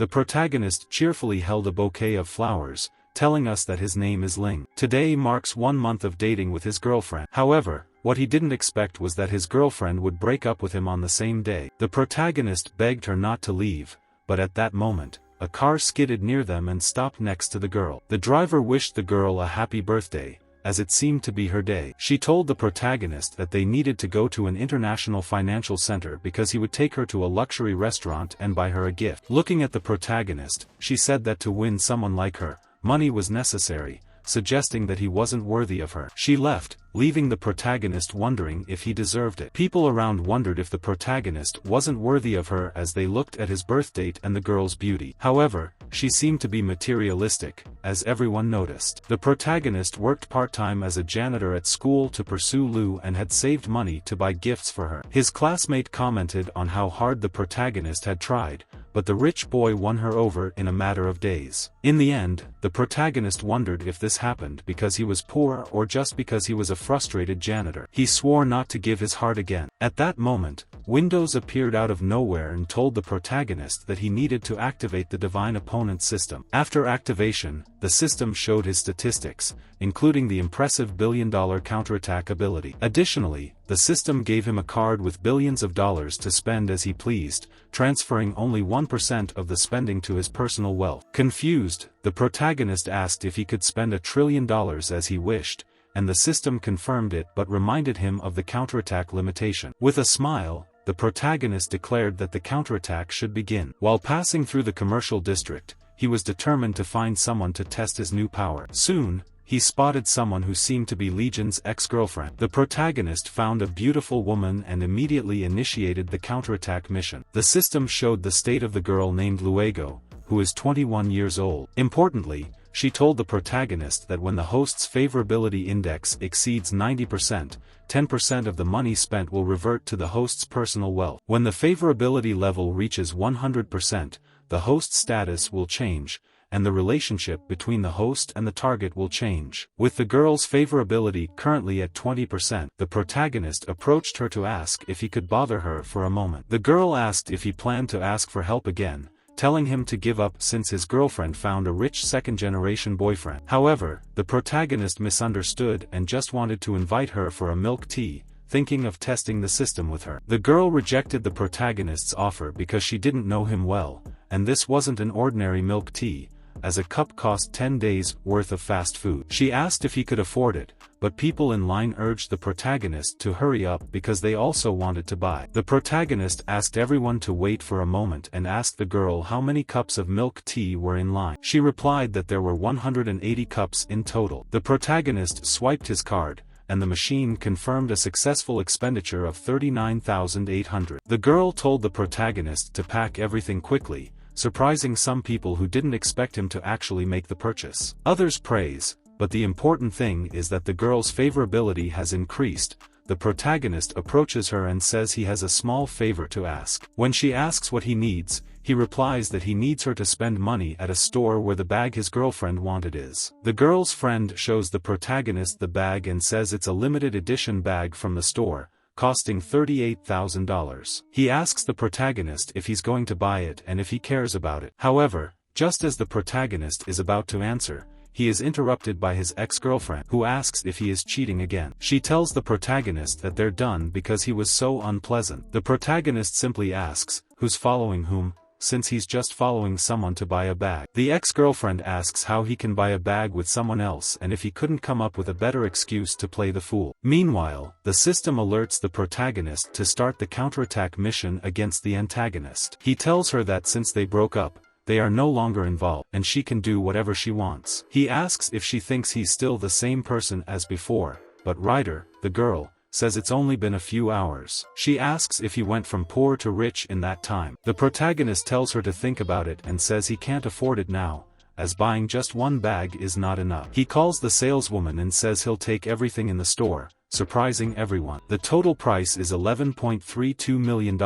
The protagonist cheerfully held a bouquet of flowers, telling us that his name is Ling. Today marks 1 month of dating with his girlfriend. However, what he didn't expect was that his girlfriend would break up with him on the same day. The protagonist begged her not to leave, but at that moment, a car skidded near them and stopped next to the girl. The driver wished the girl a happy birthday, as it seemed to be her day. She told the protagonist that they needed to go to an international financial center because he would take her to a luxury restaurant and buy her a gift. Looking at the protagonist, she said that to win someone like her, money was necessary, suggesting that he wasn't worthy of her. She left, leaving the protagonist wondering if he deserved it. People around wondered if the protagonist wasn't worthy of her as they looked at his birth date and the girl's beauty. However, she seemed to be materialistic, as everyone noticed. The protagonist worked part-time as a janitor at school to pursue Lu and had saved money to buy gifts for her. His classmate commented on how hard the protagonist had tried, but the rich boy won her over in a matter of days. In the end, the protagonist wondered if this happened because he was poor or just because he was a frustrated janitor. He swore not to give his heart again. At that moment, Windows appeared out of nowhere and told the protagonist that he needed to activate the divine opponent system. After activation, the system showed his statistics, including the impressive billion-dollar counterattack ability. Additionally, the system gave him a card with billions of dollars to spend as he pleased, transferring only 1% of the spending to his personal wealth. Confused, the protagonist asked if he could spend $1 trillion as he wished, and the system confirmed it but reminded him of the counterattack limitation. With a smile, the protagonist declared that the counterattack should begin. While passing through the commercial district, he was determined to find someone to test his new power. Soon, he spotted someone who seemed to be Legion's ex-girlfriend. The protagonist found a beautiful woman and immediately initiated the counterattack mission. The system showed the state of the girl named Luego, who is 21 years old. Importantly, she told the protagonist that when the host's favorability index exceeds 90%, 10% of the money spent will revert to the host's personal wealth. When the favorability level reaches 100%, the host's status will change, and the relationship between the host and the target will change. With the girl's favorability currently at 20%, the protagonist approached her to ask if he could bother her for a moment. The girl asked if he planned to ask for help again, telling him to give up since his girlfriend found a rich second-generation boyfriend. However, the protagonist misunderstood and just wanted to invite her for a milk tea, thinking of testing the system with her. The girl rejected the protagonist's offer because she didn't know him well, and this wasn't an ordinary milk tea, as a cup cost 10 days' worth of fast food. She asked if he could afford it, but people in line urged the protagonist to hurry up because they also wanted to buy. The protagonist asked everyone to wait for a moment and asked the girl how many cups of milk tea were in line. She replied that there were 180 cups in total. The protagonist swiped his card, and the machine confirmed a successful expenditure of 39,800. The girl told the protagonist to pack everything quickly, surprising some people who didn't expect him to actually make the purchase. Others praise, but the important thing is that the girl's favorability has increased. The protagonist approaches her and says he has a small favor to ask. When she asks what he needs, he replies that he needs her to spend money at a store where the bag his girlfriend wanted is. The girl's friend shows the protagonist the bag and says it's a limited edition bag from the store, costing $38,000. He asks the protagonist if he's going to buy it and if he cares about it. However, just as the protagonist is about to answer, he is interrupted by his ex-girlfriend, who asks if he is cheating again. She tells the protagonist that they're done because he was so unpleasant. The protagonist simply asks, who's following whom, since he's just following someone to buy a bag. The ex-girlfriend asks how he can buy a bag with someone else and if he couldn't come up with a better excuse to play the fool. Meanwhile, the system alerts the protagonist to start the counterattack mission against the antagonist. He tells her that since they broke up, they are no longer involved, and she can do whatever she wants. He asks if she thinks he's still the same person as before, but Ryder, the girl, says it's only been a few hours. She asks if he went from poor to rich in that time. The protagonist tells her to think about it and says he can't afford it now, as buying just one bag is not enough. He calls the saleswoman and says he'll take everything in the store, surprising everyone. The total price is $11.32 million.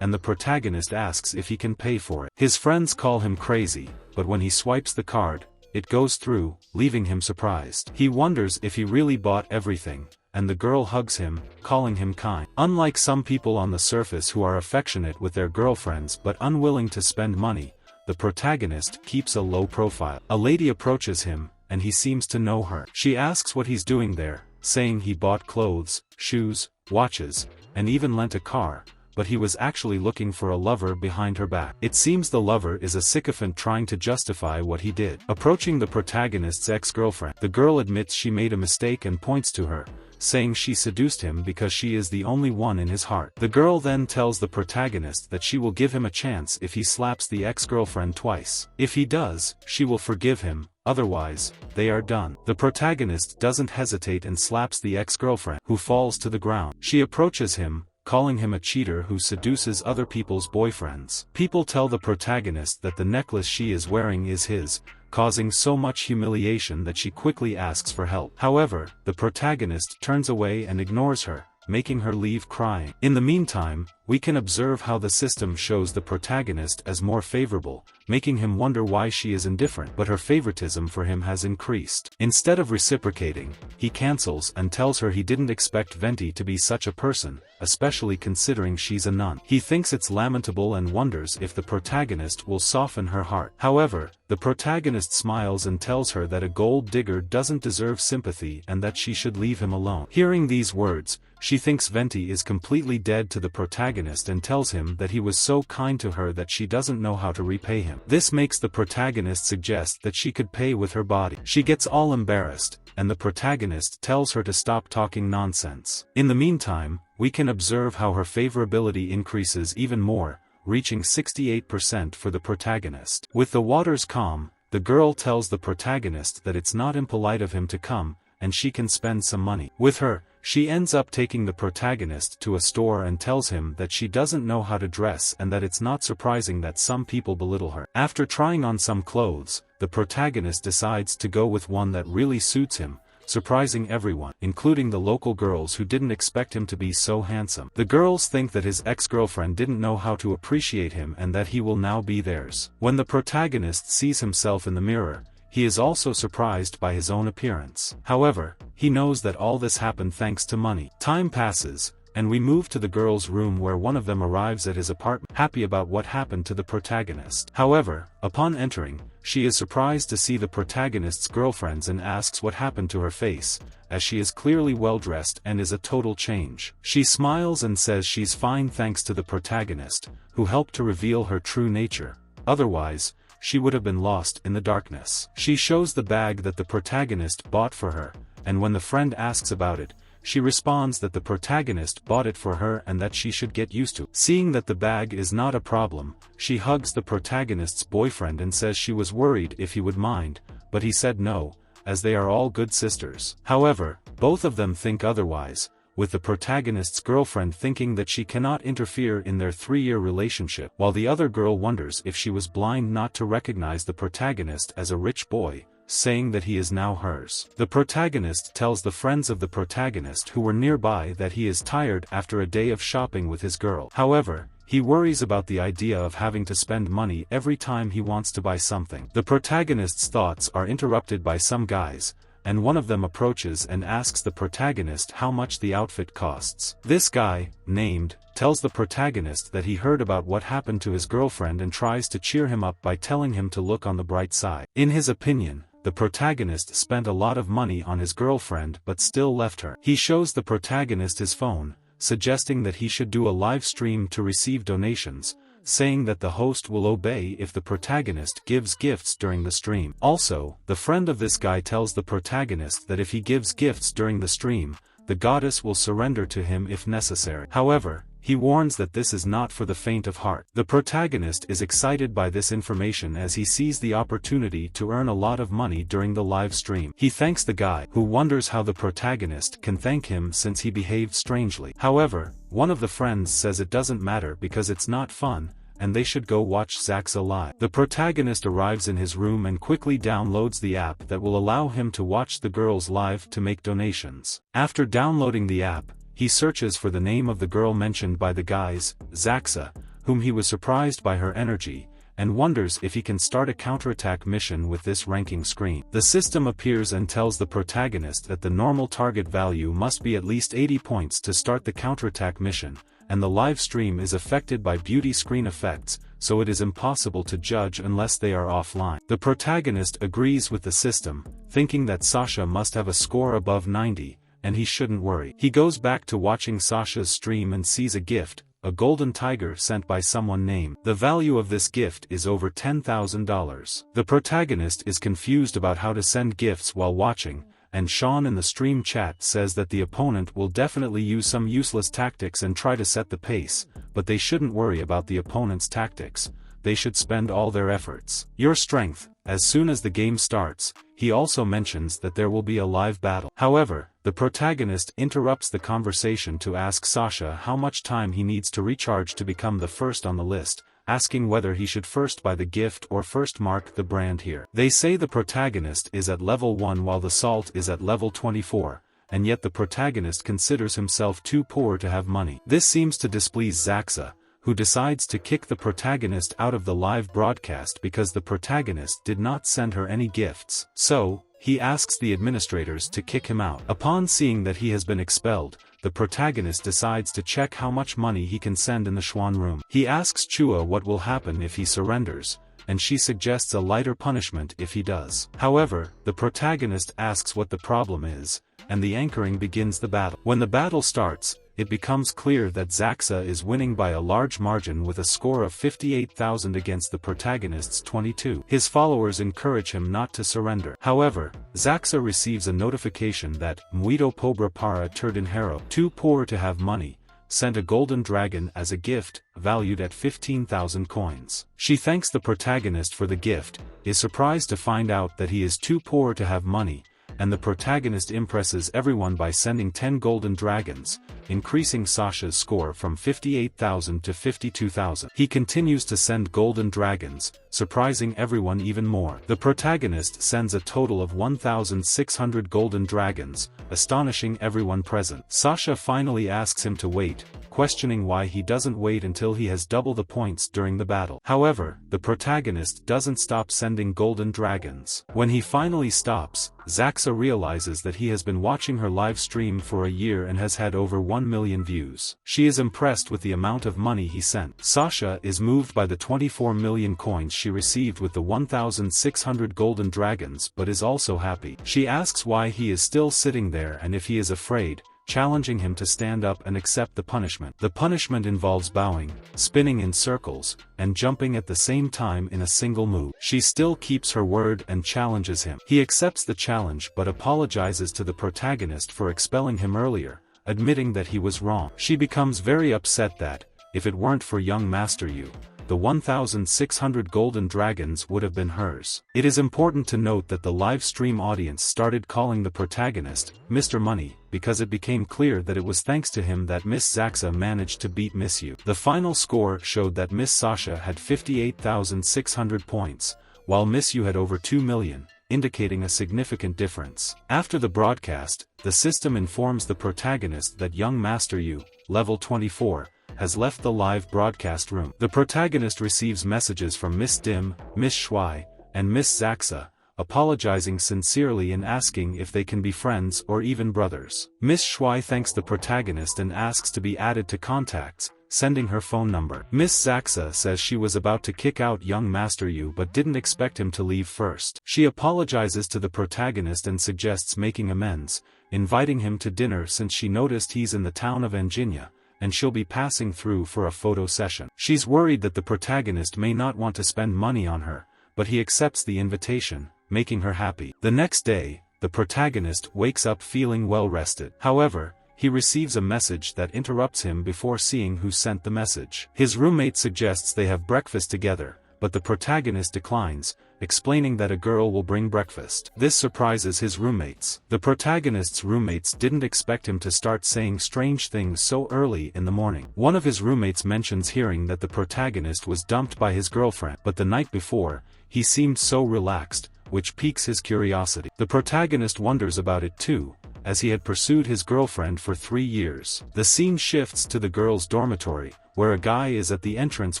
And the protagonist asks if he can pay for it. His friends call him crazy, but when he swipes the card, it goes through, leaving him surprised. He wonders if he really bought everything, and the girl hugs him, calling him kind. Unlike some people on the surface who are affectionate with their girlfriends but unwilling to spend money, the protagonist keeps a low profile. A lady approaches him, and he seems to know her. She asks what he's doing there, saying he bought clothes, shoes, watches, and even lent a car, but he was actually looking for a lover behind her back. It seems the lover is a sycophant trying to justify what he did. Approaching the protagonist's ex-girlfriend, the girl admits she made a mistake and points to her, saying she seduced him because she is the only one in his heart. The girl then tells the protagonist that she will give him a chance if he slaps the ex-girlfriend twice. If he does, she will forgive him, otherwise, they are done. The protagonist doesn't hesitate and slaps the ex-girlfriend, who falls to the ground. She approaches him, calling him a cheater who seduces other people's boyfriends. People tell the protagonist that the necklace she is wearing is his, causing so much humiliation that she quickly asks for help. However, the protagonist turns away and ignores her, making her leave crying. In the meantime, we can observe how the system shows the protagonist as more favorable, making him wonder why she is indifferent, but her favoritism for him has increased. Instead of reciprocating, he cancels and tells her he didn't expect Venti to be such a person, especially considering she's a nun. He thinks it's lamentable and wonders if the protagonist will soften her heart. However, the protagonist smiles and tells her that a gold digger doesn't deserve sympathy and that she should leave him alone. Hearing these words, she thinks Venti is completely dead to the protagonist and tells him that he was so kind to her that she doesn't know how to repay him. This makes the protagonist suggest that she could pay with her body. She gets all embarrassed, and the protagonist tells her to stop talking nonsense. In the meantime, we can observe how her favorability increases even more, reaching 68% for the protagonist. With the waters calm, the girl tells the protagonist that it's not impolite of him to come, and she can spend some money. With her, she ends up taking the protagonist to a store and tells him that she doesn't know how to dress and that it's not surprising that some people belittle her. After trying on some clothes, the protagonist decides to go with one that really suits him, surprising everyone, including the local girls who didn't expect him to be so handsome. The girls think that his ex-girlfriend didn't know how to appreciate him and that he will now be theirs. When the protagonist sees himself in the mirror, he is also surprised by his own appearance. However, he knows that all this happened thanks to money. Time passes, and we move to the girls' room where one of them arrives at his apartment, happy about what happened to the protagonist. However, upon entering, she is surprised to see the protagonist's girlfriends and asks what happened to her face, as she is clearly well-dressed and is a total change. She smiles and says she's fine thanks to the protagonist, who helped to reveal her true nature. Otherwise, she would have been lost in the darkness. She shows the bag that the protagonist bought for her, and when the friend asks about it, she responds that the protagonist bought it for her and that she should get used to. Seeing that the bag is not a problem, she hugs the protagonist's boyfriend and says she was worried if he would mind, but he said no, as they are all good sisters. However, both of them think otherwise, with the protagonist's girlfriend thinking that she cannot interfere in their 3-year relationship, while the other girl wonders if she was blind not to recognize the protagonist as a rich boy, saying that he is now hers. The protagonist tells the friends of the protagonist who were nearby that he is tired after a day of shopping with his girl. However, he worries about the idea of having to spend money every time he wants to buy something. The protagonist's thoughts are interrupted by some guys, and one of them approaches and asks the protagonist how much the outfit costs. This guy, named, tells the protagonist that he heard about what happened to his girlfriend and tries to cheer him up by telling him to look on the bright side. In his opinion, the protagonist spent a lot of money on his girlfriend but still left her. He shows the protagonist his phone, suggesting that he should do a live stream to receive donations, saying that the host will obey if the protagonist gives gifts during the stream. Also, the friend of this guy tells the protagonist that if he gives gifts during the stream, the goddess will surrender to him if necessary. However, he warns that this is not for the faint of heart. The protagonist is excited by this information as he sees the opportunity to earn a lot of money during the live stream. He thanks the guy, who wonders how the protagonist can thank him since he behaved strangely. However, one of the friends says it doesn't matter because it's not fun, and they should go watch Zaxa live. The protagonist arrives in his room and quickly downloads the app that will allow him to watch the girls live to make donations. After downloading the app, he searches for the name of the girl mentioned by the guys, Zaxa, whom he was surprised by her energy, and wonders if he can start a counterattack mission with this ranking screen. The system appears and tells the protagonist that the normal target value must be at least 80 points to start the counterattack mission, and the live stream is affected by beauty screen effects, so it is impossible to judge unless they are offline. The protagonist agrees with the system, thinking that Sasha must have a score above 90, and he shouldn't worry. He goes back to watching Sasha's stream and sees a gift, a golden tiger sent by someone named. The value of this gift is over $10,000. The protagonist is confused about how to send gifts while watching, and Sean in the stream chat says that the opponent will definitely use some useless tactics and try to set the pace, but they shouldn't worry about the opponent's tactics. They should spend all their efforts. Your strength. As soon as the game starts, he also mentions that there will be a live battle. However, the protagonist interrupts the conversation to ask Sasha how much time he needs to recharge to become the first on the list, asking whether he should first buy the gift or first mark the brand here. They say the protagonist is at level 1 while the salt is at level 24, and yet the protagonist considers himself too poor to have money. This seems to displease Zaxa, who decides to kick the protagonist out of the live broadcast because the protagonist did not send her any gifts. So, he asks the administrators to kick him out. Upon seeing that he has been expelled, the protagonist decides to check how much money he can send in the Xuan room. He asks Chua what will happen if he surrenders, and she suggests a lighter punishment if he does. However, the protagonist asks what the problem is, and the anchoring begins the battle. When the battle starts, it becomes clear that Zaxa is winning by a large margin with a score of 58,000 against the protagonist's 22. His followers encourage him not to surrender. However, Zaxa receives a notification that Muito Pobre para ter dinheiro, too poor to have money, sent a golden dragon as a gift, valued at 15,000 coins. She thanks the protagonist for the gift, is surprised to find out that he is too poor to have money, and the protagonist impresses everyone by sending 10 golden dragons, increasing Sasha's score from 58,000 to 52,000. He continues to send golden dragons, surprising everyone even more. The protagonist sends a total of 1,600 golden dragons, astonishing everyone present. Sasha finally asks him to wait, questioning why he doesn't wait until he has double the points during the battle. However, the protagonist doesn't stop sending golden dragons. When he finally stops, Zaxa realizes that he has been watching her live stream for a year and has had over 1 million views. She is impressed with the amount of money he sent. Sasha is moved by the 24 million coins she received with the 1,600 golden dragons but is also happy. She asks why he is still sitting there and if he is afraid, challenging him to stand up and accept the punishment. The punishment involves bowing, spinning in circles, and jumping at the same time in a single move. She still keeps her word and challenges him. He accepts the challenge but apologizes to the protagonist for expelling him earlier, admitting that he was wrong. She becomes very upset that, if it weren't for young Master Yu, the 1,600 golden dragons would have been hers. It is important to note that the live stream audience started calling the protagonist Mr. Money, because it became clear that it was thanks to him that Miss Zaxa managed to beat Miss Yu. The final score showed that Miss Sasha had 58,600 points, while Miss Yu had over 2 million, indicating a significant difference. After the broadcast, the system informs the protagonist that young Master Yu, level 24, has left the live broadcast room. The protagonist receives messages from Miss Dim, Miss Shui, and Miss Zaxa, apologizing sincerely and asking if they can be friends or even brothers. Miss Shui thanks the protagonist and asks to be added to contacts, sending her phone number. Miss Zaxa says she was about to kick out young Master Yu but didn't expect him to leave first. She apologizes to the protagonist and suggests making amends, inviting him to dinner since she noticed he's in the town of Anjinya, and she'll be passing through for a photo session. She's worried that the protagonist may not want to spend money on her, but he accepts the invitation, making her happy. The next day, the protagonist wakes up feeling well rested. However, he receives a message that interrupts him before seeing who sent the message. His roommate suggests they have breakfast together, but the protagonist declines, explaining that a girl will bring breakfast. This surprises his roommates. The protagonist's roommates didn't expect him to start saying strange things so early in the morning. One of his roommates mentions hearing that the protagonist was dumped by his girlfriend, but the night before, he seemed so relaxed, which piques his curiosity. The protagonist wonders about it too, as he had pursued his girlfriend for 3 years. The scene shifts to the girls' dormitory, where a guy is at the entrance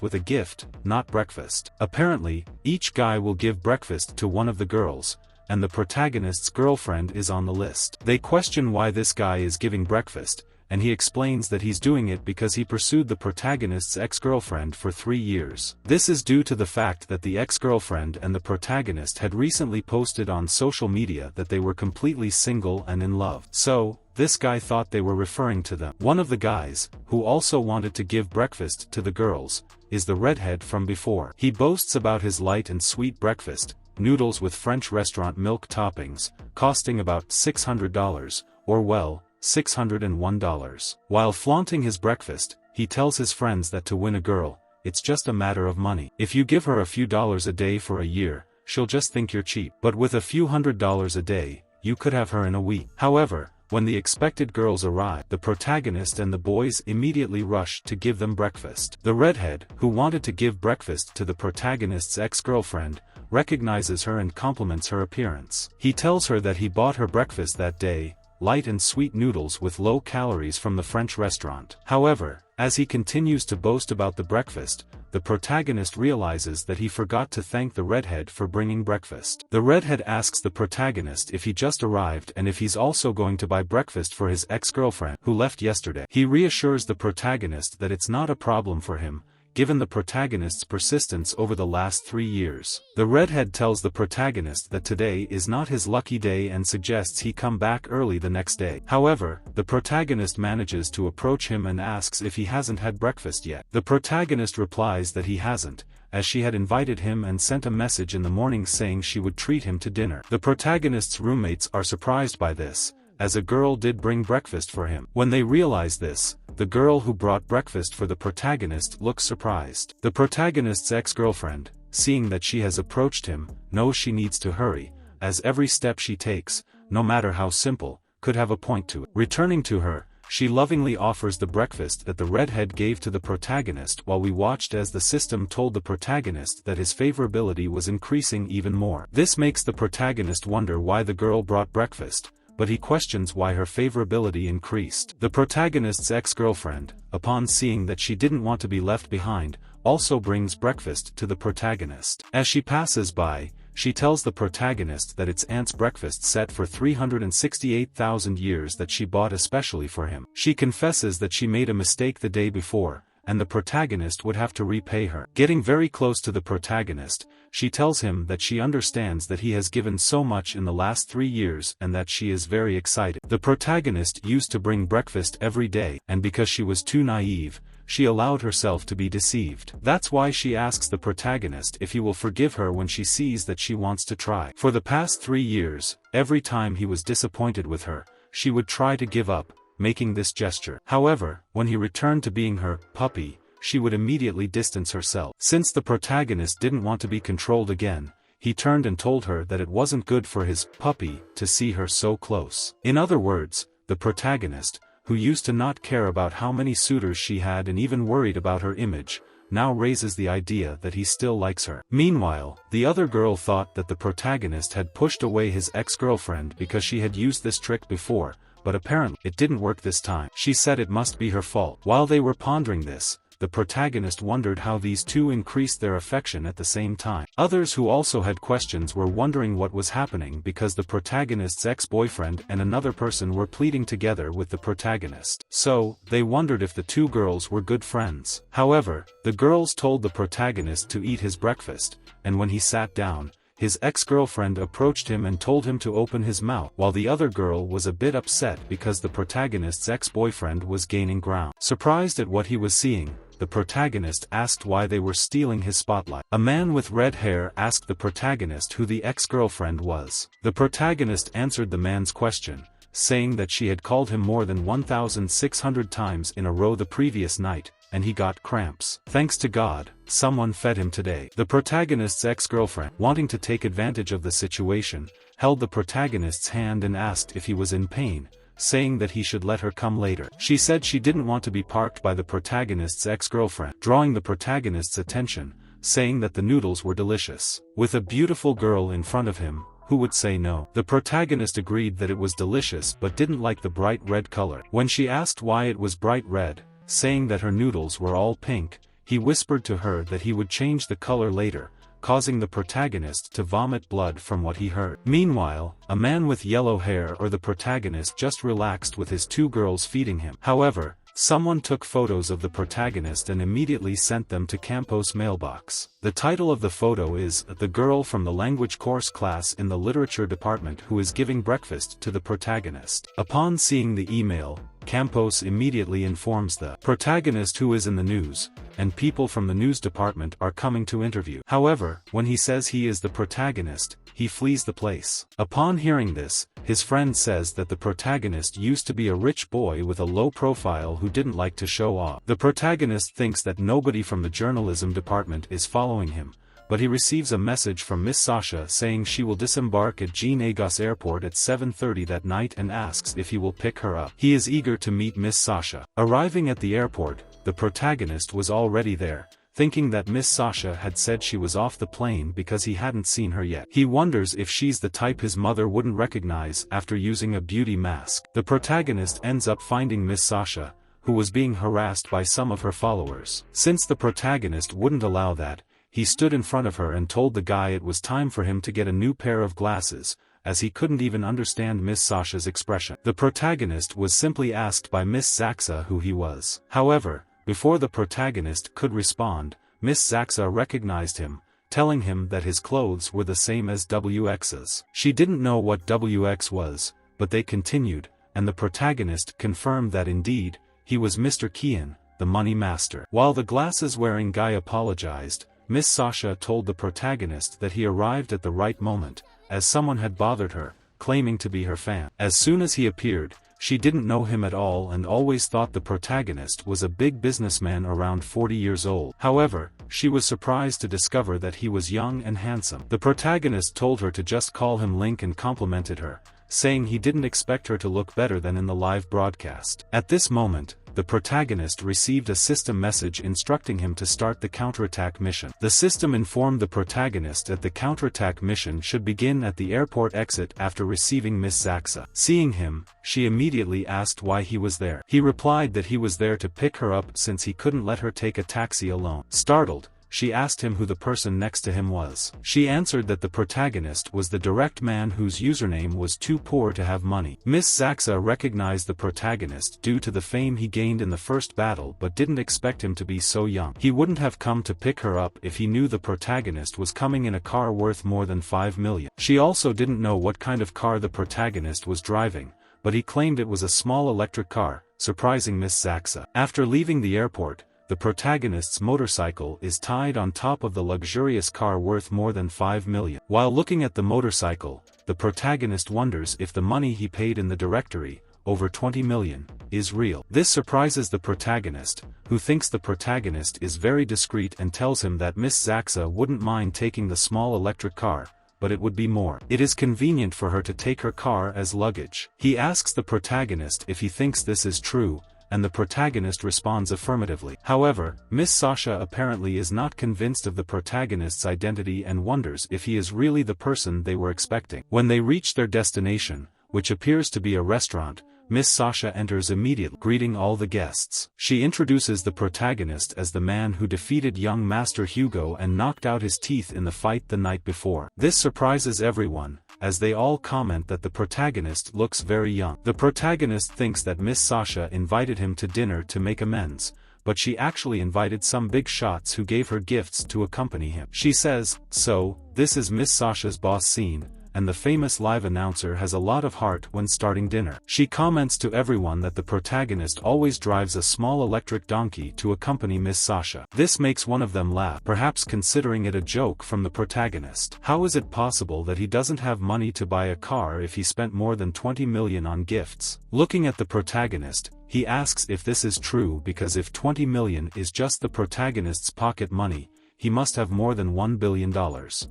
with a gift, not breakfast. Apparently, each guy will give breakfast to one of the girls, and the protagonist's girlfriend is on the list. They question why this guy is giving breakfast, and he explains that he's doing it because he pursued the protagonist's ex-girlfriend for 3 years. This is due to the fact that the ex-girlfriend and the protagonist had recently posted on social media that they were completely single and in love. So, this guy thought they were referring to them. One of the guys, who also wanted to give breakfast to the girls, is the redhead from before. He boasts about his light and sweet breakfast, noodles with French restaurant milk toppings, costing about $600, or well, $601. While flaunting his breakfast, he tells his friends that to win a girl, it's just a matter of money. If you give her a few dollars a day for a year, she'll just think you're cheap. But with a few $100s a day, you could have her in a week. However, when the expected girls arrive, the protagonist and the boys immediately rush to give them breakfast. The redhead, who wanted to give breakfast to the protagonist's ex-girlfriend, recognizes her and compliments her appearance. He tells her that he bought her breakfast that day, light and sweet noodles with low calories from the French restaurant. However, as he continues to boast about the breakfast, the protagonist realizes that he forgot to thank the redhead for bringing breakfast. The redhead asks the protagonist if he just arrived and if he's also going to buy breakfast for his ex-girlfriend, who left yesterday. He reassures the protagonist that it's not a problem for him, given the protagonist's persistence over the last 3 years. The redhead tells the protagonist that today is not his lucky day and suggests he come back early the next day. However, the protagonist manages to approach him and asks if he hasn't had breakfast yet. The protagonist replies that he hasn't, as she had invited him and sent a message in the morning saying she would treat him to dinner. The protagonist's roommates are surprised by this, as a girl did bring breakfast for him. When they realize this, the girl who brought breakfast for the protagonist looks surprised. The protagonist's ex-girlfriend, seeing that she has approached him, knows she needs to hurry, as every step she takes, no matter how simple, could have a point to it. Returning to her, she lovingly offers the breakfast that the redhead gave to the protagonist while we watched as the system told the protagonist that his favorability was increasing even more. This makes the protagonist wonder why the girl brought breakfast, but he questions why her favorability increased. The protagonist's ex-girlfriend, upon seeing that she didn't want to be left behind, also brings breakfast to the protagonist. As she passes by, she tells the protagonist that it's aunt's breakfast set for 368,000 years that she bought especially for him. She confesses that she made a mistake the day before, and the protagonist would have to repay her. Getting very close to the protagonist, she tells him that she understands that he has given so much in the last 3 years and that she is very excited. The protagonist used to bring breakfast every day, and because she was too naive, she allowed herself to be deceived. That's why she asks the protagonist if he will forgive her when she sees that she wants to try. For the past 3 years, every time he was disappointed with her, she would try to give up, making this gesture. However, when he returned to being her puppy, she would immediately distance herself. Since the protagonist didn't want to be controlled again, he turned and told her that it wasn't good for his puppy to see her so close. In other words, the protagonist, who used to not care about how many suitors she had and even worried about her image, now raises the idea that he still likes her. Meanwhile, the other girl thought that the protagonist had pushed away his ex-girlfriend because she had used this trick before, but apparently it didn't work this time. She said it must be her fault. While they were pondering this, the protagonist wondered how these two increased their affection at the same time. Others who also had questions were wondering what was happening because the protagonist's ex-boyfriend and another person were pleading together with the protagonist. So, they wondered if the two girls were good friends. However, the girls told the protagonist to eat his breakfast, and when he sat down, his ex-girlfriend approached him and told him to open his mouth, while the other girl was a bit upset because the protagonist's ex-boyfriend was gaining ground. Surprised at what he was seeing, the protagonist asked why they were stealing his spotlight. A man with red hair asked the protagonist who the ex-girlfriend was. The protagonist answered the man's question, saying that she had called him more than 1,600 times in a row the previous night, and he got cramps. Thanks to God, someone fed him today. The protagonist's ex-girlfriend, wanting to take advantage of the situation, held the protagonist's hand and asked if he was in pain, saying that he should let her come later. She said she didn't want to be parked by the protagonist's ex-girlfriend, drawing the protagonist's attention, saying that the noodles were delicious. With a beautiful girl in front of him, who would say no? The protagonist agreed that it was delicious but didn't like the bright red color. When she asked why it was bright red, saying that her noodles were all pink, he whispered to her that he would change the color later, causing the protagonist to vomit blood from what he heard. Meanwhile, a man with yellow hair or the protagonist just relaxed with his two girls feeding him. However, someone took photos of the protagonist and immediately sent them to Campos' mailbox. The title of the photo is "The Girl from the Language Course Class in the Literature Department Who is Giving Breakfast to the Protagonist." Upon seeing the email, Campos immediately informs the protagonist who is in the news, and people from the news department are coming to interview. However, when he says he is the protagonist, he flees the place. Upon hearing this, his friend says that the protagonist used to be a rich boy with a low profile who didn't like to show off. The protagonist thinks that nobody from the journalism department is following him, but he receives a message from Miss Sasha saying she will disembark at Jean Agos Airport at 7:30 that night and asks if he will pick her up. He is eager to meet Miss Sasha. Arriving at the airport, the protagonist was already there, thinking that Miss Sasha had said she was off the plane because he hadn't seen her yet. He wonders if she's the type his mother wouldn't recognize after using a beauty mask. The protagonist ends up finding Miss Sasha, who was being harassed by some of her followers. Since the protagonist wouldn't allow that, he stood in front of her and told the guy it was time for him to get a new pair of glasses, as he couldn't even understand Miss Sasha's expression. The protagonist was simply asked by Miss Zaxa who he was. However, before the protagonist could respond, Miss Zaxa recognized him, telling him that his clothes were the same as WX's. She didn't know what WX was, but they continued, and the protagonist confirmed that indeed, he was Mr. Kian, the money master. While the glasses-wearing guy apologized, Miss Sasha told the protagonist that he arrived at the right moment, as someone had bothered her, claiming to be her fan. As soon as he appeared, she didn't know him at all and always thought the protagonist was a big businessman around 40 years old. However, she was surprised to discover that he was young and handsome. The protagonist told her to just call him Link and complimented her, saying he didn't expect her to look better than in the live broadcast. At this moment, the protagonist received a system message instructing him to start the counterattack mission. The system informed the protagonist that the counterattack mission should begin at the airport exit after receiving Miss Zaxa. Seeing him, she immediately asked why he was there. He replied that he was there to pick her up since he couldn't let her take a taxi alone. Startled, she asked him who the person next to him was. She answered that the protagonist was the direct man whose username was too poor to have money. Miss Zaxa recognized the protagonist due to the fame he gained in the first battle but didn't expect him to be so young. He wouldn't have come to pick her up if he knew the protagonist was coming in a car worth more than 5 million. She also didn't know what kind of car the protagonist was driving, but he claimed it was a small electric car, surprising Miss Zaxa. After leaving the airport, the protagonist's motorcycle is tied on top of the luxurious car worth more than 5 million. While looking at the motorcycle, the protagonist wonders if the money he paid in the directory, over 20 million, is real. This surprises the protagonist, who thinks the protagonist is very discreet and tells him that Miss Zaxa wouldn't mind taking the small electric car, but it would be more. It is convenient for her to take her car as luggage. He asks the protagonist if he thinks this is true, and the protagonist responds affirmatively. However, Miss Sasha apparently is not convinced of the protagonist's identity and wonders if he is really the person they were expecting. When they reach their destination, which appears to be a restaurant, Miss Sasha enters immediately, greeting all the guests. She introduces the protagonist as the man who defeated young Master Hugo and knocked out his teeth in the fight the night before. This surprises everyone, as they all comment that the protagonist looks very young. The protagonist thinks that Miss Sasha invited him to dinner to make amends, but she actually invited some big shots who gave her gifts to accompany him. She says, "So, this is Miss Sasha's boss scene, and the famous live announcer has a lot of heart when starting dinner." She comments to everyone that the protagonist always drives a small electric donkey to accompany Miss Sasha. This makes one of them laugh, perhaps considering it a joke from the protagonist. How is it possible that he doesn't have money to buy a car if he spent more than 20 million on gifts? Looking at the protagonist, he asks if this is true because if 20 million is just the protagonist's pocket money, he must have more than $1 billion.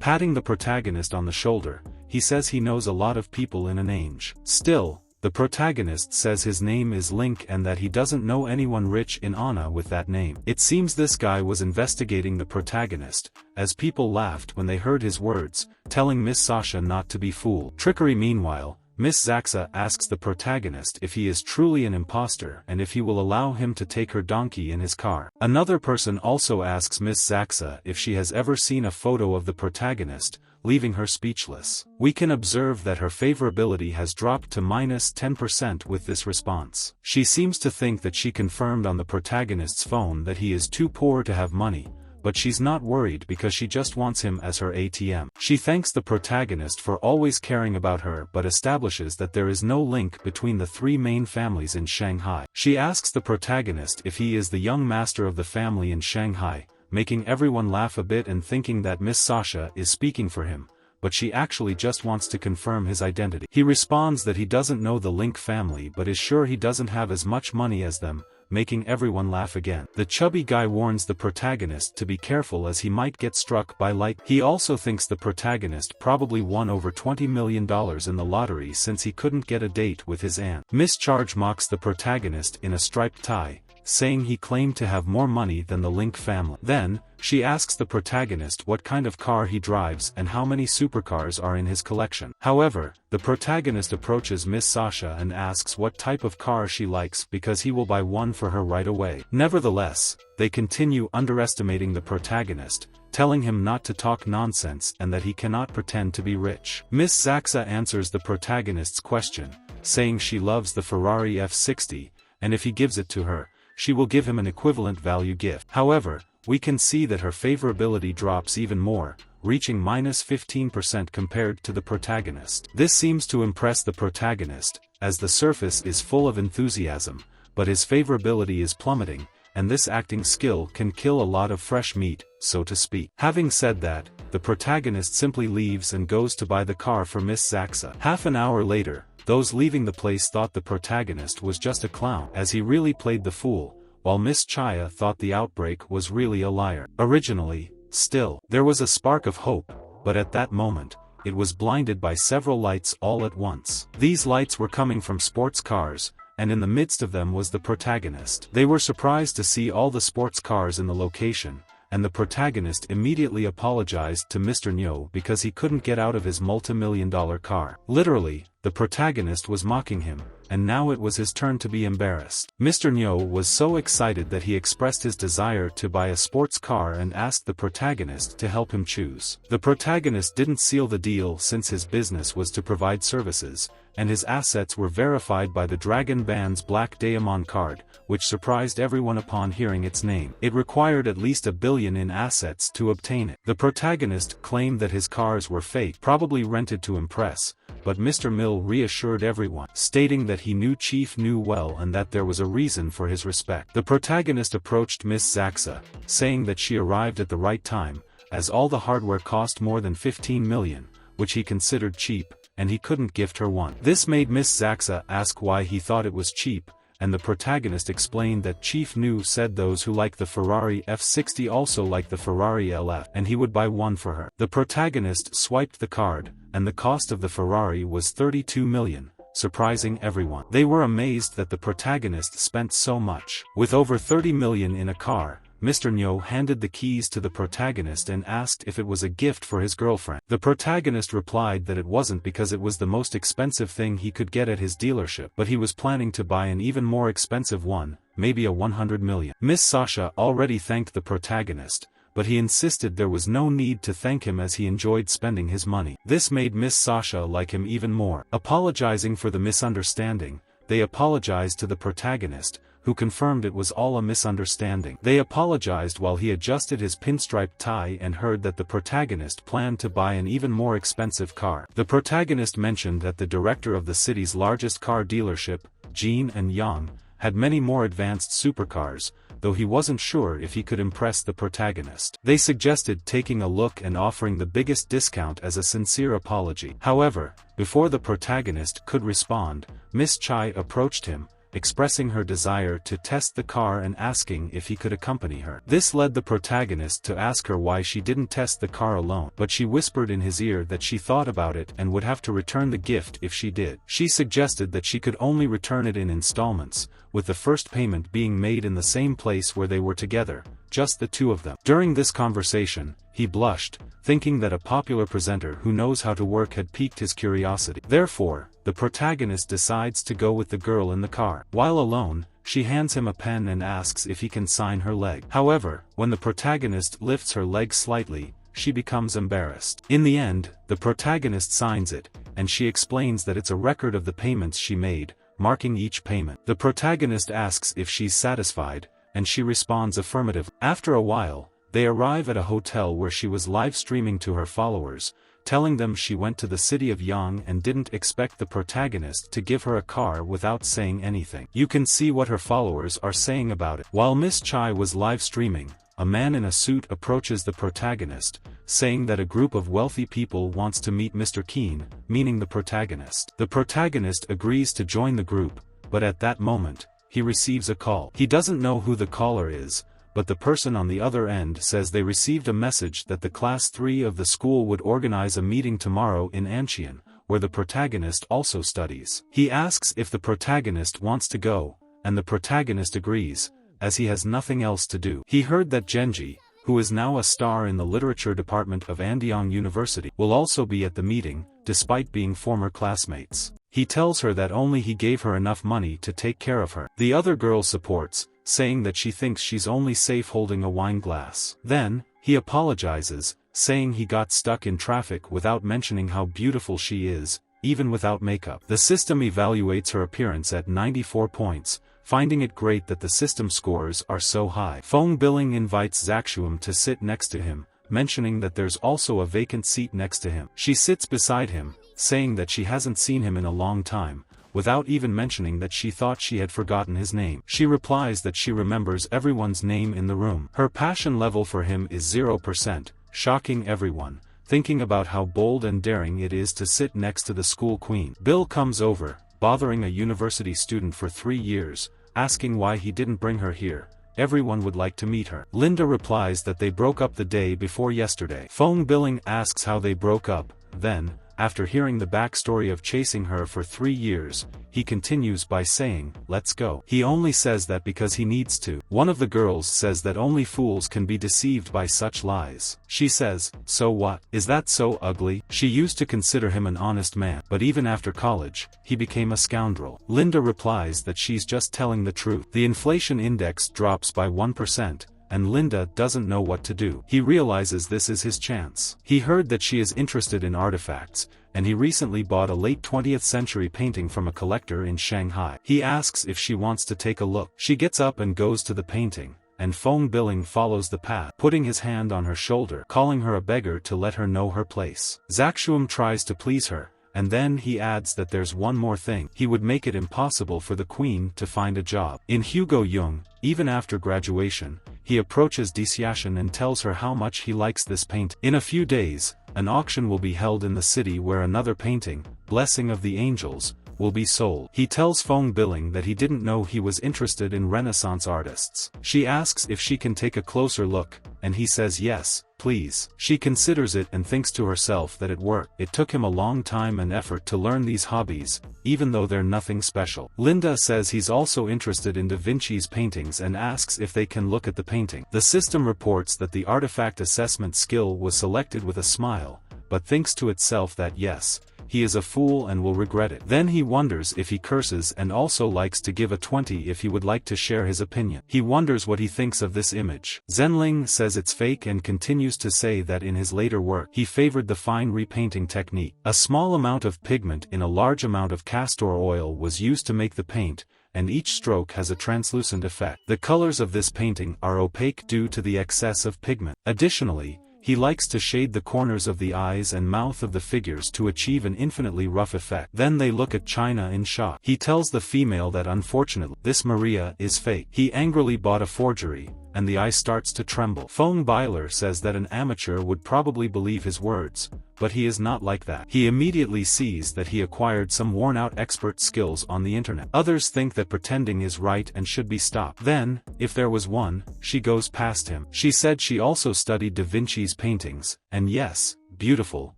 Patting the protagonist on the shoulder, he says he knows a lot of people in an age. Still, the protagonist says his name is Link and that he doesn't know anyone rich in Anna with that name. It seems this guy was investigating the protagonist, as people laughed when they heard his words, telling Miss Sasha not to be fooled. Trickery. Meanwhile, Miss Zaxa asks the protagonist if he is truly an imposter and if he will allow him to take her donkey in his car. Another person also asks Miss Zaxa if she has ever seen a photo of the protagonist, leaving her speechless. We can observe that her favorability has dropped to -10% with this response. She seems to think that she confirmed on the protagonist's phone that he is too poor to have money, but she's not worried because she just wants him as her ATM. She thanks the protagonist for always caring about her but establishes that there is no link between the three main families in Shanghai. She asks the protagonist if he is the young master of the family in Shanghai, making everyone laugh a bit and thinking that Miss Sasha is speaking for him, but she actually just wants to confirm his identity. He responds that he doesn't know the Link family but is sure he doesn't have as much money as them, making everyone laugh again. The chubby guy warns the protagonist to be careful as he might get struck by lightning. He also thinks the protagonist probably won over $20 million in the lottery since he couldn't get a date with his aunt. Miss Charge mocks the protagonist in a striped tie, saying he claimed to have more money than the Link family. Then, she asks the protagonist what kind of car he drives and how many supercars are in his collection. However, the protagonist approaches Miss Sasha and asks what type of car she likes because he will buy one for her right away. Nevertheless, they continue underestimating the protagonist, telling him not to talk nonsense and that he cannot pretend to be rich. Miss Zaxa answers the protagonist's question, saying she loves the Ferrari F60, and if he gives it to her, she will give him an equivalent value gift. However, we can see that her favorability drops even more, reaching -15% compared to the protagonist. This seems to impress the protagonist, as the surface is full of enthusiasm, but his favorability is plummeting, and this acting skill can kill a lot of fresh meat, so to speak. Having said that, the protagonist simply leaves and goes to buy the car for Miss Zaxa. Half an hour later, those leaving the place thought the protagonist was just a clown, as he really played the fool, while Miss Chaya thought the outbreak was really a liar. Originally, still, there was a spark of hope, but at that moment, it was blinded by several lights all at once. These lights were coming from sports cars, and in the midst of them was the protagonist. They were surprised to see all the sports cars in the location, and the protagonist immediately apologized to Mr. Nyo because he couldn't get out of his multi-million-dollar car. Literally, the protagonist was mocking him, and now it was his turn to be embarrassed. Mr. Nyo was so excited that he expressed his desire to buy a sports car and asked the protagonist to help him choose. The protagonist didn't seal the deal since his business was to provide services, and his assets were verified by the Dragon Band's Black Diamond card, which surprised everyone upon hearing its name. It required at least $1 billion in assets to obtain it. The protagonist claimed that his cars were fake, probably rented to impress, but Mr. Mill reassured everyone, stating that he knew Chief knew well and that there was a reason for his respect. The protagonist approached Miss Zaxa, saying that she arrived at the right time, as all the hardware cost more than 15 million, which he considered cheap, and he couldn't gift her one. This made Miss Zaxa ask why he thought it was cheap, and the protagonist explained that Chief Nu said those who like the Ferrari F60 also like the Ferrari LF, and he would buy one for her. The protagonist swiped the card, and the cost of the Ferrari was 32 million, surprising everyone. They were amazed that the protagonist spent so much. With over 30 million in a car, Mr. Nyo handed the keys to the protagonist and asked if it was a gift for his girlfriend. The protagonist replied that it wasn't because it was the most expensive thing he could get at his dealership, but he was planning to buy an even more expensive one, maybe a 100 million. Miss Sasha already thanked the protagonist, but he insisted there was no need to thank him as he enjoyed spending his money. This made Miss Sasha like him even more. Apologizing for the misunderstanding, they apologized to the protagonist, who confirmed it was all a misunderstanding. They apologized while he adjusted his pinstripe tie and heard that the protagonist planned to buy an even more expensive car. The protagonist mentioned that the director of the city's largest car dealership, Jin and Yang, had many more advanced supercars, though he wasn't sure if he could impress the protagonist. They suggested taking a look and offering the biggest discount as a sincere apology. However, before the protagonist could respond, Miss Chai approached him, expressing her desire to test the car and asking if he could accompany her. This led the protagonist to ask her why she didn't test the car alone, but she whispered in his ear that she thought about it and would have to return the gift if she did. She suggested that she could only return it in installments, with the first payment being made in the same place where they were together, just the two of them. During this conversation, he blushed, thinking that a popular presenter who knows how to work had piqued his curiosity. Therefore, the protagonist decides to go with the girl in the car. While alone, she hands him a pen and asks if he can sign her leg. However, when the protagonist lifts her leg slightly, she becomes embarrassed. In the end, the protagonist signs it, and she explains that it's a record of the payments she made, marking each payment. The protagonist asks if she's satisfied, and she responds affirmatively. After a while, they arrive at a hotel where she was live streaming to her followers, telling them she went to the city of Yang and didn't expect the protagonist to give her a car without saying anything. You can see what her followers are saying about it. While Miss Chai was live streaming, a man in a suit approaches the protagonist, saying that a group of wealthy people wants to meet Mr. Keen, meaning the protagonist. The protagonist agrees to join the group, but at that moment, he receives a call. He doesn't know who the caller is, but the person on the other end says they received a message that the class 3 of the school would organize a meeting tomorrow in Anxian, where the protagonist also studies. He asks if the protagonist wants to go, and the protagonist agrees, as he has nothing else to do. He heard that Genji, who is now a star in the literature department of Andiang University, will also be at the meeting, despite being former classmates. He tells her that only he gave her enough money to take care of her. The other girl supports, saying that she thinks she's only safe holding a wine glass. Then, he apologizes, saying he got stuck in traffic without mentioning how beautiful she is, even without makeup. The system evaluates her appearance at 94 points, finding it great that the system scores are so high. Feng Billing invites Zaxuam to sit next to him, mentioning that there's also a vacant seat next to him. She sits beside him, saying that she hasn't seen him in a long time, without even mentioning that she thought she had forgotten his name. She replies that she remembers everyone's name in the room. Her passion level for him is 0%, shocking everyone, thinking about how bold and daring it is to sit next to the school queen. Bill comes over, bothering a university student for 3 years, asking why he didn't bring her here. Everyone would like to meet her. Linda replies that they broke up the day before yesterday. Feng Billing asks how they broke up, then, after hearing the backstory of chasing her for 3 years, he continues by saying, "Let's go." He only says that because he needs to. One of the girls says that only fools can be deceived by such lies. She says, "So what? Is that so ugly?" She used to consider him an honest man, but even after college, he became a scoundrel. Linda replies that she's just telling the truth. The inflation index drops by 1%. And Linda doesn't know what to do. He realizes this is his chance. He heard that she is interested in artifacts, and he recently bought a late 20th century painting from a collector in Shanghai. He asks if she wants to take a look. She gets up and goes to the painting, and Feng Billing follows the path, putting his hand on her shoulder, calling her a beggar to let her know her place. Zaxuam tries to please her, and then he adds that there's one more thing. He would make it impossible for the queen to find a job. In Hugo Jung, even after graduation, he approaches Disiashan and tells her how much he likes this paint. In a few days, an auction will be held in the city where another painting, Blessing of the Angels, will be sold. He tells Feng Billing that he didn't know he was interested in Renaissance artists. She asks if she can take a closer look, and he says yes, please. She considers it and thinks to herself that it worked. It took him a long time and effort to learn these hobbies, even though they're nothing special. Linda says he's also interested in Da Vinci's paintings and asks if they can look at the painting. The system reports that the artifact assessment skill was selected with a smile, but thinks to itself that yes, he is a fool and will regret it. Then he wonders if he curses and also likes to give a 20 if he would like to share his opinion. He wonders what he thinks of this image. Zhenling says it's fake and continues to say that in his later work he favored the fine repainting technique. A small amount of pigment in a large amount of castor oil was used to make the paint, and each stroke has a translucent effect. The colors of this painting are opaque due to the excess of pigment. Additionally, he likes to shade the corners of the eyes and mouth of the figures to achieve an infinitely rough effect. Then they look at China in shock. He tells the female that unfortunately, this Maria is fake. He angrily bought a forgery, and the eye starts to tremble. Feng Biler says that an amateur would probably believe his words, but he is not like that. He immediately sees that he acquired some worn-out expert skills on the internet. Others think that pretending is right and should be stopped. Then, if there was one, she goes past him. She said she also studied Da Vinci's paintings, and yes, beautiful,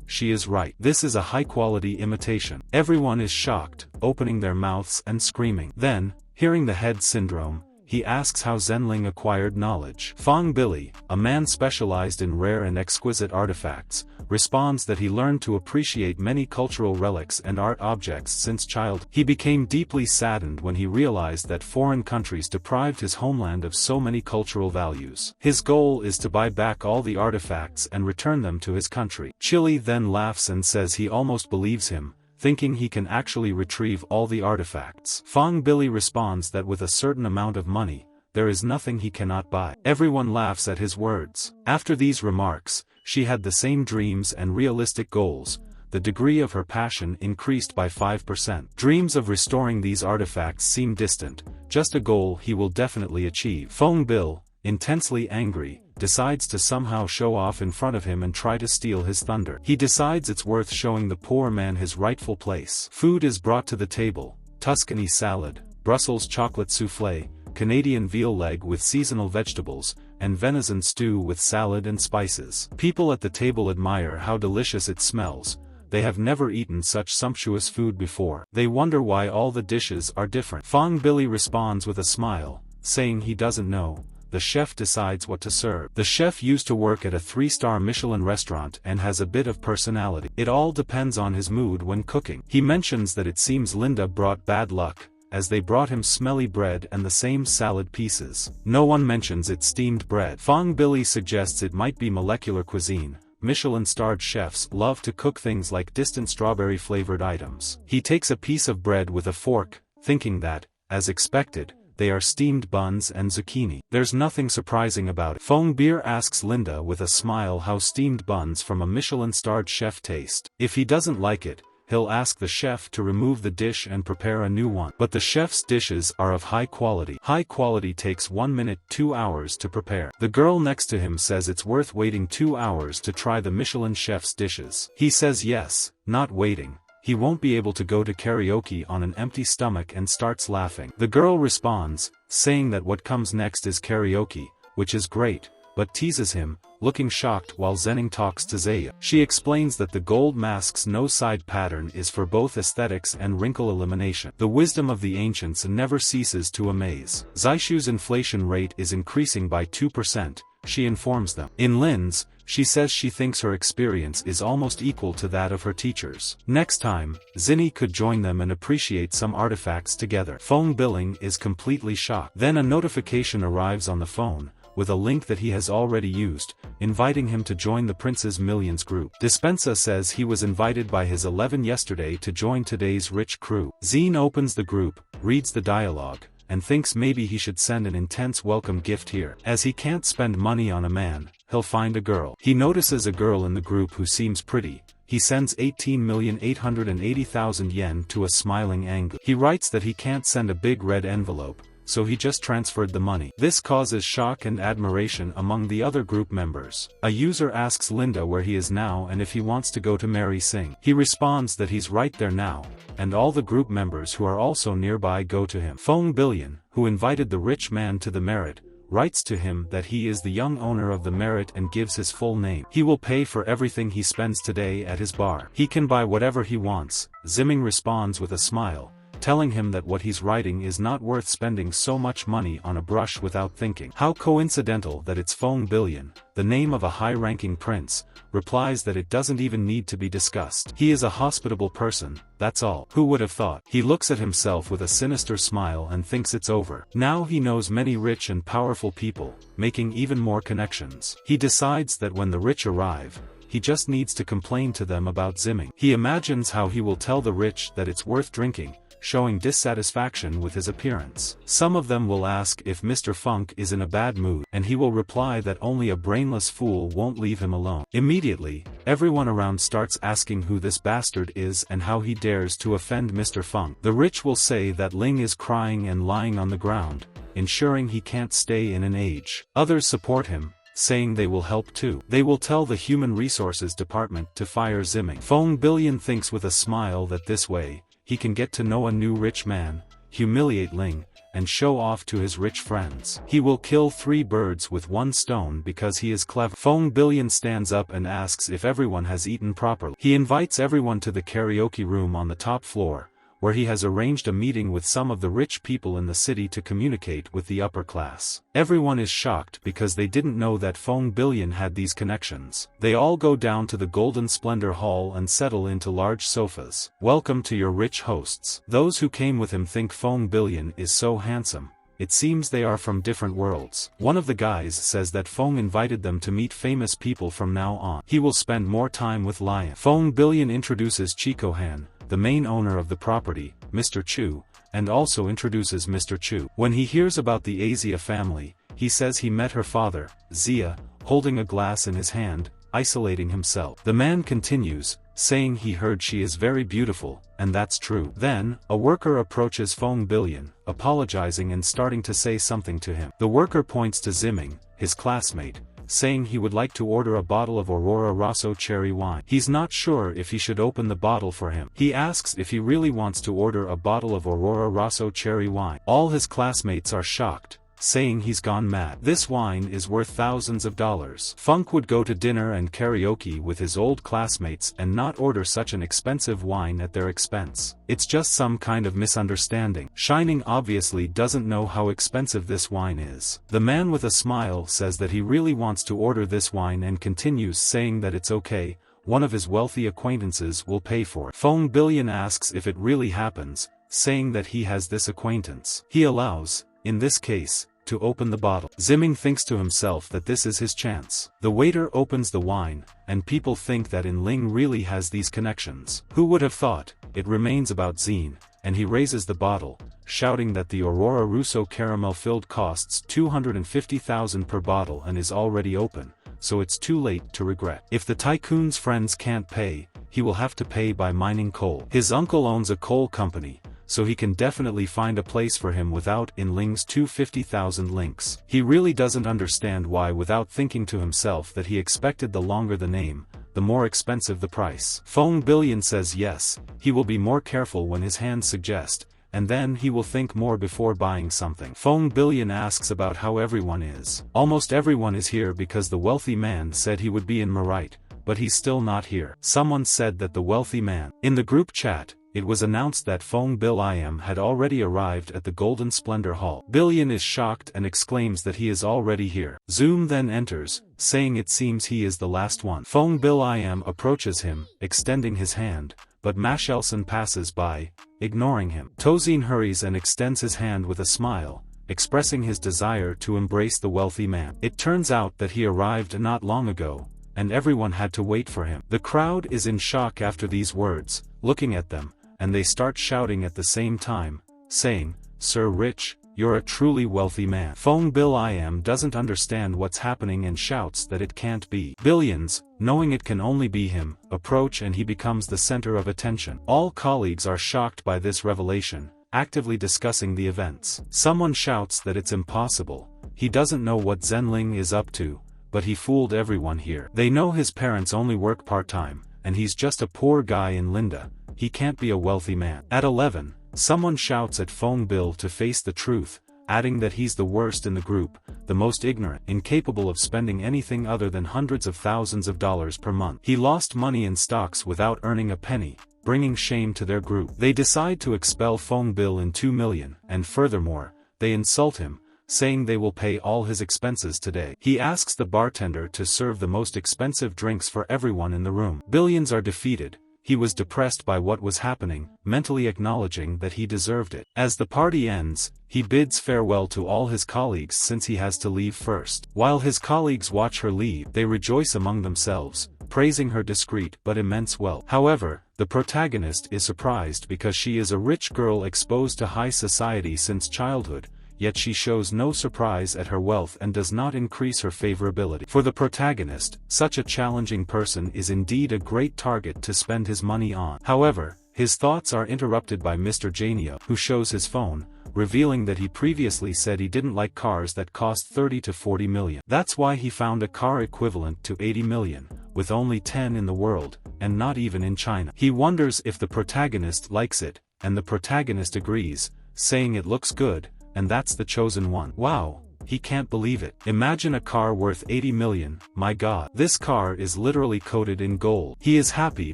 she is right. This is a high-quality imitation. Everyone is shocked, opening their mouths and screaming. Then, hearing the head syndrome, he asks how Zenling acquired knowledge. Fong Billy, a man specialized in rare and exquisite artifacts, responds that he learned to appreciate many cultural relics and art objects since childhood. He became deeply saddened when he realized that foreign countries deprived his homeland of so many cultural values. His goal is to buy back all the artifacts and return them to his country. Chili then laughs and says he almost believes him, thinking he can actually retrieve all the artifacts. Fong Billy responds that with a certain amount of money, there is nothing he cannot buy. Everyone laughs at his words. After these remarks, she had the same dreams and realistic goals. The degree of her passion increased by 5%. Dreams of restoring these artifacts seem distant, just a goal he will definitely achieve. Fong Bill, intensely angry, decides to somehow show off in front of him and try to steal his thunder. He decides it's worth showing the poor man his rightful place. Food is brought to the table: Tuscany salad, Brussels chocolate soufflé, Canadian veal leg with seasonal vegetables, and venison stew with salad and spices. People at the table admire how delicious it smells. They have never eaten such sumptuous food before. They wonder why all the dishes are different. Fong Billy responds with a smile, saying he doesn't know. The chef decides what to serve. The chef used to work at a 3-star Michelin restaurant and has a bit of personality. It all depends on his mood when cooking. He mentions that it seems Linda brought bad luck, as they brought him smelly bread and the same salad pieces. No one mentions it's steamed bread. Fong Billy suggests it might be molecular cuisine. Michelin-starred chefs love to cook things like distant strawberry-flavored items. He takes a piece of bread with a fork, thinking that, as expected, they are steamed buns and zucchini. There's nothing surprising about it. Fong Beer asks Linda with a smile how steamed buns from a Michelin-starred chef taste. If he doesn't like it, he'll ask the chef to remove the dish and prepare a new one. But the chef's dishes are of high quality. High quality takes 1 minute 2 hours to prepare. The girl next to him says it's worth waiting 2 hours to try the Michelin chef's dishes. He says yes, not waiting. He won't be able to go to karaoke on an empty stomach and starts laughing. The girl responds, saying that what comes next is karaoke, which is great, but teases him, looking shocked while Zenning talks to Zaya. She explains that the gold mask's no-side pattern is for both aesthetics and wrinkle elimination. The wisdom of the ancients never ceases to amaze. Zaishu's inflation rate is increasing by 2%, she informs them. In Lin's, she says she thinks her experience is almost equal to that of her teachers. Next time, Zinni could join them and appreciate some artifacts together. Fong Billing is completely shocked. Then a notification arrives on the phone, with a link that he has already used, inviting him to join the Prince's Millions group. Dispensa says he was invited by his 11 yesterday to join today's rich crew. Zine opens the group, reads the dialogue, and thinks maybe he should send an intense welcome gift here. As he can't spend money on a man, he'll find a girl. He notices a girl in the group who seems pretty. He sends 18,880,000 yen to a smiling Angler. He writes that he can't send a big red envelope, so he just transferred the money. This causes shock and admiration among the other group members. A user asks Linda where he is now and if he wants to go to Mary Singh. He responds that he's right there now, and all the group members who are also nearby go to him. Fong Billion, who invited the rich man to the Merit, writes to him that he is the young owner of the Merit and gives his full name. He will pay for everything he spends today at his bar. He can buy whatever he wants. Zimming responds with a smile, telling him that what he's writing is not worth spending so much money on a brush without thinking. How coincidental that it's Fong Billion, the name of a high-ranking prince, replies that it doesn't even need to be discussed. He is a hospitable person, that's all. Who would have thought? He looks at himself with a sinister smile and thinks it's over. Now he knows many rich and powerful people, making even more connections. He decides that when the rich arrive, he just needs to complain to them about Zimming. He imagines how he will tell the rich that it's worth drinking, showing dissatisfaction with his appearance. Some of them will ask if Mr. Funk is in a bad mood, and he will reply that only a brainless fool won't leave him alone. Immediately, everyone around starts asking who this bastard is and how he dares to offend Mr. Funk. The rich will say that Ling is crying and lying on the ground, ensuring he can't stay in an age. Others support him, saying they will help too. They will tell the Human Resources Department to fire Zimming. Fong Billion thinks with a smile that this way, he can get to know a new rich man, humiliate Ling, and show off to his rich friends. He will kill 3 birds with 1 stone because he is clever. Fong Billion stands up and asks if everyone has eaten properly. He invites everyone to the karaoke room on the top floor, where he has arranged a meeting with some of the rich people in the city to communicate with the upper class. Everyone is shocked because they didn't know that Feng Billion had these connections. They all go down to the Golden Splendor Hall and settle into large sofas. Welcome to your rich hosts. Those who came with him think Feng Billion is so handsome. It seems they are from different worlds. One of the guys says that Feng invited them to meet famous people from now on. He will spend more time with Lion. Feng Billion introduces Chico Han, the main owner of the property, Mr. Chu, and also introduces Mr. Chu. When he hears about the Asia family, he says he met her father, Zia, holding a glass in his hand, isolating himself. The man continues, saying he heard she is very beautiful, and that's true. Then, a worker approaches Feng Billion, apologizing and starting to say something to him. The worker points to Ziming, his classmate, saying he would like to order a bottle of Aurora Rosso cherry wine. He's not sure if he should open the bottle for him. He asks if he really wants to order a bottle of Aurora Rosso cherry wine. All his classmates are shocked, saying he's gone mad. This wine is worth thousands of dollars. Funk would go to dinner and karaoke with his old classmates and not order such an expensive wine at their expense. It's just some kind of misunderstanding. Shining obviously doesn't know how expensive this wine is. The man with a smile says that he really wants to order this wine and continues saying that it's okay, one of his wealthy acquaintances will pay for it. Feng Billion asks if it really happens, saying that he has this acquaintance. He allows, in this case, to open the bottle. Ziming thinks to himself that this is his chance. The waiter opens the wine, and people think that Ling really has these connections. Who would have thought? It remains about Zine, and he raises the bottle, shouting that the Aurora Rosso caramel-filled costs 250,000 per bottle and is already open, so it's too late to regret. If the tycoon's friends can't pay, he will have to pay by mining coal. His uncle owns a coal company, so he can definitely find a place for him without Ling's 250,000 links. He really doesn't understand why, without thinking to himself that he expected the longer the name, the more expensive the price. Feng Billion says yes, he will be more careful when his hands suggest, and then he will think more before buying something. Feng Billion asks about how everyone is. Almost everyone is here because the wealthy man said he would be in Marite, but he's still not here. Someone said that the wealthy man. In the group chat, it was announced that Feng Billion had already arrived at the Golden Splendor Hall. Billion is shocked and exclaims that he is already here. Zoom then enters, saying it seems he is the last one. Feng Billion approaches him, extending his hand, but Mashelson passes by, ignoring him. Tozin hurries and extends his hand with a smile, expressing his desire to embrace the wealthy man. It turns out that he arrived not long ago, and everyone had to wait for him. The crowd is in shock after these words, looking at them, and they start shouting at the same time, saying, "Sir Rich, you're a truly wealthy man." Feng Billion doesn't understand what's happening and shouts that it can't be. Billions, knowing it can only be him, approach and he becomes the center of attention. All colleagues are shocked by this revelation, actively discussing the events. Someone shouts that it's impossible, he doesn't know what Zenling is up to, but he fooled everyone here. They know his parents only work part-time, and he's just a poor guy in Linda. He can't be a wealthy man. At 11, someone shouts at Feng Bill to face the truth, adding that he's the worst in the group, the most ignorant, incapable of spending anything other than hundreds of thousands of dollars per month. He lost money in stocks without earning a penny, bringing shame to their group. They decide to expel Feng Bill in 2 million, and furthermore, they insult him, saying they will pay all his expenses today. He asks the bartender to serve the most expensive drinks for everyone in the room. Billions are defeated. He was depressed by what was happening, mentally acknowledging that he deserved it. As the party ends, he bids farewell to all his colleagues since he has to leave first. While his colleagues watch her leave, they rejoice among themselves, praising her discreet but immense wealth. However, the protagonist is surprised because she is a rich girl exposed to high society since childhood, yet she shows no surprise at her wealth and does not increase her favorability. For the protagonist, such a challenging person is indeed a great target to spend his money on. However, his thoughts are interrupted by Mr. Janio, who shows his phone, revealing that he previously said he didn't like cars that cost 30 to 40 million. That's why he found a car equivalent to 80 million, with only 10 in the world, and not even in China. He wonders if the protagonist likes it, and the protagonist agrees, saying it looks good, and that's the chosen one. Wow, he can't believe it. Imagine a car worth 80 million, my god. This car is literally coated in gold. He is happy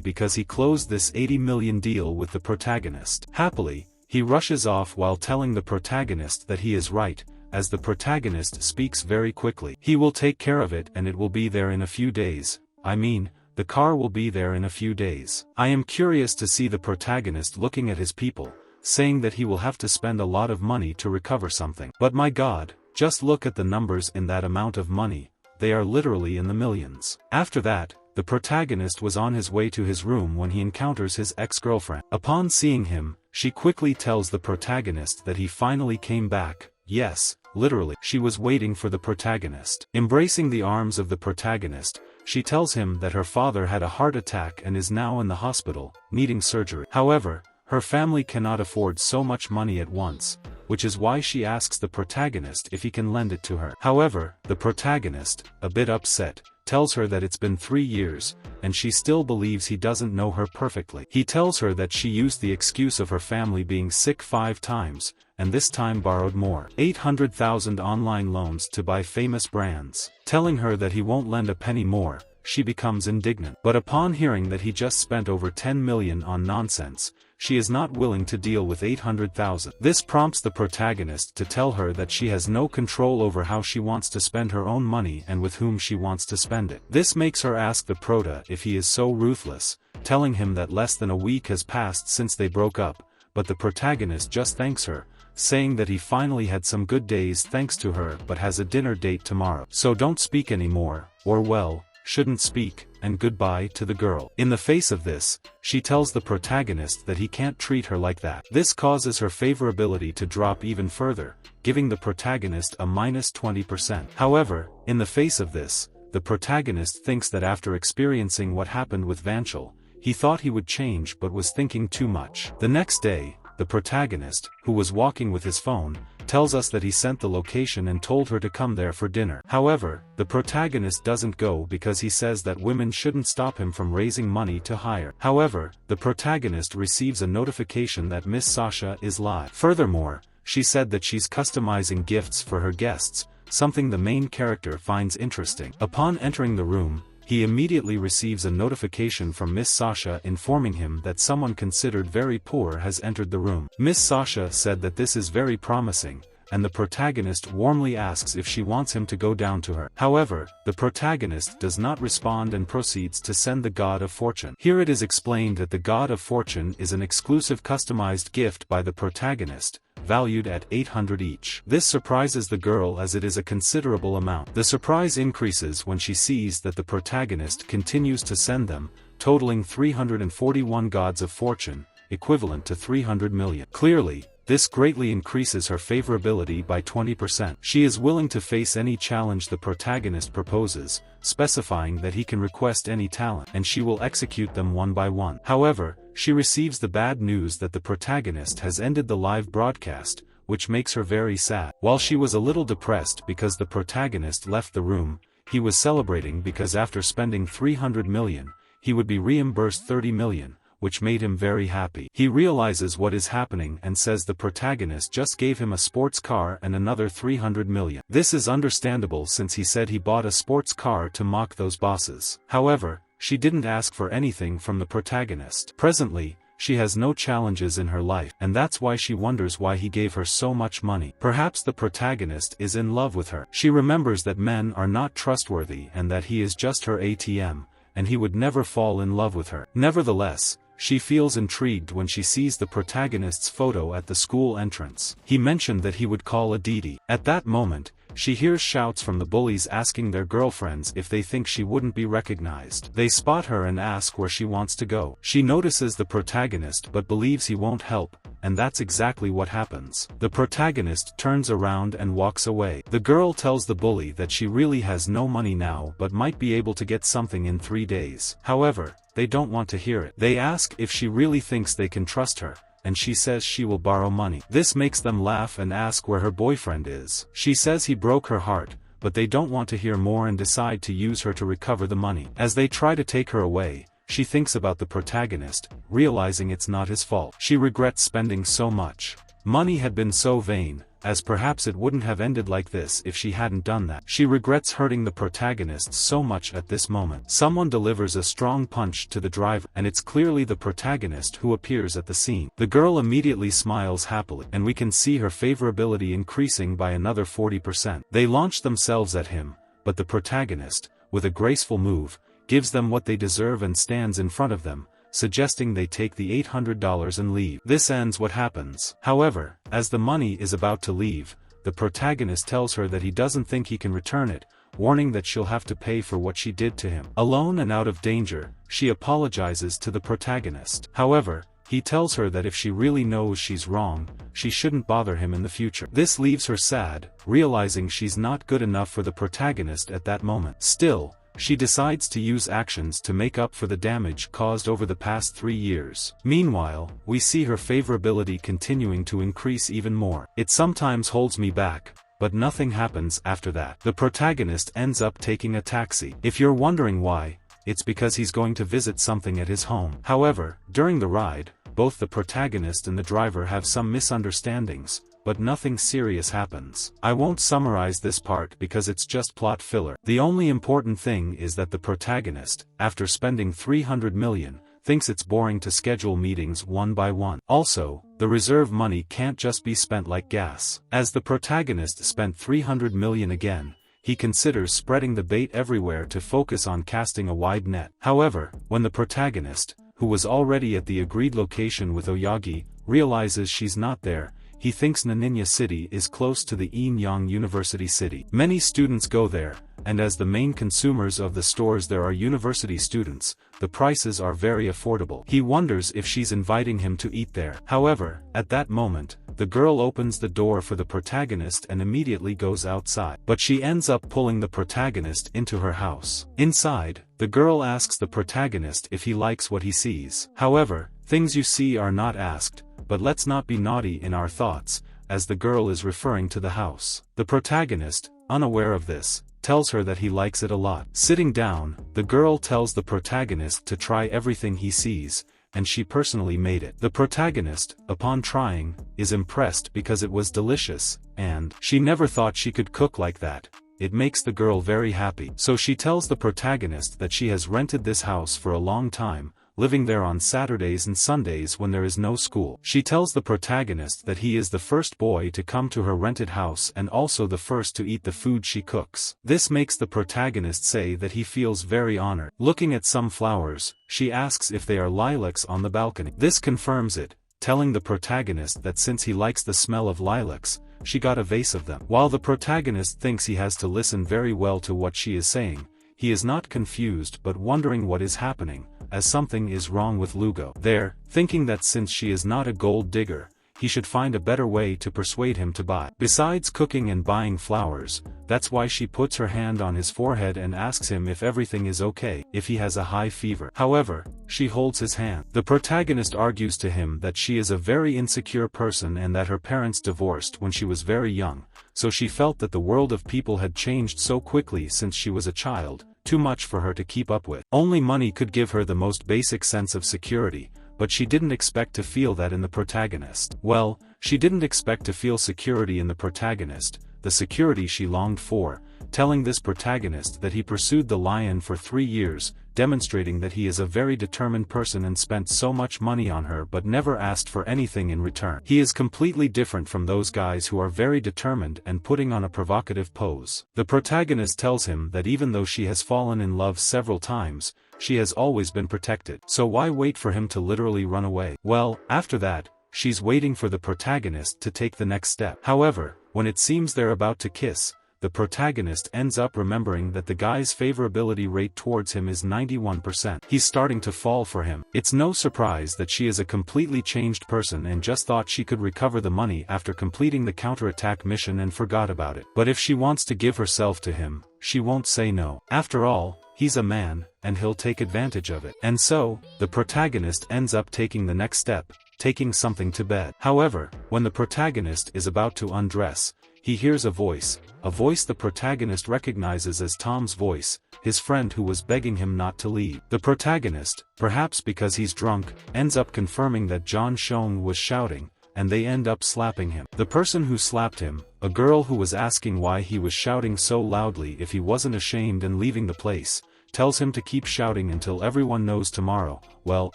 because he closed this 80 million deal with the protagonist. Happily, he rushes off while telling the protagonist that he is right, as the protagonist speaks very quickly. He will take care of it and it will be there in a few days. I mean, the car will be there in a few days. I am curious to see the protagonist looking at his people, saying that he will have to spend a lot of money to recover something. But my god, just look at the numbers in that amount of money, they are literally in the millions. After that, the protagonist was on his way to his room when he encounters his ex-girlfriend. Upon seeing him, she quickly tells the protagonist that he finally came back. Yes, literally, she was waiting for the protagonist. Embracing the arms of the protagonist, she tells him that her father had a heart attack and is now in the hospital, needing surgery. However, her family cannot afford so much money at once, which is why she asks the protagonist if he can lend it to her. However, the protagonist, a bit upset, tells her that it's been 3 years, and she still believes he doesn't know her perfectly. He tells her that she used the excuse of her family being sick 5 times, and this time borrowed more 800,000 online loans to buy famous brands. Telling her that he won't lend a penny more, she becomes indignant. But upon hearing that he just spent over 10 million on nonsense, she is not willing to deal with 800,000. This prompts the protagonist to tell her that she has no control over how she wants to spend her own money and with whom she wants to spend it. This makes her ask the prota if he is so ruthless, telling him that less than a week has passed since they broke up, but the protagonist just thanks her, saying that he finally had some good days thanks to her but has a dinner date tomorrow. So don't speak anymore, or well, shouldn't speak, and goodbye to the girl. In the face of this, she tells the protagonist that he can't treat her like that. This causes her favorability to drop even further, giving the protagonist a -20%. However, in the face of this, the protagonist thinks that after experiencing what happened with Vanchel, he thought he would change but was thinking too much. The next day, the protagonist, who was walking with his phone, tells us that he sent the location and told her to come there for dinner. However, the protagonist doesn't go because he says that women shouldn't stop him from raising money to hire. However, the protagonist receives a notification that Miss Sasha is live. Furthermore, she said that she's customizing gifts for her guests, something the main character finds interesting. Upon entering the room, he immediately receives a notification from Miss Sasha informing him that someone considered very poor has entered the room. Miss Sasha said that this is very promising, and the protagonist warmly asks if she wants him to go down to her. However, the protagonist does not respond and proceeds to send the God of Fortune. Here it is explained that the God of Fortune is an exclusive customized gift by the protagonist, valued at 800 each. This surprises the girl as it is a considerable amount. The surprise increases when she sees that the protagonist continues to send them, totaling 341 gods of fortune, equivalent to 300 million. Clearly, this greatly increases her favorability by 20%. She is willing to face any challenge the protagonist proposes, specifying that he can request any talent, and she will execute them one by one. However, she receives the bad news that the protagonist has ended the live broadcast, which makes her very sad. While she was a little depressed because the protagonist left the room, he was celebrating because after spending 300 million, he would be reimbursed 30 million. Which made him very happy. He realizes what is happening and says the protagonist just gave him a sports car and another 300 million. This is understandable since he said he bought a sports car to mock those bosses. However, she didn't ask for anything from the protagonist. Presently, she has no challenges in her life, and that's why she wonders why he gave her so much money. Perhaps the protagonist is in love with her. She remembers that men are not trustworthy and that he is just her ATM, and he would never fall in love with her. Nevertheless, she feels intrigued when she sees the protagonist's photo at the school entrance. He mentioned that he would call Aditi. At that moment, she hears shouts from the bullies asking their girlfriends if they think she wouldn't be recognized. They spot her and ask where she wants to go. She notices the protagonist but believes he won't help, and that's exactly what happens. The protagonist turns around and walks away. The girl tells the bully that she really has no money now but might be able to get something in 3 days. However, they don't want to hear it. They ask if she really thinks they can trust her, and she says she will borrow money. This makes them laugh and ask where her boyfriend is. She says he broke her heart, but they don't want to hear more and decide to use her to recover the money. As they try to take her away, she thinks about the protagonist, realizing it's not his fault. She regrets spending so much. Money had been so vain, as perhaps it wouldn't have ended like this if she hadn't done that. She regrets hurting the protagonist so much at this moment. Someone delivers a strong punch to the driver, and it's clearly the protagonist who appears at the scene. The girl immediately smiles happily, and we can see her favorability increasing by another 40%. They launch themselves at him, but the protagonist, with a graceful move, gives them what they deserve and stands in front of them, suggesting they take the $800 and leave. This ends what happens. However, as the money is about to leave, the protagonist tells her that he doesn't think he can return it, warning that she'll have to pay for what she did to him. Alone and out of danger, she apologizes to the protagonist. However, he tells her that if she really knows she's wrong, she shouldn't bother him in the future. This leaves her sad, realizing she's not good enough for the protagonist at that moment. Still, she decides to use actions to make up for the damage caused over the past 3 years. Meanwhile, we see her favorability continuing to increase even more. It sometimes holds me back, but nothing happens after that. The protagonist ends up taking a taxi. If you're wondering why, it's because he's going to visit something at his home. However, during the ride, both the protagonist and the driver have some misunderstandings, but nothing serious happens. I won't summarize this part because it's just plot filler. The only important thing is that the protagonist, after spending 300 million, thinks it's boring to schedule meetings one by one. Also, the reserve money can't just be spent like gas. As the protagonist spent 300 million again, he considers spreading the bait everywhere to focus on casting a wide net. However, when the protagonist, who was already at the agreed location with Oyagi, realizes she's not there, he thinks Naninya City is close to the Inyang University City. Many students go there, and as the main consumers of the stores there are university students, the prices are very affordable. He wonders if she's inviting him to eat there. However, at that moment, the girl opens the door for the protagonist and immediately goes outside. But she ends up pulling the protagonist into her house. Inside, the girl asks the protagonist if he likes what he sees. However, things you see are not asked, but let's not be naughty in our thoughts, as the girl is referring to the house. The protagonist, unaware of this, tells her that he likes it a lot. Sitting down, the girl tells the protagonist to try everything he sees, and she personally made it. The protagonist, upon trying, is impressed because it was delicious, and she never thought she could cook like that. It makes the girl very happy. So she tells the protagonist that she has rented this house for a long time, living there on Saturdays and Sundays when there is no school. She tells the protagonist that he is the first boy to come to her rented house and also the first to eat the food she cooks. This makes the protagonist say that he feels very honored. Looking at some flowers, she asks if they are lilacs on the balcony. This confirms it, telling the protagonist that since he likes the smell of lilacs, she got a vase of them. While the protagonist thinks he has to listen very well to what she is saying, he is not confused but wondering what is happening, as something is wrong with Lugo. There, thinking that since she is not a gold digger, he should find a better way to persuade him to buy. Besides cooking and buying flowers, that's why she puts her hand on his forehead and asks him if everything is okay, if he has a high fever. However, she holds his hand. The protagonist argues to him that she is a very insecure person and that her parents divorced when she was very young, so she felt that the world of people had changed so quickly since she was a child, too much for her to keep up with. Only money could give her the most basic sense of security, but she didn't expect to feel that in the protagonist. Well, she didn't expect to feel security in the protagonist, the security she longed for, telling this protagonist that he pursued the lion for 3 years, demonstrating that he is a very determined person and spent so much money on her but never asked for anything in return. He is completely different from those guys who are very determined and putting on a provocative pose. The protagonist tells him that even though she has fallen in love several times, she has always been protected. So why wait for him to literally run away? Well, after that, she's waiting for the protagonist to take the next step. However, when it seems they're about to kiss, the protagonist ends up remembering that the guy's favorability rate towards him is 91%. He's starting to fall for him. It's no surprise that she is a completely changed person and just thought she could recover the money after completing the counterattack mission and forgot about it. But if she wants to give herself to him, she won't say no. After all, he's a man, and he'll take advantage of it. And so, the protagonist ends up taking the next step, taking something to bed. However, when the protagonist is about to undress, he hears a voice the protagonist recognizes as Tom's voice, his friend who was begging him not to leave. The protagonist, perhaps because he's drunk, ends up confirming that John Shong was shouting, and they end up slapping him. The person who slapped him, a girl who was asking why he was shouting so loudly if he wasn't ashamed and leaving the place, tells him to keep shouting until everyone knows tomorrow. Well,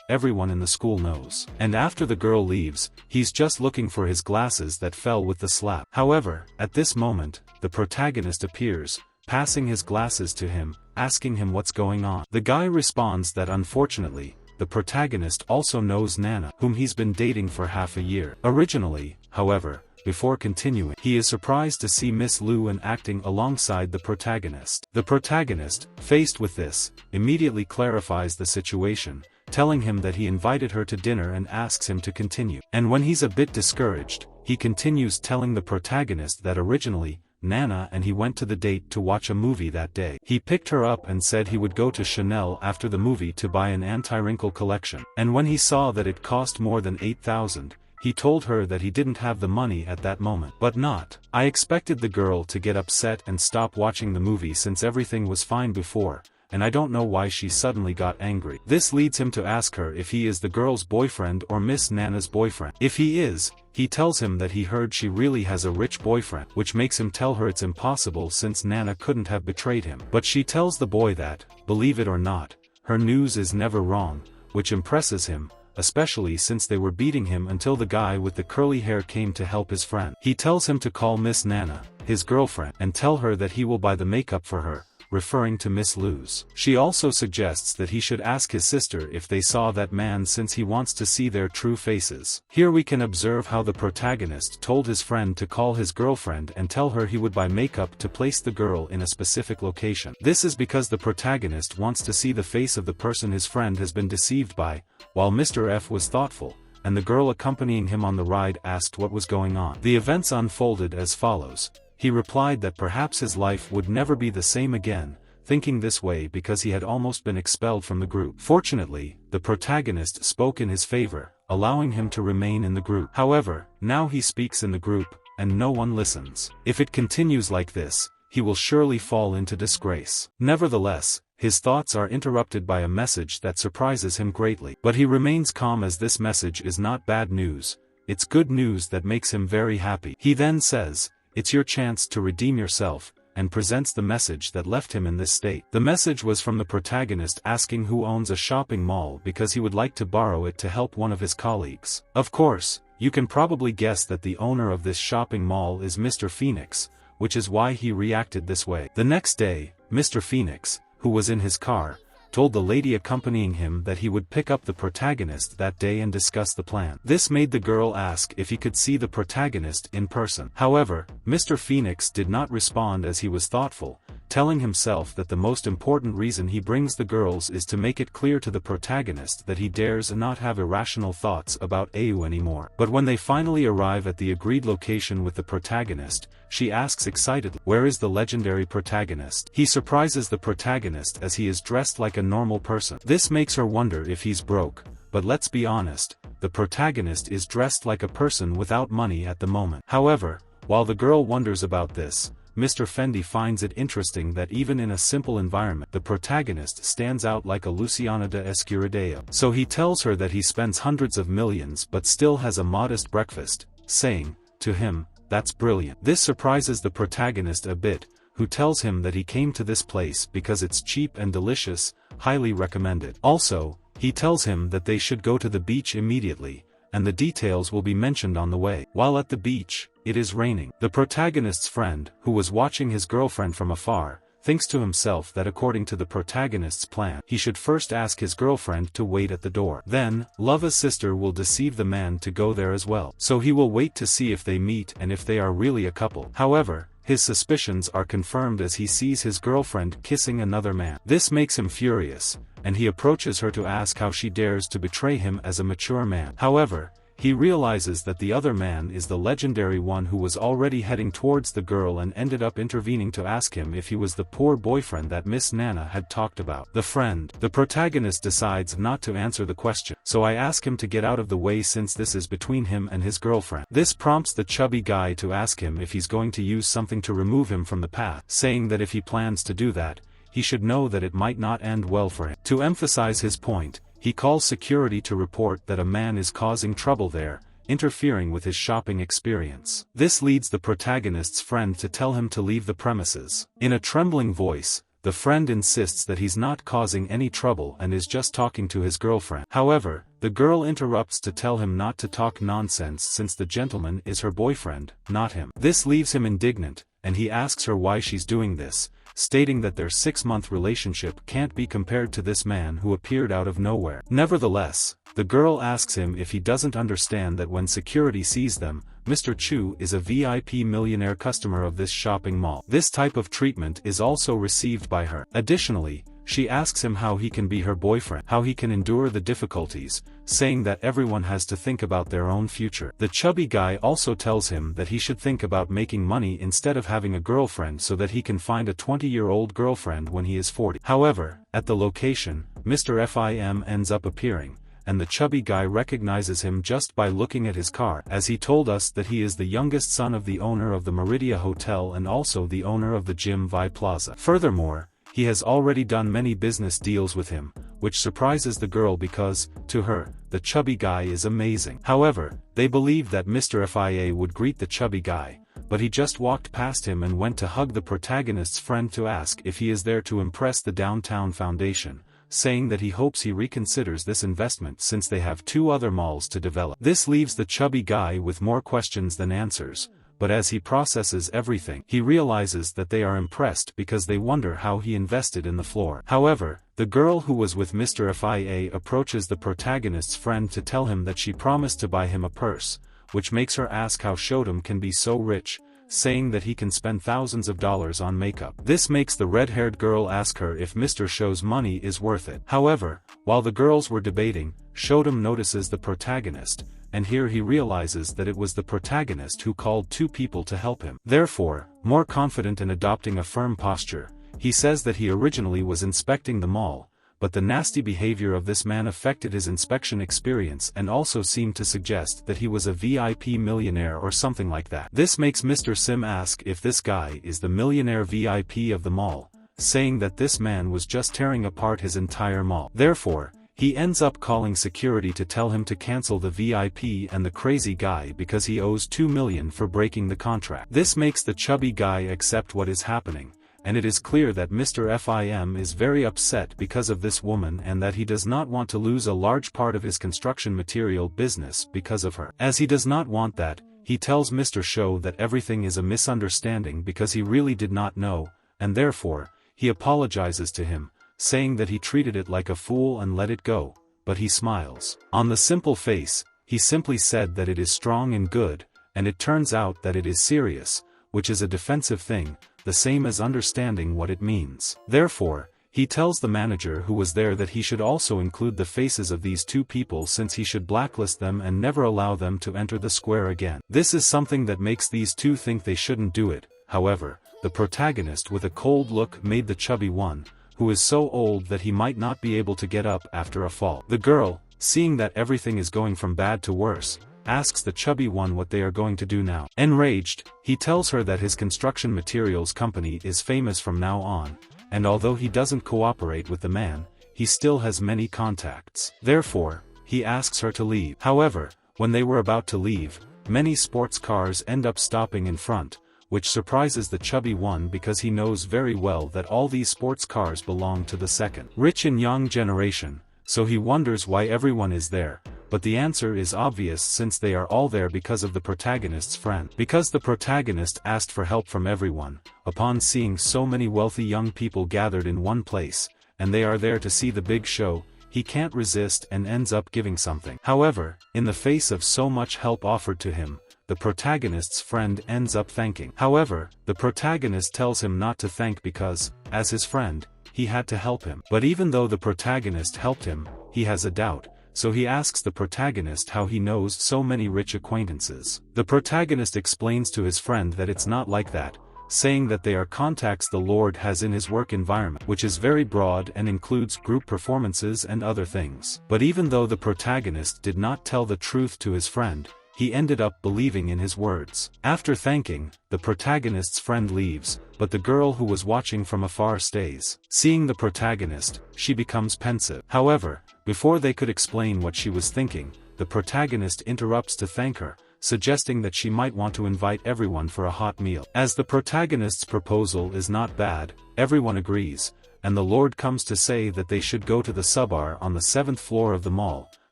everyone in the school knows. And after the girl leaves, he's just looking for his glasses that fell with the slap. However, at this moment, the protagonist appears, passing his glasses to him, asking him what's going on. The guy responds that unfortunately, the protagonist also knows Nana, whom he's been dating for half a year. Originally, however, before continuing, he is surprised to see Miss Lu acting alongside the protagonist. The protagonist, faced with this, immediately clarifies the situation, telling him that he invited her to dinner and asks him to continue. And when he's a bit discouraged, he continues telling the protagonist that originally, Nana and he went to the date to watch a movie that day. He picked her up and said he would go to Chanel after the movie to buy an anti-wrinkle collection. And when he saw that it cost more than 8,000, he told her that he didn't have the money at that moment. But not. I expected the girl to get upset and stop watching the movie since everything was fine before, and I don't know why she suddenly got angry. This leads him to ask her if he is the girl's boyfriend or Miss Nana's boyfriend. If he is, he tells him that he heard she really has a rich boyfriend, which makes him tell her it's impossible since Nana couldn't have betrayed him. But she tells the boy that, believe it or not, her news is never wrong, which impresses him, especially since they were beating him until the guy with the curly hair came to help his friend. He tells him to call Miss Nana, his girlfriend, and tell her that he will buy the makeup for her, referring to Miss Lu's. She also suggests that he should ask his sister if they saw that man since he wants to see their true faces. Here we can observe how the protagonist told his friend to call his girlfriend and tell her he would buy makeup to place the girl in a specific location. This is because the protagonist wants to see the face of the person his friend has been deceived by, while Mr. F was thoughtful, and the girl accompanying him on the ride asked what was going on. The events unfolded as follows. He replied that perhaps his life would never be the same again, thinking this way because he had almost been expelled from the group. Fortunately, the protagonist spoke in his favor, allowing him to remain in the group. However, now he speaks in the group, and no one listens. If it continues like this, he will surely fall into disgrace. Nevertheless, his thoughts are interrupted by a message that surprises him greatly. But he remains calm as this message is not bad news, it's good news that makes him very happy. He then says, "It's your chance to redeem yourself," and presents the message that left him in this state. The message was from the protagonist asking who owns a shopping mall because he would like to borrow it to help one of his colleagues. Of course, you can probably guess that the owner of this shopping mall is Mr. Phoenix, which is why he reacted this way. The next day, Mr. Phoenix, who was in his car, told the lady accompanying him that he would pick up the protagonist that day and discuss the plan. This made the girl ask if he could see the protagonist in person. However, Mr. Phoenix did not respond as he was thoughtful, telling himself that the most important reason he brings the girls is to make it clear to the protagonist that he dares not have irrational thoughts about AU anymore. But when they finally arrive at the agreed location with the protagonist, she asks excitedly, "Where is the legendary protagonist?" He surprises the protagonist as he is dressed like a normal person. This makes her wonder if he's broke, but let's be honest, the protagonist is dressed like a person without money at the moment. However, while the girl wonders about this, Mr. Fendi finds it interesting that even in a simple environment the protagonist stands out like a Luciana de Escudero. So he tells her that he spends hundreds of millions but still has a modest breakfast, saying, to him, "That's brilliant." This surprises the protagonist a bit, who tells him that he came to this place because it's cheap and delicious, highly recommended. Also, he tells him that they should go to the beach immediately, and the details will be mentioned on the way. While at the beach, it is raining. The protagonist's friend, who was watching his girlfriend from afar, thinks to himself that according to the protagonist's plan, he should first ask his girlfriend to wait at the door. Then, Lova's sister will deceive the man to go there as well. So he will wait to see if they meet and if they are really a couple. However, his suspicions are confirmed as he sees his girlfriend kissing another man. This makes him furious, and he approaches her to ask how she dares to betray him as a mature man. However, he realizes that the other man is the legendary one who was already heading towards the girl and ended up intervening to ask him if he was the poor boyfriend that Miss Nana had talked about. The protagonist decides not to answer the question, so I ask him to get out of the way since this is between him and his girlfriend. This prompts the chubby guy to ask him if he's going to use something to remove him from the path, saying that if he plans to do that, he should know that it might not end well for him. To emphasize his point, he calls security to report that a man is causing trouble there, interfering with his shopping experience. This leads the protagonist's friend to tell him to leave the premises. In a trembling voice, the friend insists that he's not causing any trouble and is just talking to his girlfriend. However, the girl interrupts to tell him not to talk nonsense since the gentleman is her boyfriend, not him. This leaves him indignant, and he asks her why she's doing this, stating that their 6-month relationship can't be compared to this man who appeared out of nowhere. Nevertheless, the girl asks him if he doesn't understand that when security sees them, Mr. Chu is a VIP millionaire customer of this shopping mall. This type of treatment is also received by her. Additionally, she asks him how he can be her boyfriend, how he can endure the difficulties, saying that everyone has to think about their own future. The chubby guy also tells him that he should think about making money instead of having a girlfriend so that he can find a 20-year-old girlfriend when he is 40. However, at the location, Mr. Fim ends up appearing, and the chubby guy recognizes him just by looking at his car, as he told us that he is the youngest son of the owner of the Meridia Hotel and also the owner of the Gym Vi Plaza. Furthermore, he has already done many business deals with him, which surprises the girl because, to her, the chubby guy is amazing. However, they believe that Mr. Fia would greet the chubby guy, but he just walked past him and went to hug the protagonist's friend to ask if he is there to impress the Downtown Foundation, saying that he hopes he reconsiders this investment since they have 2 other malls to develop. This leaves the chubby guy with more questions than answers, but as he processes everything, he realizes that they are impressed because they wonder how he invested in the floor. However, the girl who was with Mr. Fia approaches the protagonist's friend to tell him that she promised to buy him a purse, which makes her ask how Shodom can be so rich, saying that he can spend thousands of dollars on makeup. This makes the red-haired girl ask her if Mr. Show's money is worth it. However, while the girls were debating, Shodom notices the protagonist, and here he realizes that it was the protagonist who called 2 people to help him. Therefore, more confident and adopting a firm posture, he says that he originally was inspecting the mall, but the nasty behavior of this man affected his inspection experience and also seemed to suggest that he was a VIP millionaire or something like that. This makes Mr. Sim ask if this guy is the millionaire VIP of the mall, saying that this man was just tearing apart his entire mall. Therefore, he ends up calling security to tell him to cancel the VIP and the crazy guy because he owes 2 million for breaking the contract. This makes the chubby guy accept what is happening, and it is clear that Mr. Fim is very upset because of this woman and that he does not want to lose a large part of his construction material business because of her. As he does not want that, he tells Mr. Show that everything is a misunderstanding because he really did not know, and therefore, he apologizes to him, saying that he treated it like a fool and let it go, but he smiles. On the simple face, he simply said that it is strong and good, and it turns out that it is serious, which is a defensive thing, the same as understanding what it means. Therefore, he tells the manager who was there that he should also include the faces of these 2 people since he should blacklist them and never allow them to enter the square again. This is something that makes these 2 think they shouldn't do it. However, the protagonist with a cold look made the chubby one, who is so old that he might not be able to get up after a fall. The girl, seeing that everything is going from bad to worse, asks the chubby one what they are going to do now. Enraged, he tells her that his construction materials company is famous from now on, and although he doesn't cooperate with the man, he still has many contacts. Therefore, he asks her to leave. However, when they were about to leave, many sports cars end up stopping in front, which surprises the chubby one because he knows very well that all these sports cars belong to the second rich and young generation, so he wonders why everyone is there, but the answer is obvious since they are all there because of the protagonist's friend. Because the protagonist asked for help from everyone, upon seeing so many wealthy young people gathered in one place, and they are there to see the big show, he can't resist and ends up giving something. However, in the face of so much help offered to him, the protagonist's friend ends up thanking. However, the protagonist tells him not to thank because, as his friend, he had to help him. But even though the protagonist helped him, he has a doubt, so he asks the protagonist how he knows so many rich acquaintances. The protagonist explains to his friend that it's not like that, saying that they are contacts the Lord has in his work environment, which is very broad and includes group performances and other things. But even though the protagonist did not tell the truth to his friend, he ended up believing in his words. After thanking, the protagonist's friend leaves, but the girl who was watching from afar stays. Seeing the protagonist, she becomes pensive. However, before they could explain what she was thinking, the protagonist interrupts to thank her, suggesting that she might want to invite everyone for a hot meal. As the protagonist's proposal is not bad, everyone agrees, and the Lord comes to say that they should go to the subbar on the 7th floor of the mall,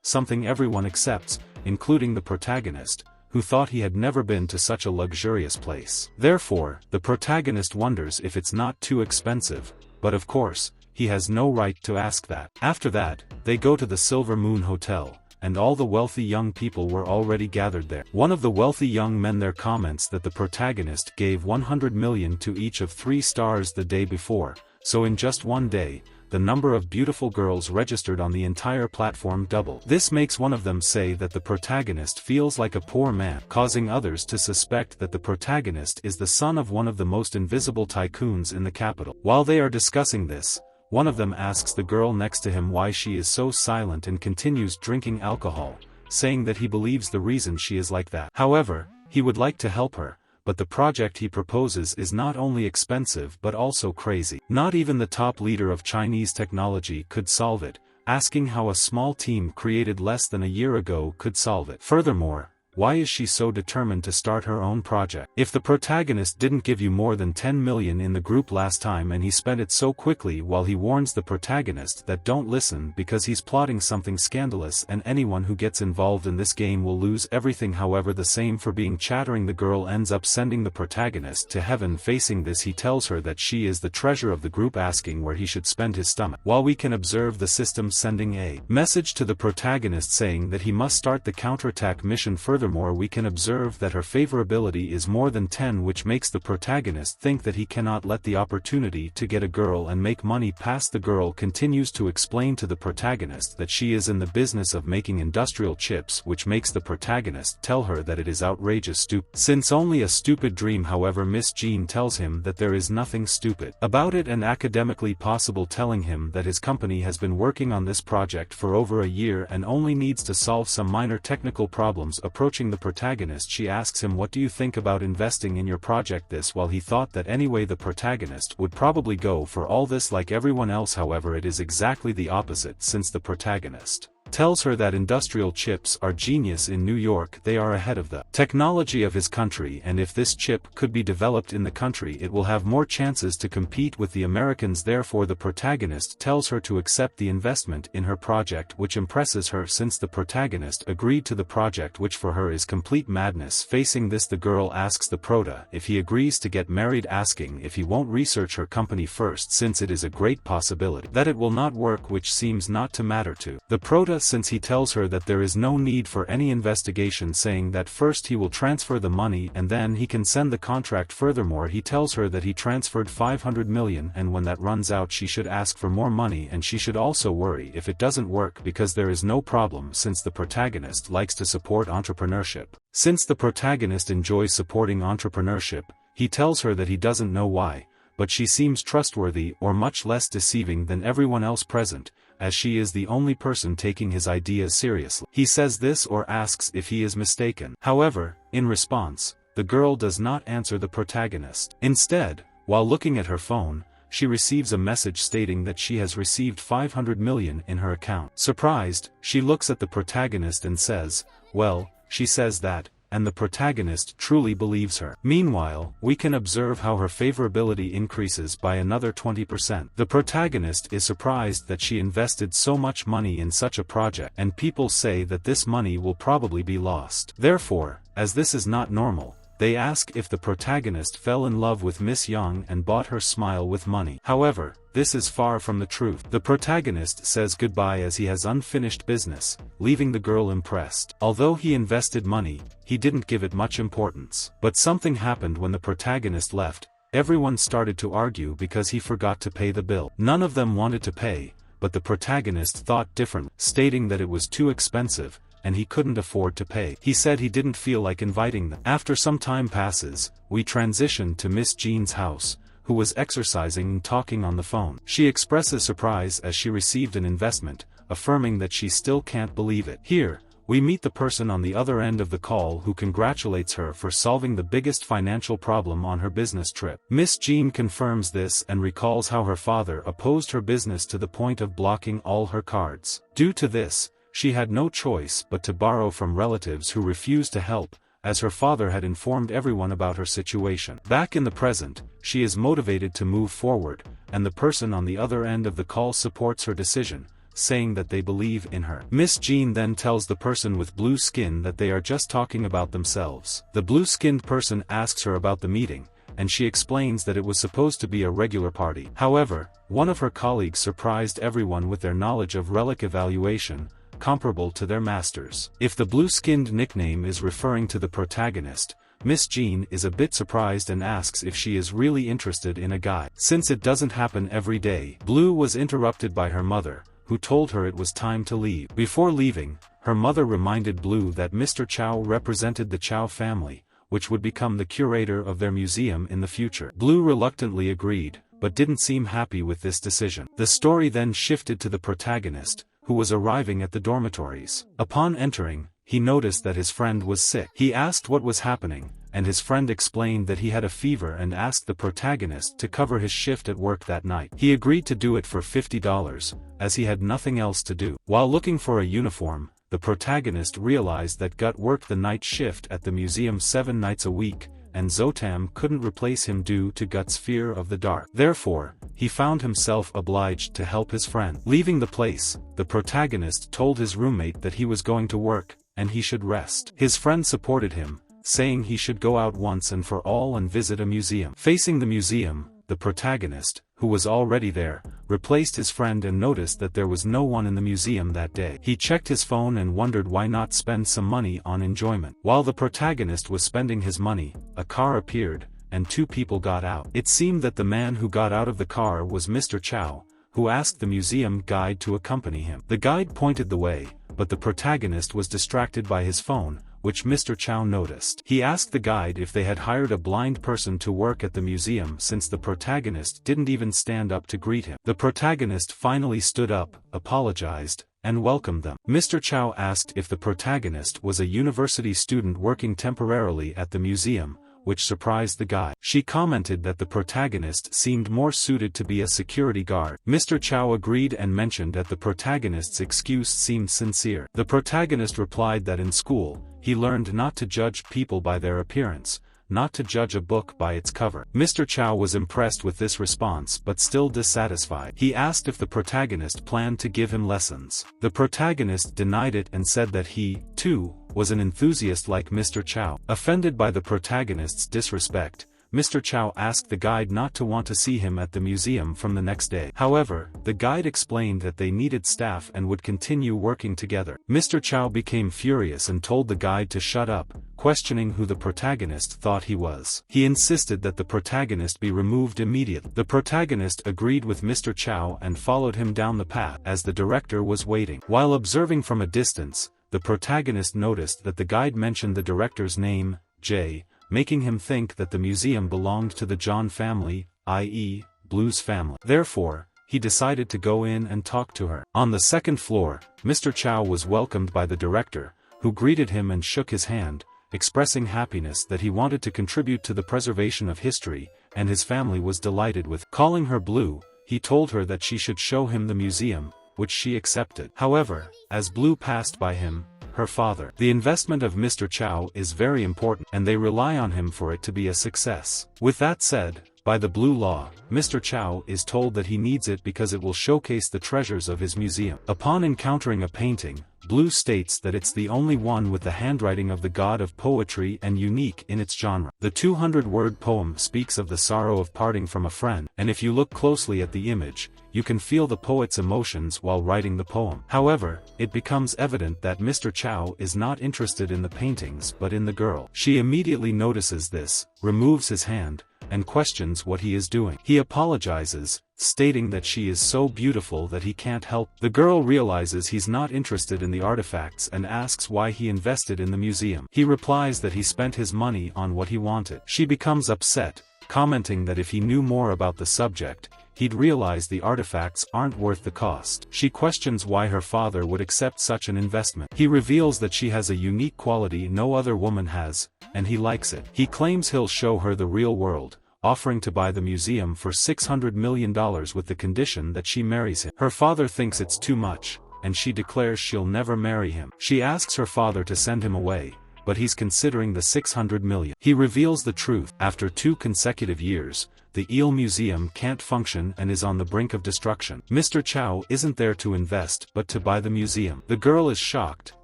something everyone accepts, including the protagonist, who thought he had never been to such a luxurious place. Therefore, the protagonist wonders if it's not too expensive, but of course, he has no right to ask that. After that, they go to the Silver Moon Hotel, and all the wealthy young people were already gathered there. One of the wealthy young men there comments that the protagonist gave 100 million to each of 3 stars the day before, so in just one day, the number of beautiful girls registered on the entire platform doubled. This makes one of them say that the protagonist feels like a poor man, causing others to suspect that the protagonist is the son of one of the most invisible tycoons in the capital. While they are discussing this, one of them asks the girl next to him why she is so silent and continues drinking alcohol, saying that he believes the reason she is like that. However, he would like to help her, but the project he proposes is not only expensive but also crazy. Not even the top leader of Chinese technology could solve it, asking how a small team created less than a year ago could solve it. Furthermore, why is she so determined to start her own project? If the protagonist didn't give you more than 10 million in the group last time and he spent it so quickly, while he warns the protagonist that don't listen because he's plotting something scandalous and anyone who gets involved in this game will lose everything. However, the same for being chattering, the girl ends up sending the protagonist to heaven. Facing this, he tells her that she is the treasure of the group, asking where he should spend his stomach. While we can observe the system sending a message to the protagonist saying that he must start the counterattack mission. Furthermore, we can observe that her favorability is more than 10, which makes the protagonist think that he cannot let the opportunity to get a girl and make money pass. The girl continues to explain to the protagonist that she is in the business of making industrial chips, which makes the protagonist tell her that it is outrageous stupid. Since only a stupid dream. However, Miss Jean tells him that there is nothing stupid about it and academically possible, telling him that his company has been working on this project for over a year and only needs to solve some minor technical problems. Approaching the protagonist, she asks him, what do you think about investing in your project? This while he thought that anyway the protagonist would probably go for all this like everyone else. However, it is exactly the opposite, since the protagonist tells her that industrial chips are genius in New York. They are ahead of the technology of his country, and if this chip could be developed in the country, it will have more chances to compete with the Americans. Therefore, the protagonist tells her to accept the investment in her project, which impresses her since the protagonist agreed to the project, which for her is complete madness. Facing this, the girl asks the prota if he agrees to get married, asking if he won't research her company first, since it is a great possibility that it will not work, which seems not to matter to the prota, since he tells her that there is no need for any investigation, saying that first he will transfer the money and then he can send the contract. Furthermore, he tells her that he transferred 500 million and when that runs out she should ask for more money, and she should also worry if it doesn't work because there is no problem, since the protagonist likes to support entrepreneurship. Since the protagonist enjoys supporting entrepreneurship, he tells her that he doesn't know why, but she seems trustworthy or much less deceiving than everyone else present, as she is the only person taking his ideas seriously. He says this or asks if he is mistaken. However, in response, the girl does not answer the protagonist. Instead, while looking at her phone, she receives a message stating that she has received 500 million in her account. Surprised, she looks at the protagonist and says, well, she says that, and the protagonist truly believes her. Meanwhile, we can observe how her favorability increases by another 20%. The protagonist is surprised that she invested so much money in such a project, and people say that this money will probably be lost. Therefore, as this is not normal, they ask if the protagonist fell in love with Miss Young and bought her smile with money. However, this is far from the truth. The protagonist says goodbye as he has unfinished business, leaving the girl impressed. Although he invested money, he didn't give it much importance. But something happened when the protagonist left. Everyone started to argue because he forgot to pay the bill. None of them wanted to pay, but the protagonist thought differently, stating that it was too expensive, and he couldn't afford to pay. He said he didn't feel like inviting them. After some time passes, we transition to Miss Jean's house, who was exercising and talking on the phone. She expresses surprise as she received an investment, affirming that she still can't believe it. Here, we meet the person on the other end of the call who congratulates her for solving the biggest financial problem on her business trip. Miss Jean confirms this and recalls how her father opposed her business to the point of blocking all her cards. Due to this, She had no choice but to borrow from relatives who refused to help, as her father had informed everyone about her situation. Back in the present, she is motivated to move forward, and the person on the other end of the call supports her decision, saying that they believe in her. Miss Jean then tells the person with blue skin that they are just talking about themselves. The blue-skinned person asks her about the meeting, and she explains that it was supposed to be a regular party. However, one of her colleagues surprised everyone with their knowledge of relic evaluation, comparable to their masters. If the blue-skinned nickname is referring to the protagonist, Miss Jean is a bit surprised and asks if she is really interested in a guy. Since it doesn't happen every day, Blue was interrupted by her mother, who told her it was time to leave. Before leaving, her mother reminded Blue that Mr. Chow represented the Chow family, which would become the curator of their museum in the future. Blue reluctantly agreed, but didn't seem happy with this decision. The story then shifted to the protagonist, who was arriving at the dormitories. Upon entering, he noticed that his friend was sick. He asked what was happening, and his friend explained that he had a fever and asked the protagonist to cover his shift at work that night. He agreed to do it for $50, as he had nothing else to do. While looking for a uniform, the protagonist realized that Gut worked the night shift at the museum 7 nights a week, and Zotam couldn't replace him due to Gut's fear of the dark. Therefore, he found himself obliged to help his friend. Leaving the place, the protagonist told his roommate that he was going to work, and he should rest. His friend supported him, saying he should go out once and for all and visit a museum. Facing the museum, the protagonist, who was already there, replaced his friend and noticed that there was no one in the museum that day. He checked his phone and wondered why not spend some money on enjoyment. While the protagonist was spending his money, a car appeared, and 2 people got out. It seemed that the man who got out of the car was Mr. Chow, who asked the museum guide to accompany him. The guide pointed the way, but the protagonist was distracted by his phone, which Mr. Chow noticed. He asked the guide if they had hired a blind person to work at the museum since the protagonist didn't even stand up to greet him. The protagonist finally stood up, apologized, and welcomed them. Mr. Chow asked if the protagonist was a university student working temporarily at the museum, which surprised the guy. She commented that the protagonist seemed more suited to be a security guard. Mr. Chow agreed and mentioned that the protagonist's excuse seemed sincere. The protagonist replied that in school, he learned not to judge people by their appearance, not to judge a book by its cover. Mr. Chow was impressed with this response but still dissatisfied. He asked if the protagonist planned to give him lessons. The protagonist denied it and said that he, too, was an enthusiast like Mr. Chow. Offended by the protagonist's disrespect, Mr. Chow asked the guide not to want to see him at the museum from the next day. However, the guide explained that they needed staff and would continue working together. Mr. Chow became furious and told the guide to shut up, questioning who the protagonist thought he was. He insisted that the protagonist be removed immediately. The protagonist agreed with Mr. Chow and followed him down the path as the director was waiting. While observing from a distance, the protagonist noticed that the guide mentioned the director's name, Jay, making him think that the museum belonged to the John family, i.e., Blue's family. Therefore, he decided to go in and talk to her. On the second floor, Mr. Chow was welcomed by the director, who greeted him and shook his hand, expressing happiness that he wanted to contribute to the preservation of history, and his family was delighted with. Calling her Blue, he told her that she should show him the museum, which she accepted. However, as Blue passed by him, her father, the investment of Mr. Chow is very important, and they rely on him for it to be a success. With that said, by the Blue law, Mr. Chow is told that he needs it because it will showcase the treasures of his museum. Upon encountering a painting, Blue states that it's the only one with the handwriting of the god of poetry and unique in its genre. The 200-word poem speaks of the sorrow of parting from a friend, and if you look closely at the image, you can feel the poet's emotions while writing the poem. However, it becomes evident that Mr. Chow is not interested in the paintings but in the girl. She immediately notices this, removes his hand, and questions what he is doing. He apologizes, stating that she is so beautiful that he can't help. The girl realizes he's not interested in the artifacts and asks why he invested in the museum. He replies that he spent his money on what he wanted. She becomes upset, commenting that if he knew more about the subject, he'd realize the artifacts aren't worth the cost. She questions why her father would accept such an investment. He reveals that she has a unique quality no other woman has, and he likes it. He claims he'll show her the real world, offering to buy the museum for $600 million with the condition that she marries him. Her father thinks it's too much, and she declares she'll never marry him. She asks her father to send him away, but he's considering the 600 million. He reveals the truth. After 2 consecutive years, the eel museum can't function and is on the brink of destruction. Mr. Chow isn't there to invest but to buy the museum. The girl is shocked,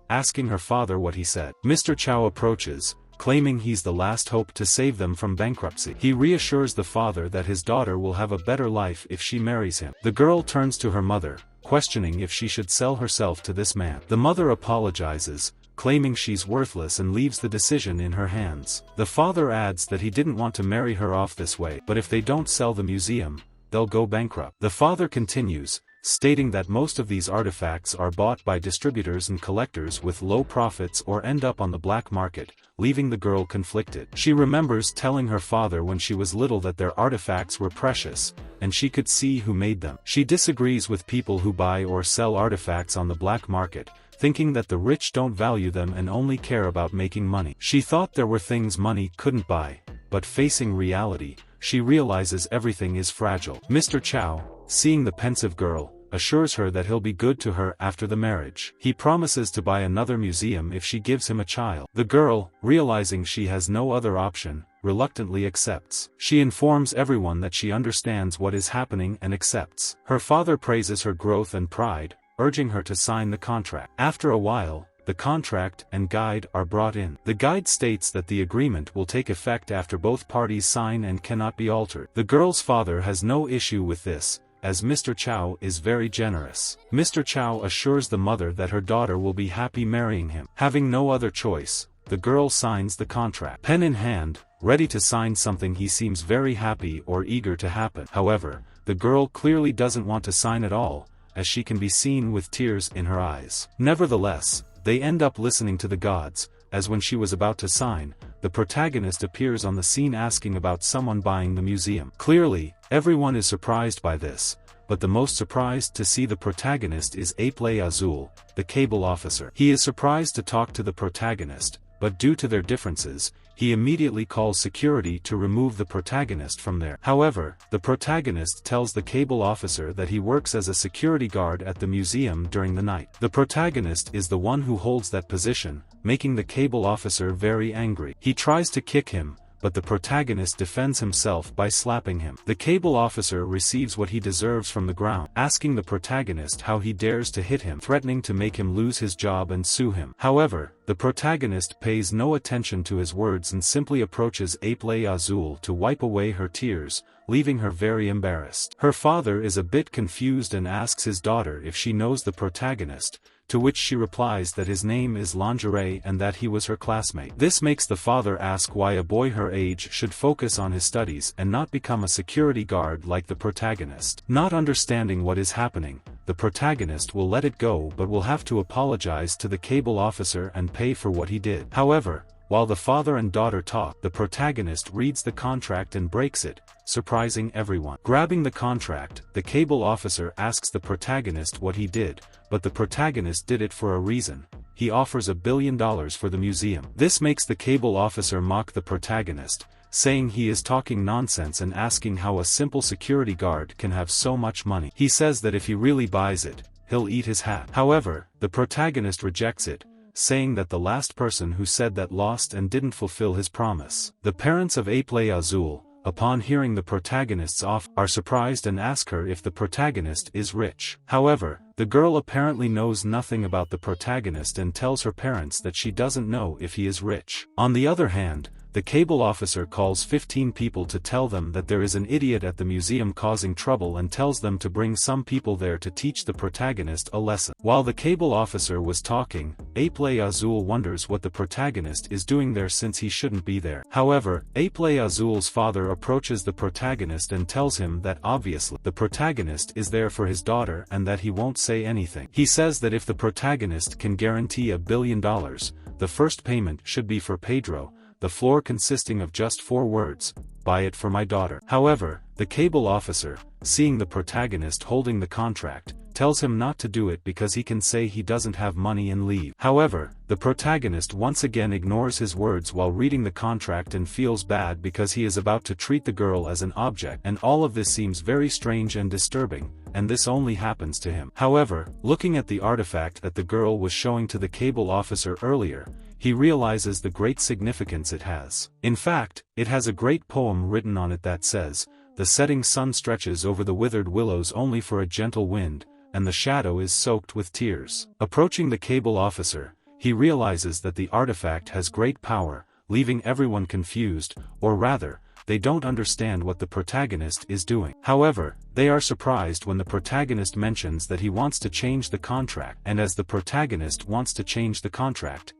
asking her father what he said. Mr. Chow approaches, claiming he's the last hope to save them from bankruptcy. He reassures the father that his daughter will have a better life if she marries him. The girl turns to her mother, questioning if she should sell herself to this man. The mother apologizes, claiming she's worthless and leaves the decision in her hands. The father adds that he didn't want to marry her off this way, but if they don't sell the museum, they'll go bankrupt. The father continues, stating that most of these artifacts are bought by distributors and collectors with low profits or end up on the black market, leaving the girl conflicted. She remembers telling her father when she was little that their artifacts were precious, and she could see who made them. She disagrees with people who buy or sell artifacts on the black market, thinking that the rich don't value them and only care about making money. She thought there were things money couldn't buy, but facing reality, she realizes everything is fragile. Mr. Chow, seeing the pensive girl, assures her that he'll be good to her after the marriage. He promises to buy another museum if she gives him a child. The girl, realizing she has no other option, reluctantly accepts. She informs everyone that she understands what is happening and accepts. Her father praises her growth and pride, urging her to sign the contract. After a while, the contract and guide are brought in. The guide states that the agreement will take effect after both parties sign and cannot be altered. The girl's father has no issue with this, as Mr. Chow is very generous. Mr. Chow assures the mother that her daughter will be happy marrying him. Having no other choice, the girl signs the contract. Pen in hand, ready to sign something he seems very happy or eager to happen. However, the girl clearly doesn't want to sign at all, as she can be seen with tears in her eyes. Nevertheless, they end up listening to the gods, as when she was about to sign, the protagonist appears on the scene asking about someone buying the museum. Clearly, everyone is surprised by this, but the most surprised to see the protagonist is Aple Azul, the cable officer. He is surprised to talk to the protagonist, but due to their differences, he immediately calls security to remove the protagonist from there. However, the protagonist tells the cable officer that he works as a security guard at the museum during the night. The protagonist is the one who holds that position, making the cable officer very angry. He tries to kick him, but the protagonist defends himself by slapping him. The cable officer receives what he deserves from the ground, asking the protagonist how he dares to hit him, threatening to make him lose his job and sue him. However, the protagonist pays no attention to his words and simply approaches Aple Azul to wipe away her tears, leaving her very embarrassed. Her father is a bit confused and asks his daughter if she knows the protagonist, to which she replies that his name is Lingerie and that he was her classmate. This makes the father ask why a boy her age should focus on his studies and not become a security guard like the protagonist. Not understanding what is happening, the protagonist will let it go but will have to apologize to the cable officer and pay for what he did. However, while the father and daughter talk, the protagonist reads the contract and breaks it, surprising everyone. Grabbing the contract, the cable officer asks the protagonist what he did, but the protagonist did it for a reason. He offers $1 billion for the museum. This makes the cable officer mock the protagonist, saying he is talking nonsense and asking how a simple security guard can have so much money. He says that if he really buys it, he'll eat his hat. However, the protagonist rejects it, saying that the last person who said that lost and didn't fulfill his promise. The parents of Aple Azul, upon hearing the protagonist's offer, are surprised and ask her if the protagonist is rich. However, the girl apparently knows nothing about the protagonist and tells her parents that she doesn't know if he is rich. On the other hand, the cable officer calls 15 people to tell them that there is an idiot at the museum causing trouble and tells them to bring some people there to teach the protagonist a lesson. While the cable officer was talking, Aple Azul wonders what the protagonist is doing there since he shouldn't be there. However, Aple Azul's father approaches the protagonist and tells him that obviously the protagonist is there for his daughter and that he won't say anything. He says that if the protagonist can guarantee $1 billion, the first payment should be for Pedro, the floor consisting of just 4 words, "Buy it for my daughter." However, the cable officer, seeing the protagonist holding the contract, tells him not to do it because he can say he doesn't have money and leave. However, the protagonist once again ignores his words while reading the contract and feels bad because he is about to treat the girl as an object, and all of this seems very strange and disturbing, and this only happens to him. However, looking at the artifact that the girl was showing to the cable officer earlier, he realizes the great significance it has. In fact, it has a great poem written on it that says, "The setting sun stretches over the withered willows only for a gentle wind, and the shadow is soaked with tears." Approaching the cable officer, he realizes that the artifact has great power, leaving everyone confused, or rather, they don't understand what the protagonist is doing. However, they are surprised when the protagonist mentions that he wants to change the contract, and as the protagonist wants to change the contract,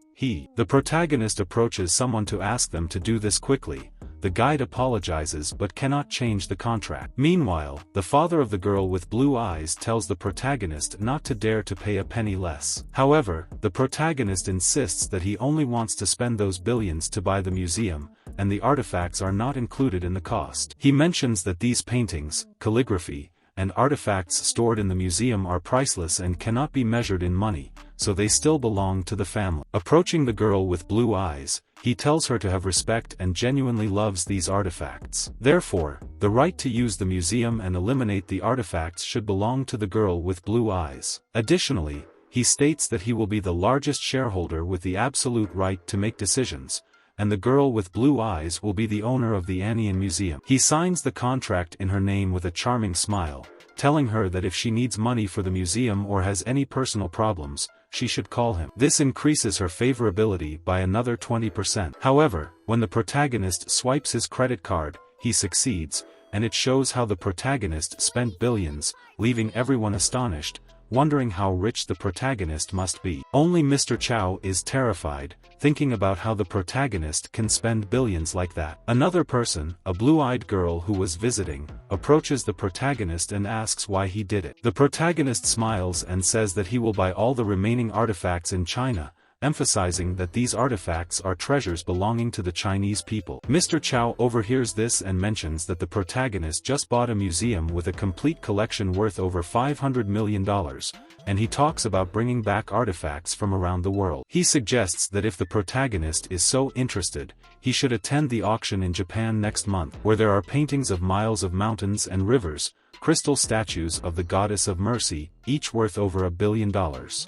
the protagonist approaches someone to ask them to do this quickly. The guide apologizes but cannot change the contract. Meanwhile, the father of the girl with blue eyes tells the protagonist not to dare to pay a penny less. However, the protagonist insists that he only wants to spend those billions to buy the museum, and the artifacts are not included in the cost. He mentions that these paintings, calligraphy, and artifacts stored in the museum are priceless and cannot be measured in money, so they still belong to the family. Approaching the girl with blue eyes, he tells her to have respect and genuinely loves these artifacts. Therefore, the right to use the museum and eliminate the artifacts should belong to the girl with blue eyes. Additionally, he states that he will be the largest shareholder with the absolute right to make decisions, and the girl with blue eyes will be the owner of the Anian Museum. He signs the contract in her name with a charming smile, telling her that if she needs money for the museum or has any personal problems, she should call him. This increases her favorability by another 20%. However, when the protagonist swipes his credit card, he succeeds, and it shows how the protagonist spent billions, leaving everyone astonished, wondering how rich the protagonist must be. Only Mr. Chow is terrified, thinking about how the protagonist can spend billions like that. Another person, a blue-eyed girl who was visiting, approaches the protagonist and asks why he did it. The protagonist smiles and says that he will buy all the remaining artifacts in China, emphasizing that these artifacts are treasures belonging to the Chinese people. Mr. Chow overhears this and mentions that the protagonist just bought a museum with a complete collection worth over $500 million, and he talks about bringing back artifacts from around the world. He suggests that if the protagonist is so interested, he should attend the auction in Japan next month, where there are paintings of miles of mountains and rivers, crystal statues of the goddess of mercy, each worth over $1 billion.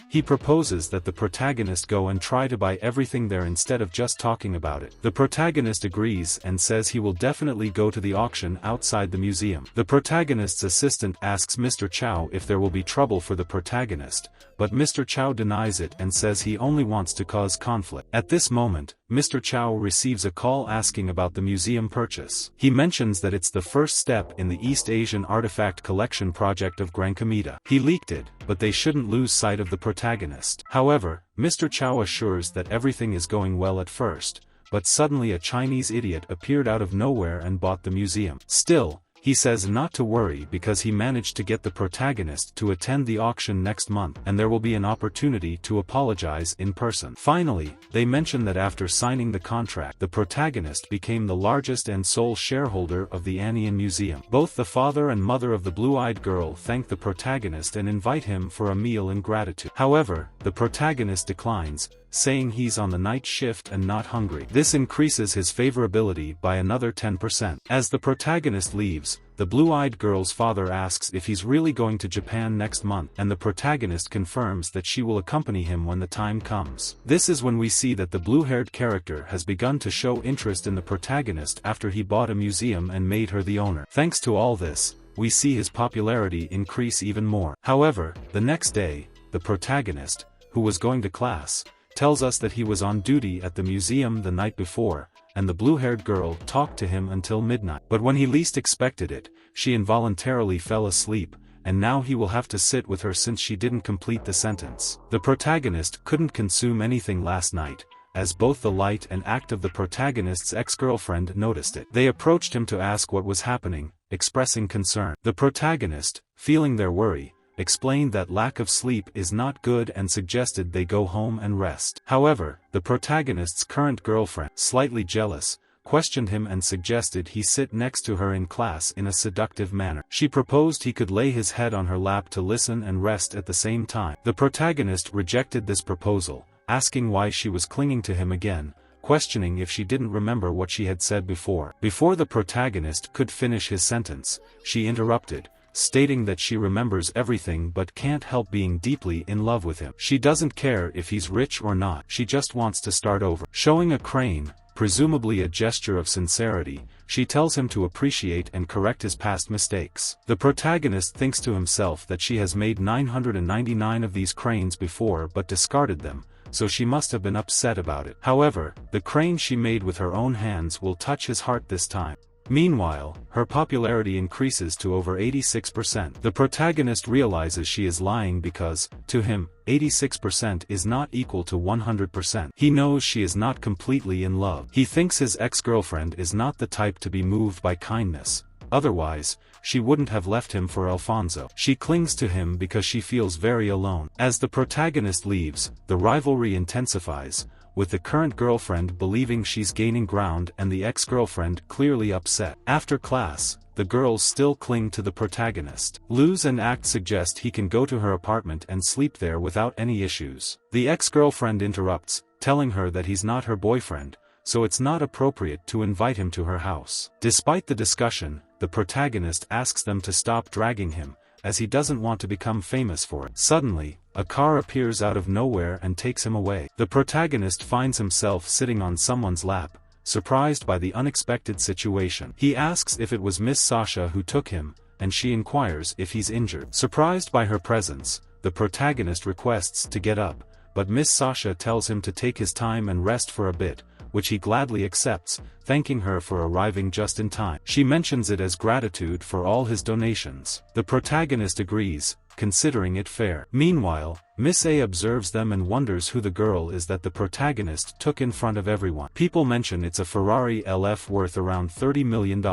He proposes that the protagonist go and try to buy everything there instead of just talking about it. The protagonist agrees and says he will definitely go to the auction outside the museum. The protagonist's assistant asks Mr. Chow if there will be trouble for the protagonist, but Mr. Chow denies it and says he only wants to cause conflict. At this moment, Mr. Chow receives a call asking about the museum purchase. He mentions that it's the first step in the East Asian artifact collection project of Grand Comida. He leaked it, but they shouldn't lose sight of the protagonist. However, Mr. Chow assures that everything is going well at first, but suddenly a Chinese idiot appeared out of nowhere and bought the museum. Still, he says not to worry because he managed to get the protagonist to attend the auction next month, and there will be an opportunity to apologize in person. Finally, they mention that after signing the contract, the protagonist became the largest and sole shareholder of the Anian Museum. Both the father and mother of the blue-eyed girl thank the protagonist and invite him for a meal in gratitude. However, the protagonist declines, saying he's on the night shift and not hungry. This increases his favorability by another 10%. As the protagonist leaves, the blue-eyed girl's father asks if he's really going to Japan next month, and the protagonist confirms that she will accompany him when the time comes. This is when we see that the blue-haired character has begun to show interest in the protagonist after he bought a museum and made her the owner. Thanks to all this, we see his popularity increase even more. However, the next day, the protagonist, who was going to class, tells us that he was on duty at the museum the night before, and the blue-haired girl talked to him until midnight. But when he least expected it, she involuntarily fell asleep, and now he will have to sit with her since she didn't complete the sentence. The protagonist couldn't consume anything last night, as both the light and act of the protagonist's ex-girlfriend noticed it. They approached him to ask what was happening, expressing concern. The protagonist, feeling their worry, explained that lack of sleep is not good and suggested they go home and rest. However, the protagonist's current girlfriend, slightly jealous, questioned him and suggested he sit next to her in class in a seductive manner. She proposed he could lay his head on her lap to listen and rest at the same time. The protagonist rejected this proposal, asking why she was clinging to him again, questioning if she didn't remember what she had said before. Before the protagonist could finish his sentence, she interrupted, stating that she remembers everything but can't help being deeply in love with him. She doesn't care if he's rich or not, she just wants to start over. Showing a crane, presumably a gesture of sincerity, she tells him to appreciate and correct his past mistakes. The protagonist thinks to himself that she has made 999 of these cranes before but discarded them, so she must have been upset about it. However, the crane she made with her own hands will touch his heart this time. Meanwhile, her popularity increases to over 86%. The protagonist realizes she is lying because, to him, 86% is not equal to 100%. He knows she is not completely in love. He thinks his ex-girlfriend is not the type to be moved by kindness. Otherwise, she wouldn't have left him for Alfonso. She clings to him because she feels very alone. As the protagonist leaves, the rivalry intensifies, with the current girlfriend believing she's gaining ground and the ex-girlfriend clearly upset. After class, the girls still cling to the protagonist. Luz and Act suggest he can go to her apartment and sleep there without any issues. The ex-girlfriend interrupts, telling her that he's not her boyfriend, so it's not appropriate to invite him to her house. Despite the discussion, the protagonist asks them to stop dragging him, as he doesn't want to become famous for it. Suddenly, a car appears out of nowhere and takes him away. The protagonist finds himself sitting on someone's lap, surprised by the unexpected situation. He asks if it was Miss Sasha who took him, and she inquires if he's injured. Surprised by her presence, the protagonist requests to get up, but Miss Sasha tells him to take his time and rest for a bit, which he gladly accepts, thanking her for arriving just in time. She mentions it as gratitude for all his donations. The protagonist agrees, considering it fair. Meanwhile, Miss A observes them and wonders who the girl is that the protagonist took in front of everyone. People mention it's a Ferrari LF worth around $30 million.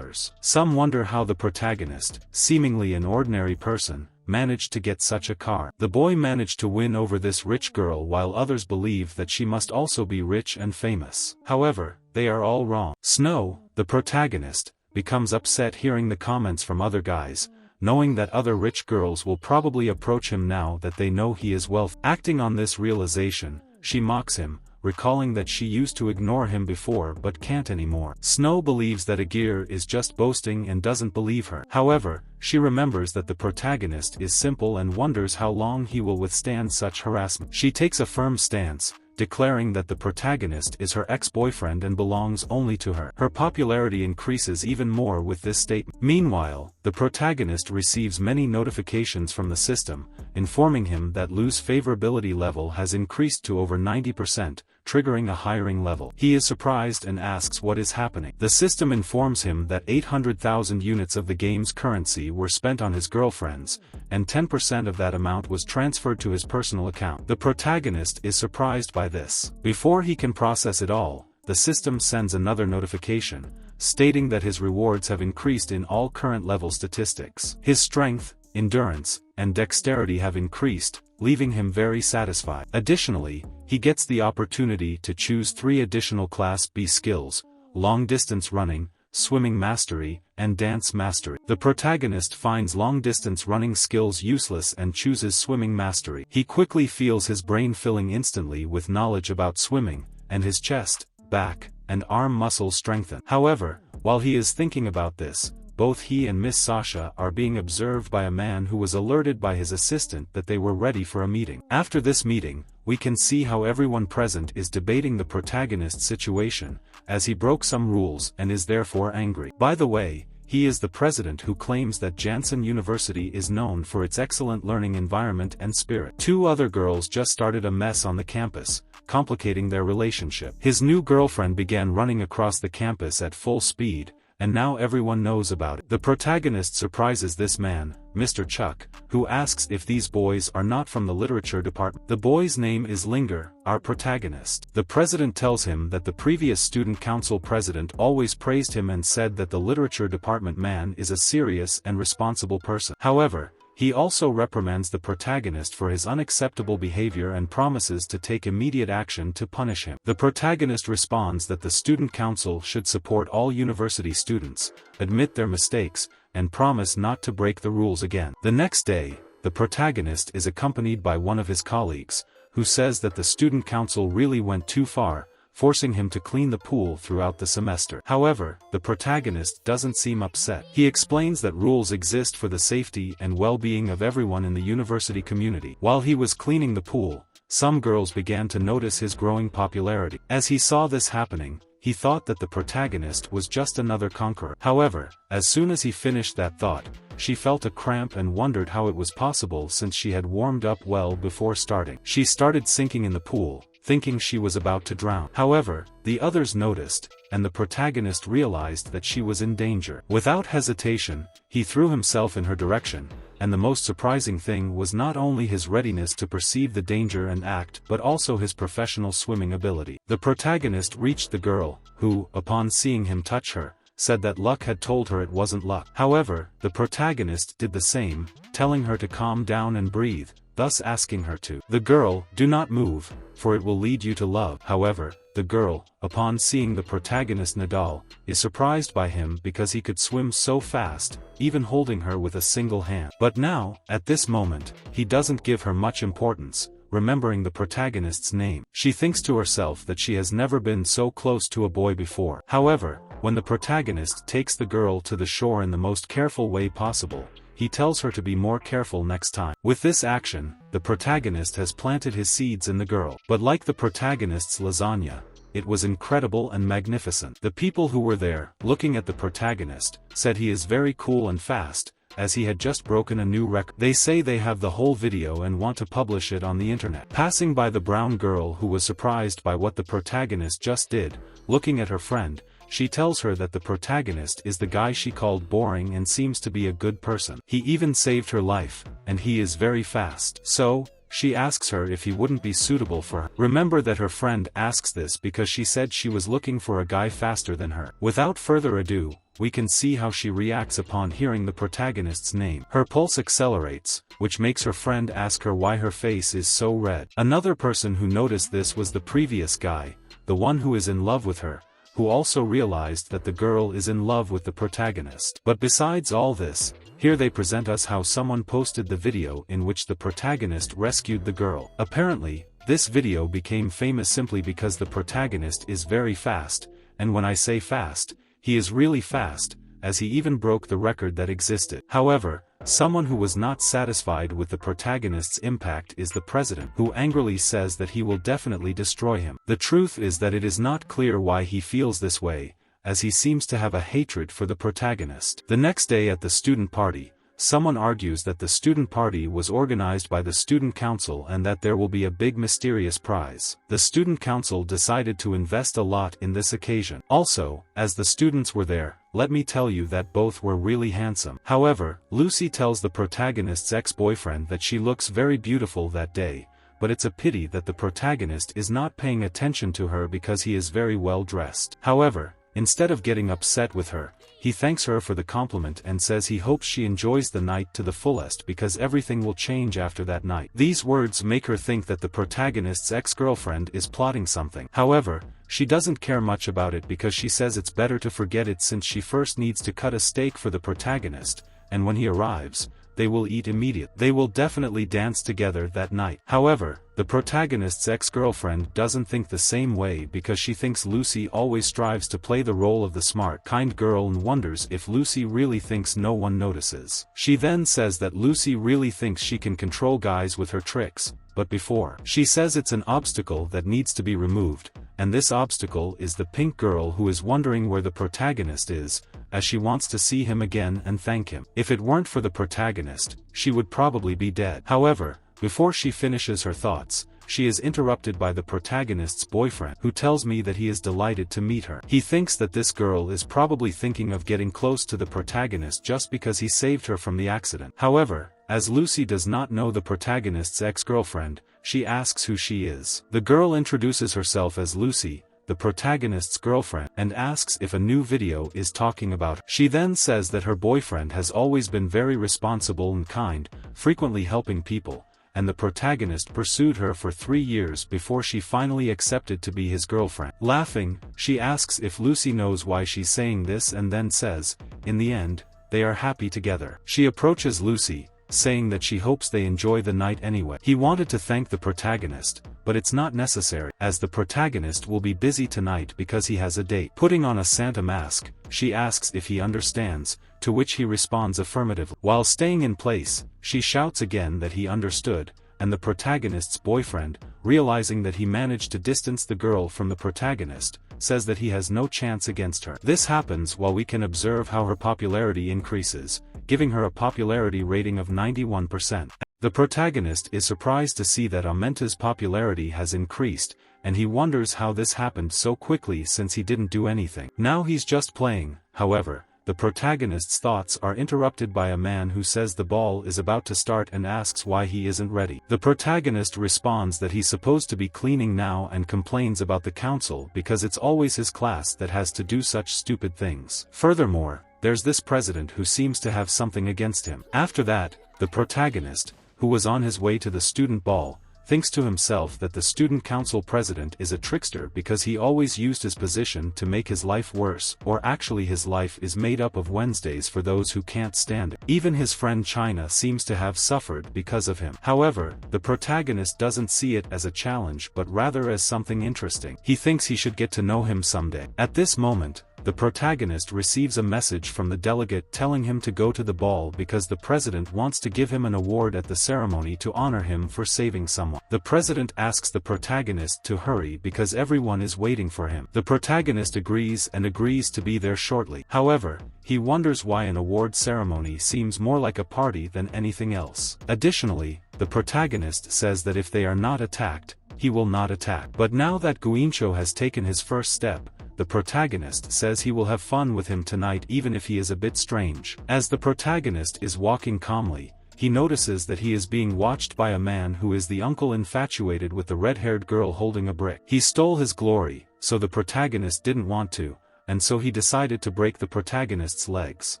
Some wonder how the protagonist, seemingly an ordinary person, managed to get such a car. The boy managed to win over this rich girl while others believe that she must also be rich and famous. However, they are all wrong. Snow, the protagonist, becomes upset hearing the comments from other guys, knowing that other rich girls will probably approach him now that they know he is wealthy. Acting on this realization, she mocks him, recalling that she used to ignore him before but can't anymore. Snow believes that Agir is just boasting and doesn't believe her. However, she remembers that the protagonist is simple and wonders how long he will withstand such harassment. She takes a firm stance, declaring that the protagonist is her ex-boyfriend and belongs only to her. Her popularity increases even more with this statement. Meanwhile, the protagonist receives many notifications from the system, informing him that Lu's favorability level has increased to over 90%, triggering a hiring level. He is surprised and asks what is happening. The system informs him that 800,000 units of the game's currency were spent on his girlfriends, and 10% of that amount was transferred to his personal account. The protagonist is surprised by this. Before he can process it all, the system sends another notification, stating that his rewards have increased in all current level statistics. His strength, endurance, and dexterity have increased, leaving him very satisfied. Additionally, he gets the opportunity to choose 3 additional Class B skills: long-distance running, swimming mastery, and dance mastery. The protagonist finds long-distance running skills useless and chooses swimming mastery. He quickly feels his brain filling instantly with knowledge about swimming, and his chest, back, and arm muscles strengthen. However, while he is thinking about this, both he and Miss Sasha are being observed by a man who was alerted by his assistant that they were ready for a meeting. After this meeting, we can see how everyone present is debating the protagonist's situation, as he broke some rules and is therefore angry. By the way, he is the president who claims that Janssen University is known for its excellent learning environment and spirit. 2 other girls just started a mess on the campus, complicating their relationship. His new girlfriend began running across the campus at full speed, and now everyone knows about it. The protagonist surprises this man, Mr. Chuck, who asks if these boys are not from the literature department. The boy's name is Linger, our protagonist. The president tells him that the previous student council president always praised him and said that the literature department man is a serious and responsible person. However, he also reprimands the protagonist for his unacceptable behavior and promises to take immediate action to punish him. The protagonist responds that the student council should support all university students, admit their mistakes, and promise not to break the rules again. The next day, the protagonist is accompanied by one of his colleagues, who says that the student council really went too far, forcing him to clean the pool throughout the semester. However, the protagonist doesn't seem upset. He explains that rules exist for the safety and well-being of everyone in the university community. While he was cleaning the pool, some girls began to notice his growing popularity. As he saw this happening, he thought that the protagonist was just another conqueror. However, as soon as he finished that thought, she felt a cramp and wondered how it was possible since she had warmed up well before starting. She started sinking in the pool, thinking she was about to drown. However, the others noticed, and the protagonist realized that she was in danger. Without hesitation, he threw himself in her direction, and the most surprising thing was not only his readiness to perceive the danger and act but also his professional swimming ability. The protagonist reached the girl, who, upon seeing him touch her, said that luck had told her it wasn't luck. However, the protagonist did the same, telling her to calm down and breathe, thus asking her to. The girl, do not move, for it will lead you to love. However, the girl, upon seeing the protagonist Nadal, is surprised by him because he could swim so fast, even holding her with a single hand. But now, at this moment, he doesn't give her much importance, remembering the protagonist's name. She thinks to herself that she has never been so close to a boy before. However, when the protagonist takes the girl to the shore in the most careful way possible, he tells her to be more careful next time. With this action, the protagonist has planted his seeds in the girl. But like the protagonist's lasagna, it was incredible and magnificent. The people who were there, looking at the protagonist, said he is very cool and fast, as he had just broken a new record. They say they have the whole video and want to publish it on the internet. Passing by the brown girl who was surprised by what the protagonist just did, looking at her friend, she tells her that the protagonist is the guy she called boring and seems to be a good person. He even saved her life, and he is very fast. So, she asks her if he wouldn't be suitable for her. Remember that her friend asks this because she said she was looking for a guy faster than her. Without further ado, we can see how she reacts upon hearing the protagonist's name. Her pulse accelerates, which makes her friend ask her why her face is so red. Another person who noticed this was the previous guy, the one who is in love with her, who also realized that the girl is in love with the protagonist. But besides all this, here they present us how someone posted the video in which the protagonist rescued the girl. Apparently, this video became famous simply because the protagonist is very fast, and when I say fast, he is really fast, as he even broke the record that existed. However, someone who was not satisfied with the protagonist's impact is the president, who angrily says that he will definitely destroy him. The truth is that it is not clear why he feels this way, as he seems to have a hatred for the protagonist. The next day at the student party, someone argues that the student party was organized by the student council and that there will be a big mysterious prize. The student council decided to invest a lot in this occasion. Also, as the students were there, let me tell you that both were really handsome. However, Lucy tells the protagonist's ex-boyfriend that she looks very beautiful that day, but it's a pity that the protagonist is not paying attention to her because he is very well dressed. However, instead of getting upset with her, he thanks her for the compliment and says he hopes she enjoys the night to the fullest because everything will change after that night. These words make her think that the protagonist's ex-girlfriend is plotting something. However, she doesn't care much about it because she says it's better to forget it since she first needs to cut a steak for the protagonist, and when he arrives, they will eat immediately. They will definitely dance together that night. However, the protagonist's ex-girlfriend doesn't think the same way because she thinks Lucy always strives to play the role of the smart, kind girl and wonders if Lucy really thinks no one notices. She then says that Lucy really thinks she can control guys with her tricks, but before, she says it's an obstacle that needs to be removed, and this obstacle is the pink girl who is wondering where the protagonist is, as she wants to see him again and thank him. If it weren't for the protagonist, she would probably be dead. However, before she finishes her thoughts, she is interrupted by the protagonist's boyfriend, who tells me that he is delighted to meet her. He thinks that this girl is probably thinking of getting close to the protagonist just because he saved her from the accident. However, as Lucy does not know the protagonist's ex-girlfriend, she asks who she is. The girl introduces herself as Lucy, the protagonist's girlfriend, and asks if a new video is talking about her. She then says that her boyfriend has always been very responsible and kind, frequently helping people, and the protagonist pursued her for 3 years before she finally accepted to be his girlfriend. Laughing, she asks if Lucy knows why she's saying this and then says, in the end, they are happy together. She approaches Lucy, saying that she hopes they enjoy the night anyway. He wanted to thank the protagonist, but it's not necessary, as the protagonist will be busy tonight because he has a date. Putting on a Santa mask, she asks if he understands, to which he responds affirmatively. While staying in place, she shouts again that he understood, and the protagonist's boyfriend, realizing that he managed to distance the girl from the protagonist, says that he has no chance against her. This happens while we can observe how her popularity increases, giving her a popularity rating of 91%. The protagonist is surprised to see that Amenta's popularity has increased, and he wonders how this happened so quickly since he didn't do anything. Now he's just playing. However, the protagonist's thoughts are interrupted by a man who says the ball is about to start and asks why he isn't ready. The protagonist responds that he's supposed to be cleaning now and complains about the council because it's always his class that has to do such stupid things. Furthermore, there's this president who seems to have something against him. After that, the protagonist, who was on his way to the student ball, thinks to himself that the student council president is a trickster because he always used his position to make his life worse, or actually his life is made up of Wednesdays for those who can't stand it. Even his friend China seems to have suffered because of him. However, the protagonist doesn't see it as a challenge but rather as something interesting. He thinks he should get to know him someday. At this moment, the protagonist receives a message from the delegate telling him to go to the ball because the president wants to give him an award at the ceremony to honor him for saving someone. The president asks the protagonist to hurry because everyone is waiting for him. The protagonist agrees to be there shortly. However, he wonders why an award ceremony seems more like a party than anything else. Additionally, the protagonist says that if they are not attacked, he will not attack. But now that Guincho has taken his first step, the protagonist says he will have fun with him tonight even if he is a bit strange. As the protagonist is walking calmly, he notices that he is being watched by a man who is the uncle infatuated with the red-haired girl holding a brick. He stole his glory, so the protagonist didn't want to, and so he decided to break the protagonist's legs.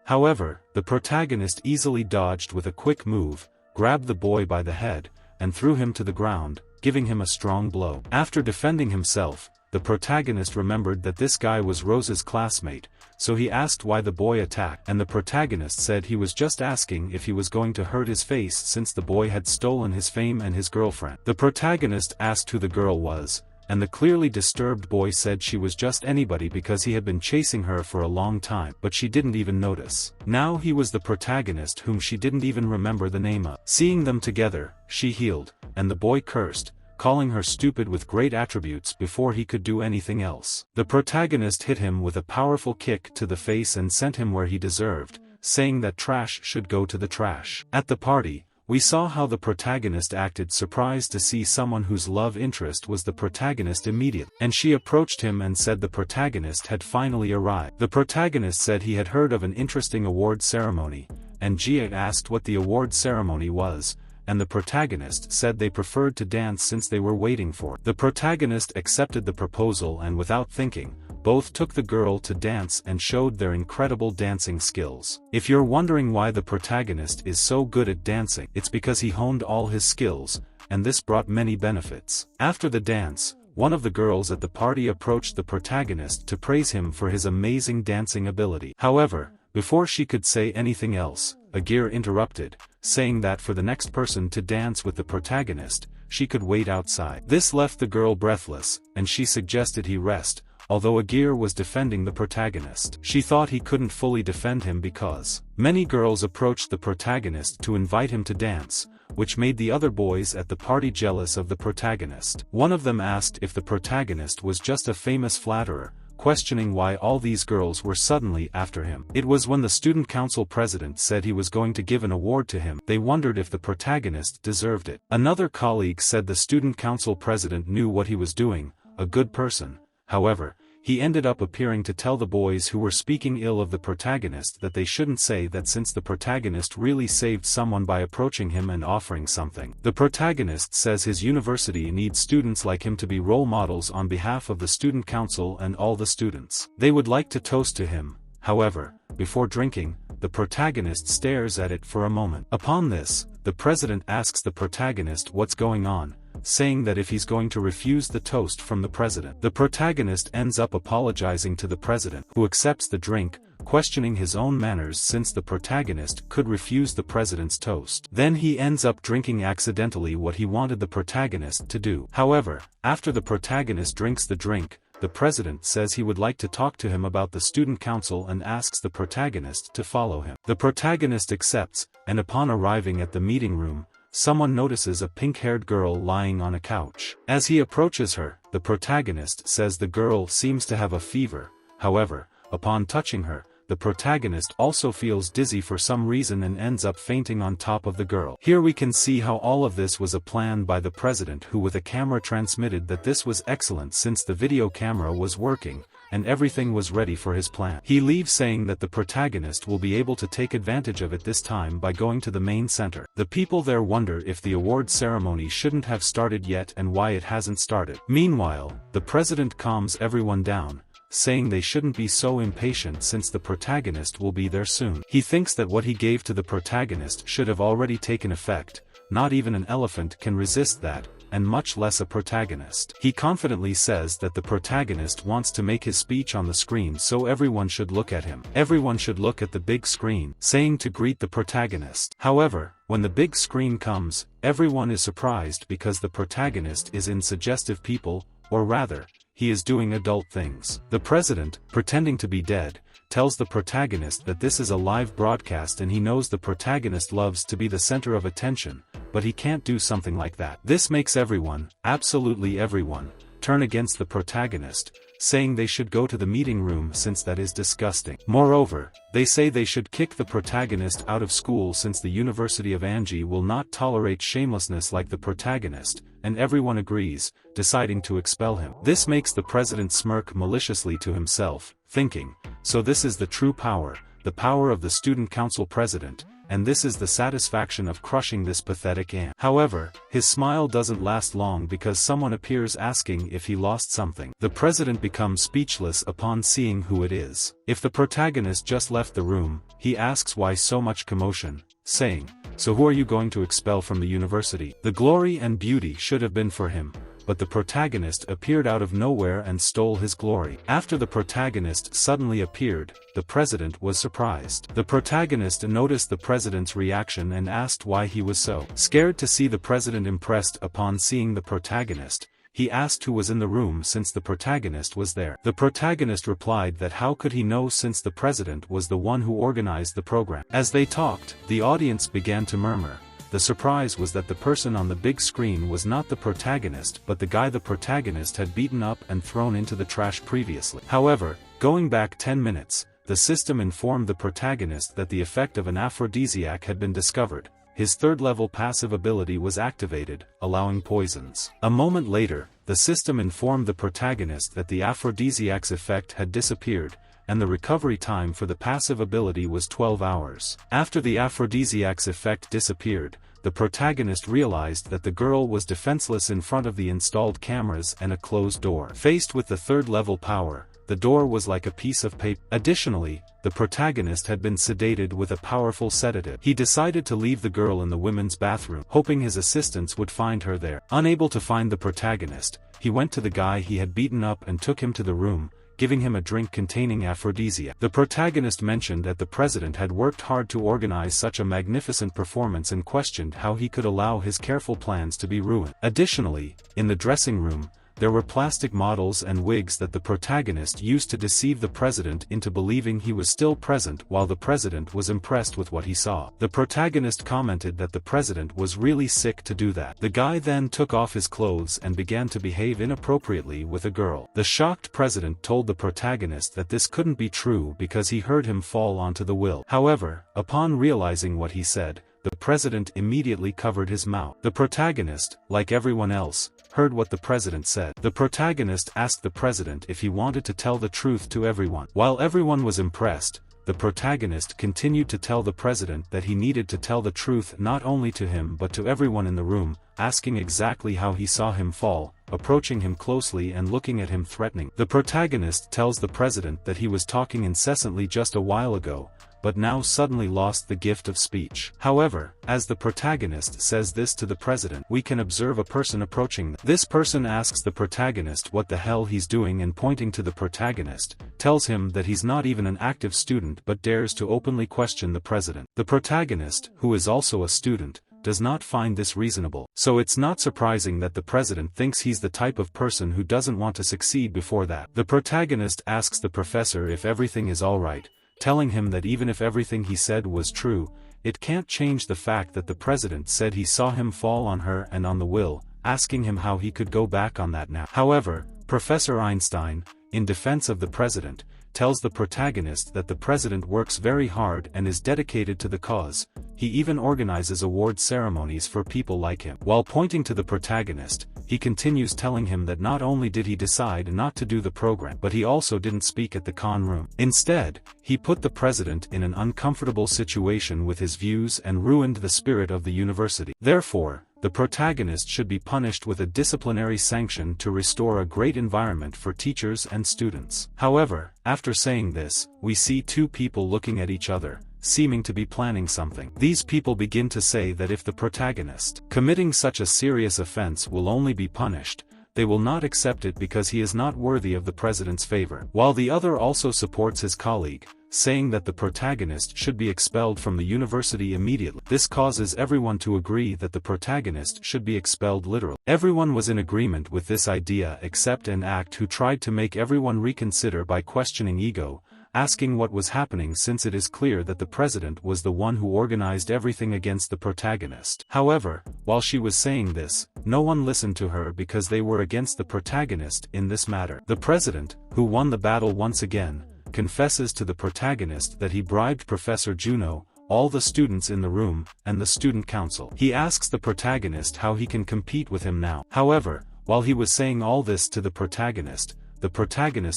However, the protagonist easily dodged with a quick move, grabbed the boy by the head, and threw him to the ground, giving him a strong blow. After defending himself, the protagonist remembered that this guy was Rose's classmate, so he asked why the boy attacked, and the protagonist said he was just asking if he was going to hurt his face since the boy had stolen his fame and his girlfriend. The protagonist asked who the girl was, and the clearly disturbed boy said she was just anybody because he had been chasing her for a long time, but she didn't even notice. Now he was the protagonist whom she didn't even remember the name of. Seeing them together, she healed, and the boy cursed, calling her stupid with great attributes before he could do anything else. The protagonist hit him with a powerful kick to the face and sent him where he deserved, saying that trash should go to the trash. At the party, we saw how the protagonist acted surprised to see someone whose love interest was the protagonist immediately, and she approached him and said the protagonist had finally arrived. The protagonist said he had heard of an interesting award ceremony, and Jia asked what the award ceremony was, and the protagonist said they preferred to dance since they were waiting for it. The protagonist accepted the proposal and without thinking, both took the girl to dance and showed their incredible dancing skills. If you're wondering why the protagonist is so good at dancing, it's because he honed all his skills, and this brought many benefits. After the dance, one of the girls at the party approached the protagonist to praise him for his amazing dancing ability. However, before she could say anything else, Agir interrupted, saying that for the next person to dance with the protagonist, she could wait outside. This left the girl breathless, and she suggested he rest, although Agir was defending the protagonist. She thought he couldn't fully defend him because many girls approached the protagonist to invite him to dance, which made the other boys at the party jealous of the protagonist. One of them asked if the protagonist was just a famous flatterer, questioning why all these girls were suddenly after him. It was when the student council president said he was going to give an award to him, they wondered if the protagonist deserved it. Another colleague said the student council president knew what he was doing, a good person. However, he ended up appearing to tell the boys who were speaking ill of the protagonist that they shouldn't say that since the protagonist really saved someone by approaching him and offering something. The protagonist says his university needs students like him to be role models on behalf of the student council and all the students. They would like to toast to him. However, before drinking, the protagonist stares at it for a moment. Upon this, the president asks the protagonist what's going on, saying that if he's going to refuse the toast from the president. The protagonist ends up apologizing to the president, who accepts the drink, questioning his own manners since the protagonist could refuse the president's toast. Then he ends up drinking accidentally what he wanted the protagonist to do. However, after the protagonist drinks the drink, the president says he would like to talk to him about the student council and asks the protagonist to follow him. The protagonist accepts, and upon arriving at the meeting room, someone notices a pink-haired girl lying on a couch. As he approaches her, the protagonist says the girl seems to have a fever. However, upon touching her, the protagonist also feels dizzy for some reason and ends up fainting on top of the girl. Here we can see how all of this was a plan by the president, who with a camera transmitted that this was excellent since the video camera was working, and everything was ready for his plan. He leaves saying that the protagonist will be able to take advantage of it this time by going to the main center. The people there wonder if the award ceremony shouldn't have started yet and why it hasn't started. Meanwhile, the president calms everyone down, saying they shouldn't be so impatient since the protagonist will be there soon. He thinks that what he gave to the protagonist should have already taken effect. Not even an elephant can resist that, and much less a protagonist. He confidently says that the protagonist wants to make his speech on the screen, so everyone should look at him. Everyone should look at the big screen, saying to greet the protagonist. However, when the big screen comes, everyone is surprised because the protagonist is in suggestive people, or rather, he is doing adult things. The president, pretending to be dead, tells the protagonist that this is a live broadcast and he knows the protagonist loves to be the center of attention, but he can't do something like that. This makes everyone, absolutely everyone, turn against the protagonist, saying they should go to the meeting room since that is disgusting. Moreover, they say they should kick the protagonist out of school since the University of Anji will not tolerate shamelessness like the protagonist, and everyone agrees, deciding to expel him. This makes the president smirk maliciously to himself, thinking, so this is the true power, the power of the student council president, and this is the satisfaction of crushing this pathetic ant. However, his smile doesn't last long because someone appears asking if he lost something. The president becomes speechless upon seeing who it is. If the protagonist just left the room, he asks why so much commotion, saying, so who are you going to expel from the university? The glory and beauty should have been for him, but the protagonist appeared out of nowhere and stole his glory. After the protagonist suddenly appeared, the president was surprised. The protagonist noticed the president's reaction and asked why he was so scared to see the president. Impressed upon seeing the protagonist, he asked who was in the room since the protagonist was there. The protagonist replied that how could he know since the president was the one who organized the program. As they talked, the audience began to murmur. The surprise was that the person on the big screen was not the protagonist but the guy the protagonist had beaten up and thrown into the trash previously. However, going back 10 minutes, the system informed the protagonist that the effect of an aphrodisiac had been discovered. His third-level passive ability was activated, allowing poisons. A moment later, the system informed the protagonist that the aphrodisiac's effect had disappeared, and the recovery time for the passive ability was 12 hours. After the aphrodisiac's effect disappeared, the protagonist realized that the girl was defenseless in front of the installed cameras and a closed door. Faced with the third-level power, the door was like a piece of paper. Additionally, the protagonist had been sedated with a powerful sedative. He decided to leave the girl in the women's bathroom, hoping his assistants would find her there. Unable to find the protagonist, he went to the guy he had beaten up and took him to the room, giving him a drink containing aphrodisiac. The protagonist mentioned that the president had worked hard to organize such a magnificent performance and questioned how he could allow his careful plans to be ruined. Additionally, in the dressing room, there were plastic models and wigs that the protagonist used to deceive the president into believing he was still present while the president was impressed with what he saw. The protagonist commented that the president was really sick to do that. The guy then took off his clothes and began to behave inappropriately with a girl. The shocked president told the protagonist that this couldn't be true because he heard him fall onto the wheel. However, upon realizing what he said, the president immediately covered his mouth. The protagonist, like everyone else, heard what the president said. The protagonist asked the president if he wanted to tell the truth to everyone. While everyone was impressed, the protagonist continued to tell the president that he needed to tell the truth not only to him but to everyone in the room, asking exactly how he saw him fall. approaching him closely and looking at him threatening. The protagonist tells the president that he was talking incessantly just a while ago, but now suddenly lost the gift of speech. However, as the protagonist says this to the president, we can observe a person approaching them. This person asks the protagonist what the hell he's doing and pointing to the protagonist, tells him that he's not even an active student but dares to openly question the president. The protagonist, who is also a student, does not find this reasonable. So it's not surprising that the president thinks he's the type of person who doesn't want to succeed before that. The protagonist asks the professor if everything is alright, telling him that even if everything he said was true, it can't change the fact that the president said he saw him fall on her and on the will, asking him how he could go back on that now. However, Professor Einstein, in defense of the president, tells the protagonist that the president works very hard and is dedicated to the cause. He even organizes award ceremonies for people like him. While pointing to the protagonist, he continues telling him that not only did he decide not to do the program, but he also didn't speak at the con room. Instead, he put the president in an uncomfortable situation with his views and ruined the spirit of the university. Therefore, the protagonist should be punished with a disciplinary sanction to restore a great environment for teachers and students. However, after saying this, we see two people looking at each other, seeming to be planning something. These people begin to say that if the protagonist committing such a serious offense will only be punished, they will not accept it because he is not worthy of the president's favor. While the other also supports his colleague, saying that the protagonist should be expelled from the university immediately. This causes everyone to agree that the protagonist should be expelled literally. Everyone was in agreement with this idea except an act who tried to make everyone reconsider by questioning ego, asking what was happening since it is clear that the president was the one who organized everything against the protagonist. However, while she was saying this, no one listened to her because they were against the protagonist in this matter. The president, who won the battle once again, confesses to the protagonist that he bribed Professor Juno, all the students in the room, and the student council. He asks the protagonist how he can compete with him now. However, while he was saying all this to the protagonist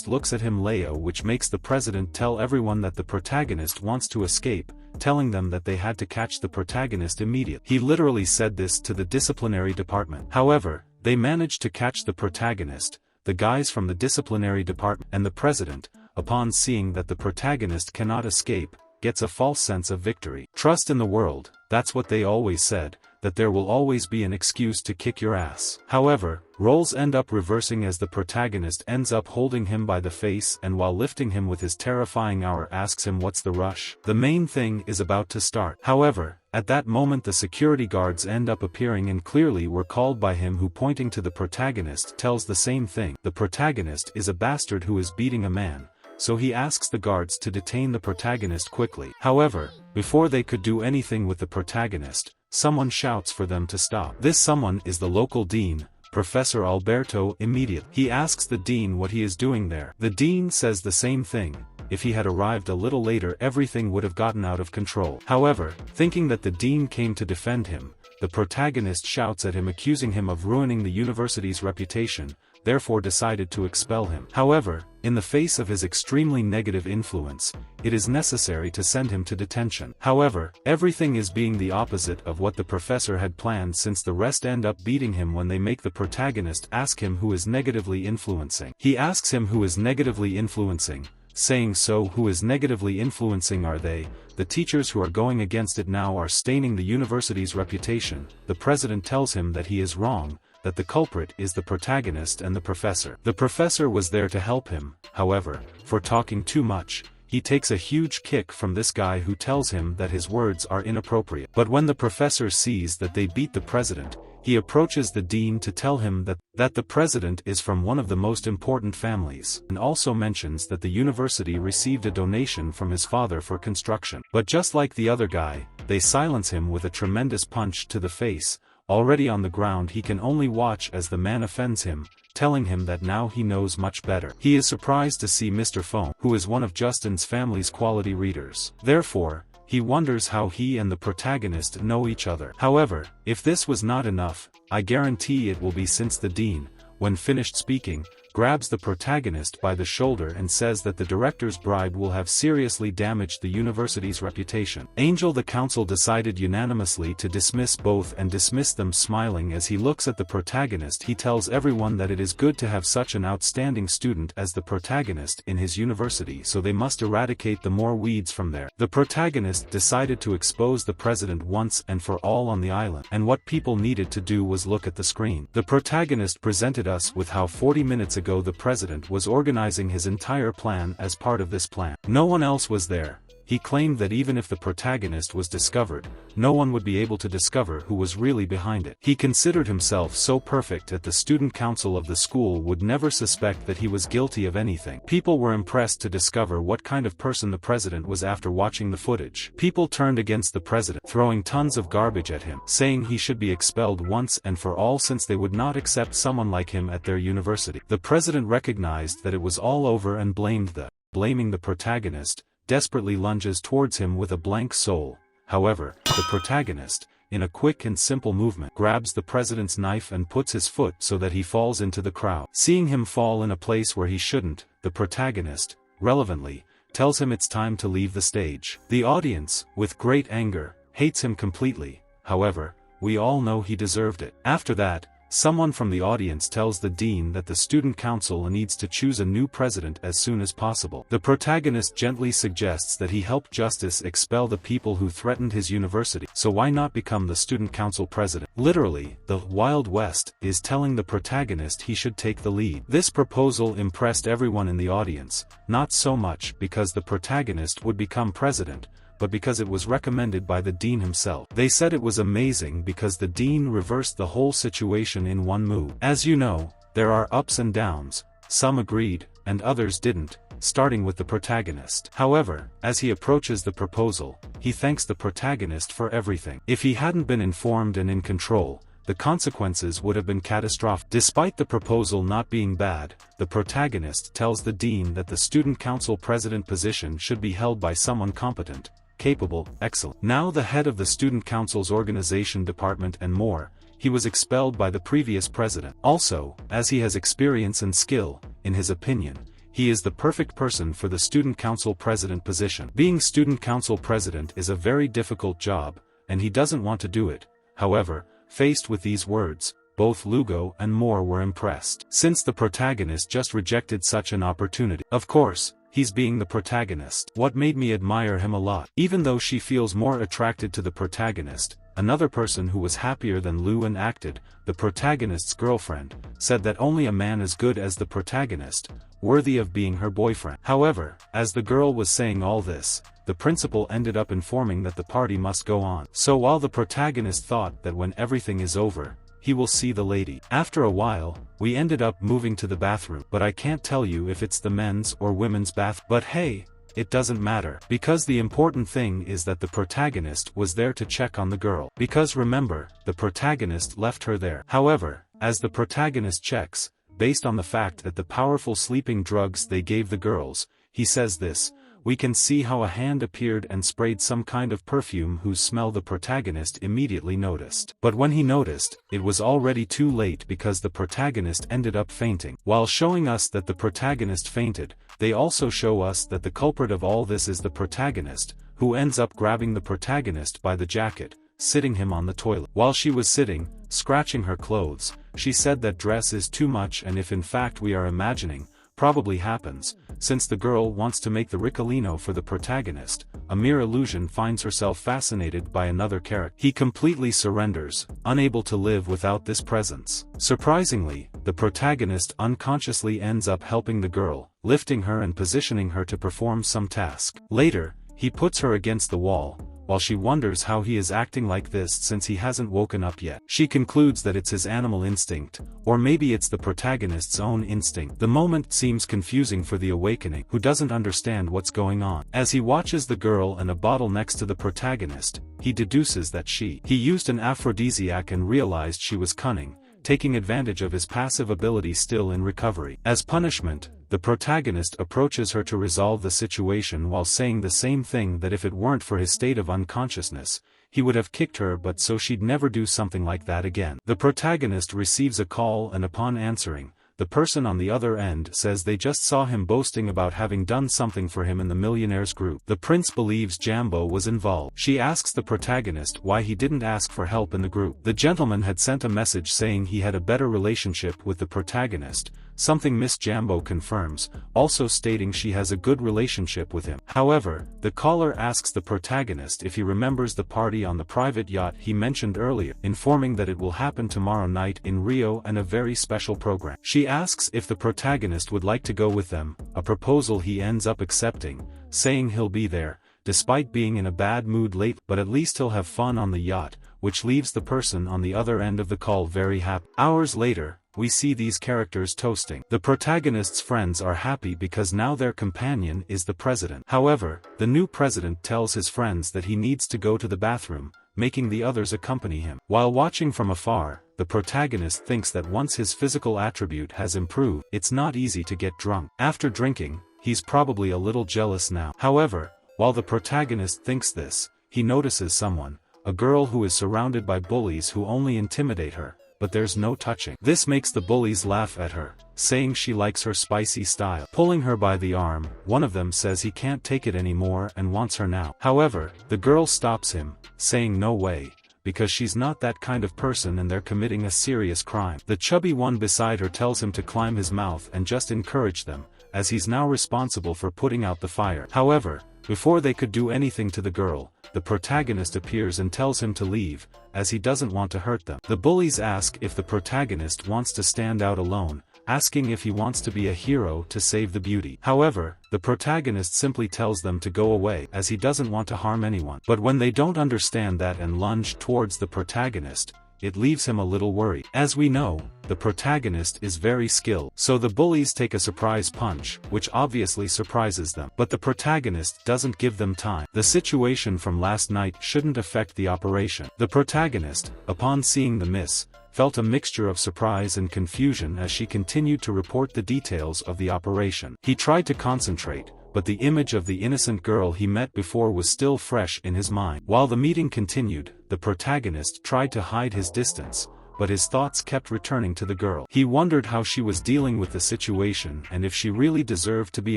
looks at him Leo, which makes the president tell everyone that the protagonist wants to escape, telling them that they had to catch the protagonist immediately. He literally said this to the disciplinary department. However, they managed to catch the protagonist, the guys from the disciplinary department, and the president, upon seeing that the protagonist cannot escape, gets a false sense of victory. Trust in the world, that's what they always said, that there will always be an excuse to kick your ass. However, roles end up reversing as the protagonist ends up holding him by the face and while lifting him with his terrifying hour asks him what's the rush. The main thing is about to start. However, at that moment the security guards end up appearing and clearly were called by him, who pointing to the protagonist tells the same thing. The protagonist is a bastard who is beating a man, so he asks the guards to detain the protagonist quickly. However, before they could do anything with the protagonist, someone shouts for them to stop. This someone is the local dean, Professor Alberto. Immediately, he asks the dean what he is doing there. The dean says the same thing. If he had arrived a little later, everything would have gotten out of control. However, thinking that the dean came to defend him, the protagonist shouts at him, accusing him of ruining the university's reputation, therefore decided to expel him. However, in the face of his extremely negative influence, it is necessary to send him to detention. However, everything is being the opposite of what the professor had planned, since the rest end up beating him when they make the protagonist ask him who is negatively influencing. He asks him who is negatively influencing, saying, so who is negatively influencing are they? The teachers who are going against it now are staining the university's reputation. The president tells him that he is wrong, that the culprit is the protagonist and the professor. The professor was there to help him, however, for talking too much, he takes a huge kick from this guy who tells him that his words are inappropriate. But when the professor sees that they beat the president, he approaches the dean to tell him that the president is from one of the most important families, and also mentions that the university received a donation from his father for construction. But just like the other guy, they silence him with a tremendous punch to the face. Already on the ground, he can only watch as the man offends him, telling him that now he knows much better. He is surprised to see Mr. Foam, who is one of Justin's family's quality readers. Therefore, he wonders how he and the protagonist know each other. However, if this was not enough, I guarantee it will be, since the dean, when finished speaking, grabs the protagonist by the shoulder and says that the director's bribe will have seriously damaged the university's reputation. Angel, the council decided unanimously to dismiss both and dismiss them. Smiling as he looks at the protagonist, he tells everyone that it is good to have such an outstanding student as the protagonist in his university, so they must eradicate the more weeds from there. The protagonist decided to expose the president once and for all on the island, and what people needed to do was look at the screen. The protagonist presented us with how 40 minutes ago the president was organizing his entire plan as part of this plan. No one else was there. He claimed that even if the protagonist was discovered, no one would be able to discover who was really behind it. He considered himself so perfect that the student council of the school would never suspect that he was guilty of anything. People were impressed to discover what kind of person the president was after watching the footage. People turned against the president, throwing tons of garbage at him, saying he should be expelled once and for all since they would not accept someone like him at their university. The president recognized that it was all over and blaming the protagonist, desperately lunges towards him with a blank soul. However, the protagonist, in a quick and simple movement, grabs the president's knife and puts his foot so that he falls into the crowd. Seeing him fall in a place where he shouldn't, the protagonist, relevantly, tells him it's time to leave the stage. The audience, with great anger, hates him completely. However, we all know he deserved it. After that, someone from the audience tells the dean that the student council needs to choose a new president as soon as possible. The protagonist gently suggests that he help justice expel the people who threatened his university, so why not become the student council president? Literally, the Wild West is telling the protagonist he should take the lead. This proposal impressed everyone in the audience, not so much because the protagonist would become president, but because it was recommended by the dean himself. They said it was amazing because the dean reversed the whole situation in one move. As you know, there are ups and downs, some agreed, and others didn't, starting with the protagonist. However, as he approaches the proposal, he thanks the protagonist for everything. If he hadn't been informed and in control, the consequences would have been catastrophic. Despite the proposal not being bad, the protagonist tells the dean that the student council president position should be held by someone competent, capable, excellent. Now the head of the student council's organization department and more, he was expelled by the previous president. Also, as he has experience and skill, in his opinion, he is the perfect person for the student council president position. Being student council president is a very difficult job, and he doesn't want to do it. However, faced with these words, both Lugo and Moore were impressed, since the protagonist just rejected such an opportunity. Of course, he's being the protagonist. What made me admire him a lot. Even though she feels more attracted to the protagonist, another person who was happier than Lu and acted, the protagonist's girlfriend, said that only a man as good as the protagonist, worthy of being her boyfriend. However, as the girl was saying all this, the principal ended up informing that the party must go on. So while the protagonist thought that when everything is over, he will see the lady. After a while, we ended up moving to the bathroom, but I can't tell you if it's the men's or women's bath. But hey, it doesn't matter, because the important thing is that the protagonist was there to check on the girl. Because remember, the protagonist left her there. However, as the protagonist checks, based on the fact that the powerful sleeping drugs they gave the girls, he says this, we can see how a hand appeared and sprayed some kind of perfume whose smell the protagonist immediately noticed. But when he noticed, it was already too late because the protagonist ended up fainting. While showing us that the protagonist fainted, they also show us that the culprit of all this is the protagonist, who ends up grabbing the protagonist by the jacket, sitting him on the toilet. While she was sitting, scratching her clothes, she said that dress is too much, and if in fact we are imagining, probably happens, since the girl wants to make the Riccolino for the protagonist, a mere illusion finds herself fascinated by another character. He completely surrenders, unable to live without this presence. Surprisingly, the protagonist unconsciously ends up helping the girl, lifting her and positioning her to perform some task. Later, he puts her against the wall, while she wonders how he is acting like this since he hasn't woken up yet. She concludes that it's his animal instinct, or maybe it's the protagonist's own instinct. The moment seems confusing for the awakening, who doesn't understand what's going on. As he watches the girl and a bottle next to the protagonist, he deduces that he used an aphrodisiac and realized she was cunning, taking advantage of his passive ability still in recovery. As punishment, the protagonist approaches her to resolve the situation while saying the same thing, that if it weren't for his state of unconsciousness, he would have kicked her, but so she'd never do something like that again. The protagonist receives a call and upon answering, the person on the other end says they just saw him boasting about having done something for him in the millionaires group. The prince believes Jambo was involved. She asks the protagonist why he didn't ask for help in the group. The gentleman had sent a message saying he had a better relationship with the protagonist, something Miss Jambo confirms, also stating she has a good relationship with him. However, the caller asks the protagonist if he remembers the party on the private yacht he mentioned earlier, informing that it will happen tomorrow night in Rio and a very special program. She asks if the protagonist would like to go with them, a proposal he ends up accepting, saying he'll be there, despite being in a bad mood late, but at least he'll have fun on the yacht, which leaves the person on the other end of the call very happy. Hours later, we see these characters toasting. The protagonist's friends are happy because now their companion is the president. However, the new president tells his friends that he needs to go to the bathroom, making the others accompany him. While watching from afar, the protagonist thinks that once his physical attribute has improved, it's not easy to get drunk. After drinking, he's probably a little jealous now. However, while the protagonist thinks this, he notices someone, a girl who is surrounded by bullies who only intimidate her, but there's no touching. This makes the bullies laugh at her, saying she likes her spicy style. Pulling her by the arm, one of them says he can't take it anymore and wants her now. However, the girl stops him, saying no way, because she's not that kind of person and they're committing a serious crime. The chubby one beside her tells him to climb his mouth and just encourage them, as he's now responsible for putting out the fire. However, before they could do anything to the girl, the protagonist appears and tells him to leave, as he doesn't want to hurt them. The bullies ask if the protagonist wants to stand out alone, asking if he wants to be a hero to save the beauty. However, the protagonist simply tells them to go away, as he doesn't want to harm anyone. But when they don't understand that and lunge towards the protagonist, it leaves him a little worried. As we know, the protagonist is very skilled, so the bullies take a surprise punch, which obviously surprises them. But the protagonist doesn't give them time. The situation from last night shouldn't affect the operation. The protagonist, upon seeing the miss, felt a mixture of surprise and confusion as she continued to report the details of the operation. He tried to concentrate, but the image of the innocent girl he met before was still fresh in his mind. While the meeting continued, the protagonist tried to hide his distance, but his thoughts kept returning to the girl. He wondered how she was dealing with the situation and if she really deserved to be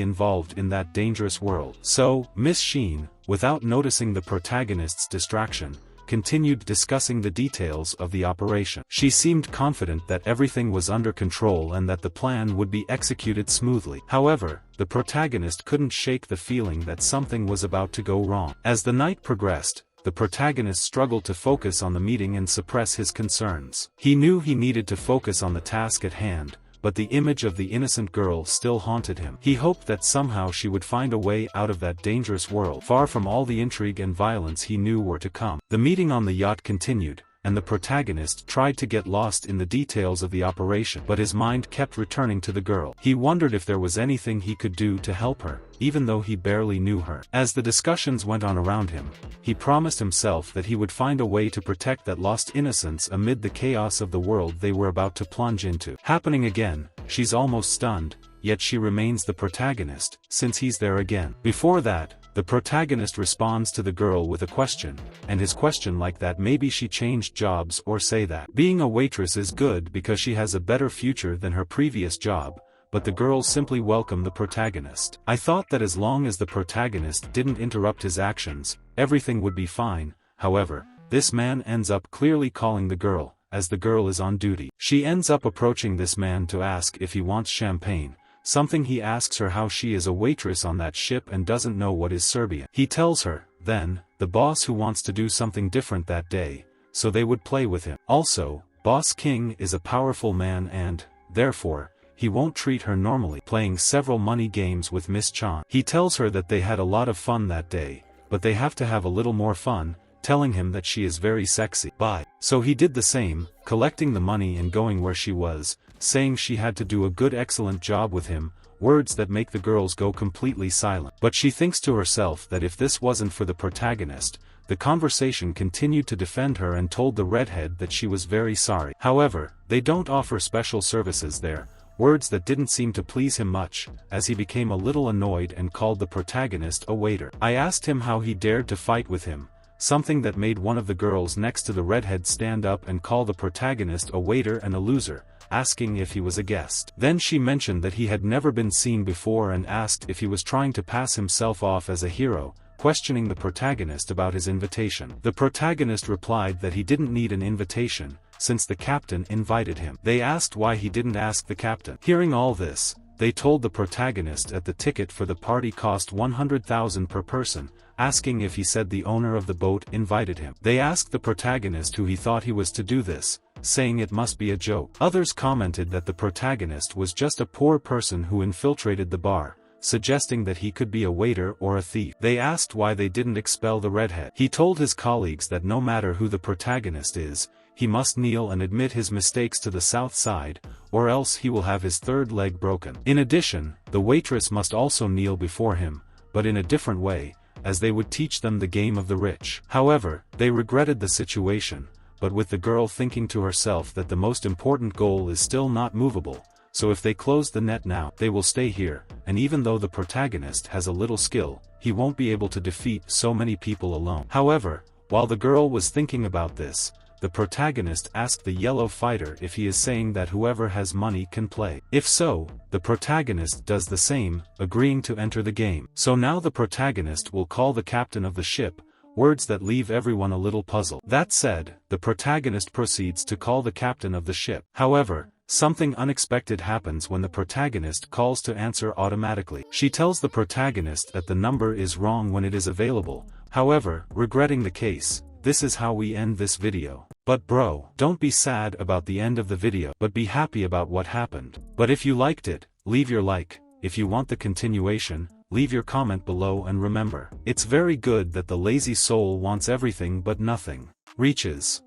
involved in that dangerous world. So, Miss Xin, without noticing the protagonist's distraction, continued discussing the details of the operation. She seemed confident that everything was under control and that the plan would be executed smoothly. However, the protagonist couldn't shake the feeling that something was about to go wrong. As the night progressed, the protagonist struggled to focus on the meeting and suppress his concerns. He knew he needed to focus on the task at hand, but the image of the innocent girl still haunted him. He hoped that somehow she would find a way out of that dangerous world, far from all the intrigue and violence he knew were to come. The meeting on the yacht continued, and the protagonist tried to get lost in the details of the operation, but his mind kept returning to the girl. He wondered if there was anything he could do to help her, even though he barely knew her. As the discussions went on around him, he promised himself that he would find a way to protect that lost innocence amid the chaos of the world they were about to plunge into. Happening again, she's almost stunned, yet she remains the protagonist, since he's there again. Before that, the protagonist responds to the girl with a question, and his question like that maybe she changed jobs or say that being a waitress is good because she has a better future than her previous job, but the girl simply welcomed the protagonist. I thought that as long as the protagonist didn't interrupt his actions, everything would be fine. However, this man ends up clearly calling the girl, as the girl is on duty. She ends up approaching this man to ask if he wants champagne, something he asks her how she is a waitress on that ship and doesn't know what is Serbian. He tells her, then, the boss who wants to do something different that day, so they would play with him. Also, Boss King is a powerful man and, therefore, he won't treat her normally, playing several money games with Miss Chan. He tells her that they had a lot of fun that day, but they have to have a little more fun, telling him that she is very sexy. Bye. So he did the same, collecting the money and going where she was, saying she had to do a good excellent job with him, words that make the girls go completely silent. But she thinks to herself that if this wasn't for the protagonist, the conversation continued to defend her and told the redhead that she was very sorry. However, they don't offer special services there, words that didn't seem to please him much, as he became a little annoyed and called the protagonist a waiter. I asked him how he dared to fight with him, something that made one of the girls next to the redhead stand up and call the protagonist a waiter and a loser, asking if he was a guest. Then she mentioned that he had never been seen before and asked if he was trying to pass himself off as a hero, questioning the protagonist about his invitation. The protagonist replied that he didn't need an invitation, since the captain invited him. They asked why he didn't ask the captain. Hearing all this, they told the protagonist that the ticket for the party cost 100,000 per person, asking if he said the owner of the boat invited him. They asked the protagonist who he thought he was to do this, saying it must be a joke. Others commented that the protagonist was just a poor person who infiltrated the bar, suggesting that he could be a waiter or a thief. They asked why they didn't expel the redhead. He told his colleagues that no matter who the protagonist is, he must kneel and admit his mistakes to the south side, or else he will have his third leg broken. In addition, the waitress must also kneel before him, but in a different way, as they would teach them the game of the rich. However, they regretted the situation, but with the girl thinking to herself that the most important goal is still not movable, so if they close the net now, they will stay here, and even though the protagonist has a little skill, he won't be able to defeat so many people alone. However, while the girl was thinking about this, the protagonist asked the yellow fighter if he is saying that whoever has money can play. If so, the protagonist does the same, agreeing to enter the game. So now the protagonist will call the captain of the ship, words that leave everyone a little puzzled. That said, the protagonist proceeds to call the captain of the ship. However, something unexpected happens when the protagonist calls to answer automatically. She tells the protagonist that the number is wrong when it is available. However, regretting the case, this is how we end this video. But bro, don't be sad about the end of the video, but be happy about what happened. But if you liked it, leave your like. If you want the continuation, leave your comment below, and remember, it's very good that the lazy soul wants everything but nothing reaches.